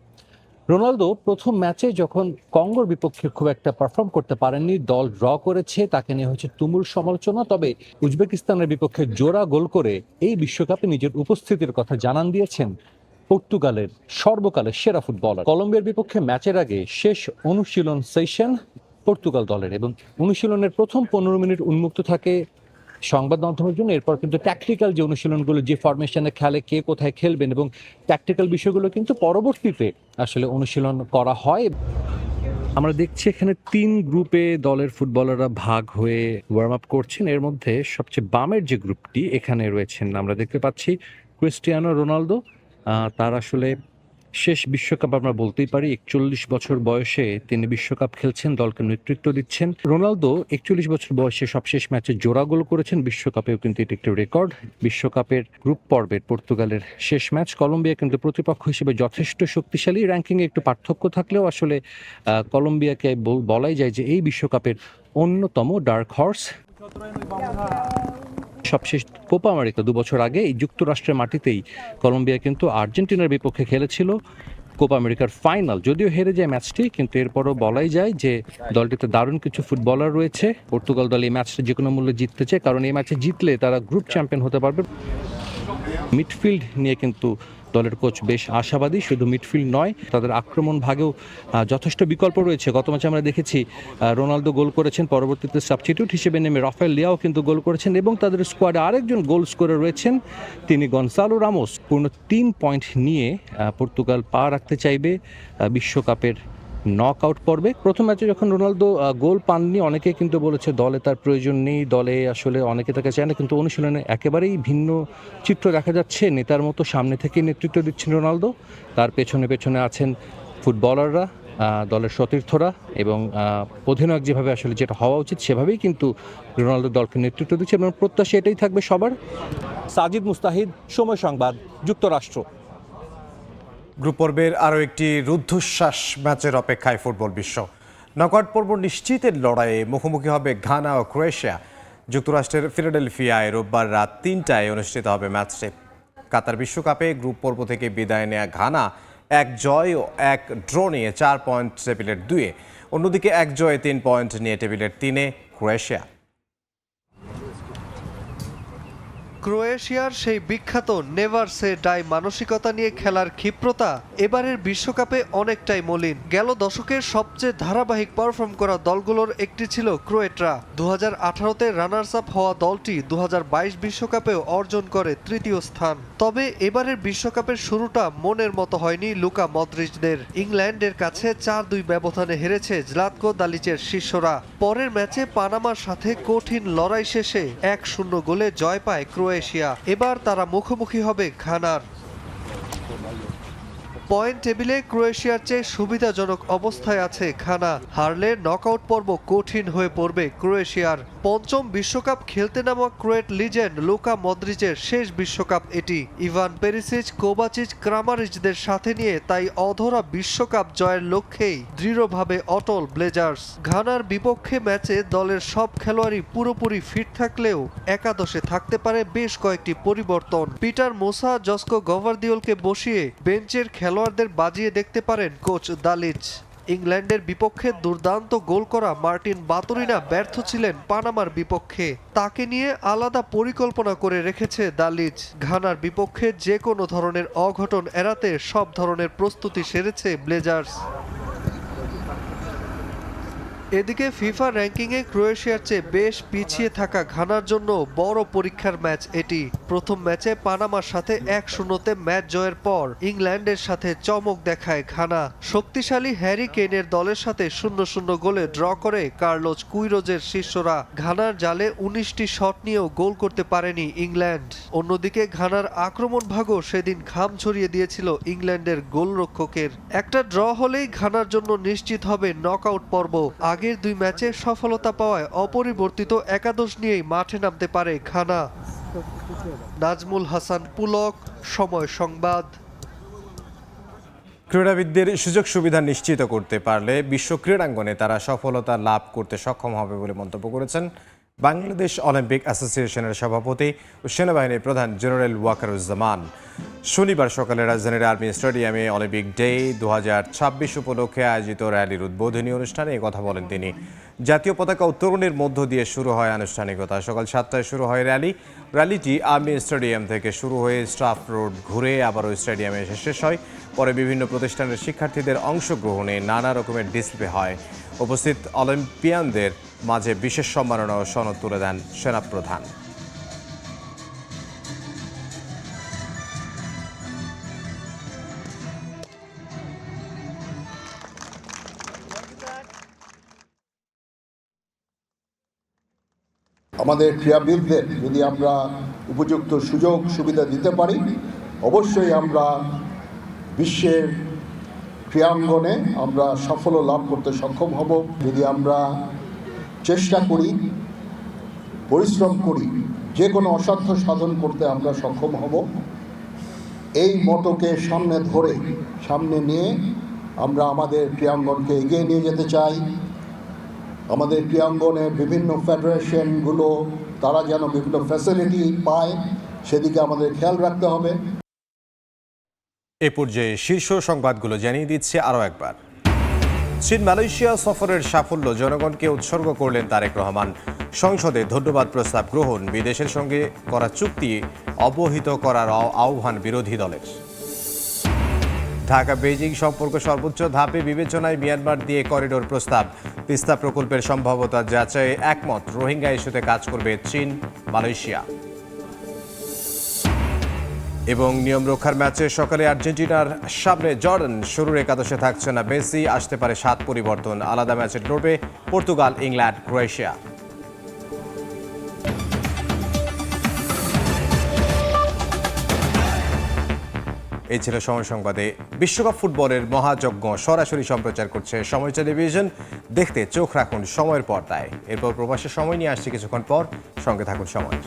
রোনালদো প্রথম ম্যাচে যখন কঙ্গোর বিপক্ষে খুব একটা পারফর্ম করতে পারেননি, দল ড্র করেছে, তাকে নিয়ে হচ্ছে তুমুল সমালোচনা। তবে উজবেকিস্তানের বিপক্ষে জোড়া গোল করে এই বিশ্বকাপে নিজের উপস্থিতির কথা জানান দিয়েছেন পর্তুগালের সর্বকালের সেরা ফুটবলার। কলম্বিয়ার বিপক্ষে ম্যাচের আগে শেষ অনুশীলন সেশন পর্তুগাল দলের, এবং অনুশীলনের প্রথম 15 মিনিট উন্মুক্ত থাকে সংবাদ মাধ্যমের জন্য। এরপর কিন্তু ট্যাকটিক্যাল যে অনুশীলনগুলো, যে ফরমেশনে খেলে, কে কোথায় খেলবেন এবং ট্যাকটিক্যাল বিষয়গুলো কিন্তু পরবর্তীতে আসলে অনুশীলন করা হয়। আমরা দেখছি এখানে 3 গ্রুপে দলের ফুটবলাররা ভাগ হয়ে ওয়ার্ম আপ করছেন। এর মধ্যে সবচেয়ে বামের যে গ্রুপটি, এখানে রয়েছেন আমরা দেখতে পাচ্ছি ক্রিস্টিয়ানো রোনালদো। তার আসলে শেষ বিশ্বকাপ আমরা বলতেই পারি। 41 বছর বয়সে তিনি বিশ্বকাপ খেলছেন, দলকে নেতৃত্ব দিচ্ছেন। রোনালদো 41 বছর বয়সে সবশেষ ম্যাচে জোড়া গোল করেছেন। বিশ্বকাপেও কিন্তু এটি একটি রেকর্ড। বিশ্বকাপের গ্রুপ পর্বের পর্তুগালের শেষ ম্যাচ। কলম্বিয়া কিন্তু প্রতিপক্ষ হিসেবে যথেষ্ট শক্তিশালী। র্যাঙ্কিংয়ে একটু পার্থক্য থাকলেও আসলে কলম্বিয়াকে বলাই যায় যে এই বিশ্বকাপের অন্যতম ডার্ক হর্স। সবশেষ কোপা আমেরিকা 2 বছর আগে এই যুক্তরাষ্ট্রের মাটিতেই কলম্বিয়া কিন্তু আর্জেন্টিনার বিপক্ষে খেলেছিল কোপা আমেরিকার ফাইনাল। যদিও হেরে যায় ম্যাচটি, কিন্তু এরপরও বলাই যায় যে দলটিতে দারুণ কিছু ফুটবলার রয়েছে। পর্তুগাল দল এই ম্যাচটা যে কোনো মূল্যে জিততে চায়, কারণ এই ম্যাচে জিতলে তারা গ্রুপ চ্যাম্পিয়ন হতে পারবে। মিডফিল্ড নিয়ে কিন্তু দলের কোচ বেশ আশাবাদী। শুধু মিডফিল্ড নয়, তাদের আক্রমণ ভাগেও যথেষ্ট বিকল্প রয়েছে। গত ম্যাচে আমরা দেখেছি রোনালদো গোল করেছেন, পরবর্তীতে সাবস্টিটিউট হিসেবে নেমে রাফায়েল লিয়াও কিন্তু গোল করেছেন, এবং তাদের স্কোয়াডে আরেকজন গোল স্কোরার রয়েছেন, তিনি গনসালো রামোস। পূর্ণ 3 পয়েন্ট নিয়ে পর্তুগাল পা রাখতে চাইবে বিশ্বকাপের নকআউট পর্বে। প্রথম ম্যাচে যখন রোনালদো গোল পাননি, অনেকে কিন্তু বলেছে দলে তার প্রয়োজন নেই, দলে আসলে অনেকে তাকে চায় না, কিন্তু অনুশীলনে একেবারেই ভিন্ন চিত্র দেখা যাচ্ছে। নেতার মতো সামনে থেকে নেতৃত্ব দিচ্ছেন রোনালদো, তার পেছনে পেছনে আছেন ফুটবলাররা। দলের সতীর্থরা এবং অধিনায়ক যেভাবে আসলে যেটা হওয়া উচিত সেভাবেই কিন্তু রোনালদো দলকে নেতৃত্ব দিচ্ছে এবং প্রত্যাশা এটাই থাকবে সবার। সাজিদ মুস্তাহিদ, সময় সংবাদ, যুক্তরাষ্ট্র। গ্রুপ পর্বের আরও একটি রুদ্ধশ্বাস ম্যাচের অপেক্ষায় ফুটবল বিশ্ব। নকআউট পর্ব নিশ্চিতের লড়াইয়ে মুখোমুখি হবে ঘানা ও ক্রোয়েশিয়া। যুক্তরাষ্ট্রের ফিলাডেলফিয়ায় রোববার রাত 3টায় অনুষ্ঠিত হবে ম্যাচটি। কাতার বিশ্বকাপে গ্রুপ পর্ব থেকে বিদায় নেয়া ঘানা 1 জয় ও 1 ড্র নিয়ে 4 পয়েন্ট টেবিলের 2-এ, অন্যদিকে 1 জয়ে 3 পয়েন্ট নিয়ে টেবিলের 3-এ ক্রোয়েশিয়া। ক্রোয়েশিয়ার সেই বিখ্যাত নেভার সে ডাই মানসিকতা নিয়ে খেলার ক্ষিপ্রতা এবারের বিশ্বকাপে অনেকটাই মলিন। গেল দশকের সবচেয়ে ধারাবাহিক পারফর্ম করা দলগুলোর একটি ছিল ক্রোয়েটরা। 2018-তে রানার্স আপ হওয়া দলটি 2022 বিশ্বকাপেও অর্জন করে 3য় স্থান। তবে এবারের বিশ্বকাপের শুরুটা মনের মতো হয়নি লুকা মদ্রিচদের। ইংল্যান্ডের কাছে 4-2 ব্যবধানে হেরেছে জ্লাতকো দালিচের শিষ্যরা। পরের ম্যাচে পানামার সাথে কঠিন লড়াই শেষে 1-0 গোলে জয় পায় ক্রোয়েশিয়া। এবার তারা মুখোমুখি হবে ঘানার। পয়েন্ট টেবিলে ক্রোয়েশিয়ার চেয়ে সুবিধাজনক অবস্থায় আছে ঘানা। হারলে নকআউট পর্ব কঠিন হয়ে পড়বে ক্রোয়েশিয়ার। পঞ্চম বিশ্বকাপ খেলতে নামা ক্রোয়েট লিজেন্ড লুকা মদ্রিচের শেষ বিশ্বকাপ এটি। ইভান পেরিসিচ, কোভাচিচ, ক্রামারিচদের সাথে নিয়ে তাই অধরা বিশ্বকাপ জয়ের লক্ষ্যেই দৃঢ়ভাবে অটল ব্লেজার্স। ঘানার বিপক্ষে ম্যাচে দলের সব খেলোয়াড়ই পুরোপুরি ফিট থাকলেও একাদশে থাকতে পারে বেশ কয়েকটি পরিবর্তন। পিটার মোসা, জস্কো গভারদিওলকে বসিয়ে বেঞ্চের খেলোয়াড়দের বাজিয়ে দেখতে পারেন কোচ দালিচ। ইংল্যান্ডের বিপক্ষে দুর্দান্ত গোল করা মার্টিন বাতুরিনা ব্যর্থ ছিলেন পানামার বিপক্ষে। তাকে নিয়ে আলাদা পরিকল্পনা করে রেখেছে দালিচ। ঘানার বিপক্ষে যে কোনো ধরনের অঘটন এড়াতে সব ধরনের প্রস্তুতি সেরেছে ব্লেজার্স। এদিকে ফিফা র্যাঙ্কিংয়ে ক্রোয়েশিয়ার চেয়ে বেশ পিছিয়ে থাকা ঘানার জন্য বড় পরীক্ষার ম্যাচ এটি। প্রথম ম্যাচে পানামার সাথে 1-0-তে ম্যাচ জয়ের পর ইংল্যান্ডের সাথে চমক দেখায় ঘানা। শক্তিশালী হ্যারি কেনের দলের সাথে 0-0 গোলে ড্র করে কার্লোস কুইরোজের শিষ্যরা। ঘানার জালে 19টি শট নিয়েও গোল করতে পারেনি ইংল্যান্ড। অন্যদিকে ঘানার আক্রমণ ভাগও সেদিন ঘাম ছড়িয়ে দিয়েছিল ইংল্যান্ডের গোলরক্ষকের। একটা ড্র হলেই ঘানার জন্য নিশ্চিত হবে নকআউট পর্ব। আগের 2 ম্যাচে সফলতা পাওয়ায় অপরিবর্তিত একাদশ নিয়েই মাঠে নামতে পারে ঘানা। নাজমুল হাসান পুলক, সময় সংবাদ। ক্রীড়াবিদদের সুযোগ সুবিধা নিশ্চিত করতে পারলে বিশ্ব ক্রীড়াঙ্গনে তারা সফলতা লাভ করতে সক্ষম হবে বলে মন্তব্য করেছেন বাংলাদেশ অলিম্পিক অ্যাসোসিয়েশনের সভাপতি ও সেনাবাহিনীর প্রধান জেনারেল ওয়াকারুজ্জামান। শনিবার সকালে রাজধানীর আর্মি স্টেডিয়ামে অলিম্পিক ডে 2026 উপলক্ষে আয়োজিত র্যালির উদ্বোধনী অনুষ্ঠানে কথা বলেন তিনি। জাতীয় পতাকা উত্তোলনের মধ্য দিয়ে শুরু হয় আনুষ্ঠানিকতা। সকাল 7টায় শুরু হয় র্যালিটি আর্মি স্টেডিয়াম থেকে শুরু হয়ে স্টাফ রোড ঘুরে আবারও স্টেডিয়ামে এসে শেষ হয়। পরে বিভিন্ন প্রতিষ্ঠানের শিক্ষার্থীদের অংশগ্রহণে নানা রকমের ডিসপ্লে হয়। উপস্থিত অলিম্পিয়ানদের মাঝে বিশেষ সম্মাননা ও সনদ তুলে দেন সেনাপ্রধান। আমাদের ক্রীড়াবিদদের যদি আমরা উপযুক্ত সুযোগ সুবিধা দিতে পারি, অবশ্যই আমরা বিশ্বের ক্রীড়াঙ্গনে আমরা সাফল্য লাভ করতে সক্ষম হব। যদি আমরা চেষ্টা করি, পরিশ্রম করি, যে কোনো অসাধ্য সাধন করতে আমরা সক্ষম হব। এই মতকে সামনে নিয়ে আমরা আমাদের ক্রীড়াঙ্গনকে এগিয়ে নিয়ে যেতে চাই। আমাদের ক্রীড়াঙ্গনের বিভিন্ন ফেডারেশনগুলো তারা যেন বিভিন্ন ফ্যাসিলিটি পায়, সেদিকে আমাদের খেয়াল রাখতে হবে। এ পর্যায়ে শীর্ষ সংবাদগুলো জানিয়ে দিচ্ছে আরও একবার। চীন মালয়েশিয়া সফরের সাফল্য জনগণকে উৎসর্গ করলেন তারেক রহমান। সংসদে ধন্যবাদ প্রস্তাব গ্রহণ, বিদেশের সঙ্গে করা চুক্তি অবহিত করার আহ্বান বিরোধী দলের। ঢাকা বেইজিং সম্পর্ক সর্বোচ্চ ধাপে বিবেচনায় মিয়ানমার দিয়ে করিডোর প্রস্তাব। তিস্তা প্রকল্পের সম্ভাব্যতা যাচাইয়ে একমত। রোহিঙ্গা ইস্যুতে কাজ করবে চীন মালয়েশিয়া। এবং নিয়ম রক্ষার ম্যাচে সকালে আর্জেন্টিনার সামনে জর্ডান। শুরুর একাদশে থাকছে না মেসি, আসতে পারে 7 পরিবর্তন। আলাদা ম্যাচে লড়বে পর্তুগাল, ইংল্যান্ড, ক্রোয়েশিয়া। এই ছিল সময় সংবাদে। বিশ্বকাপ ফুটবলের মহাযজ্ঞ সরাসরি সম্প্রচার করছে সময় টেলিভিশন। দেখতে চোখ রাখুন সময়ের পর্দায়। এরপর প্রবাসের সময় নিয়ে আসছে কিছুক্ষণ পর। সঙ্গে থাকুন সময়।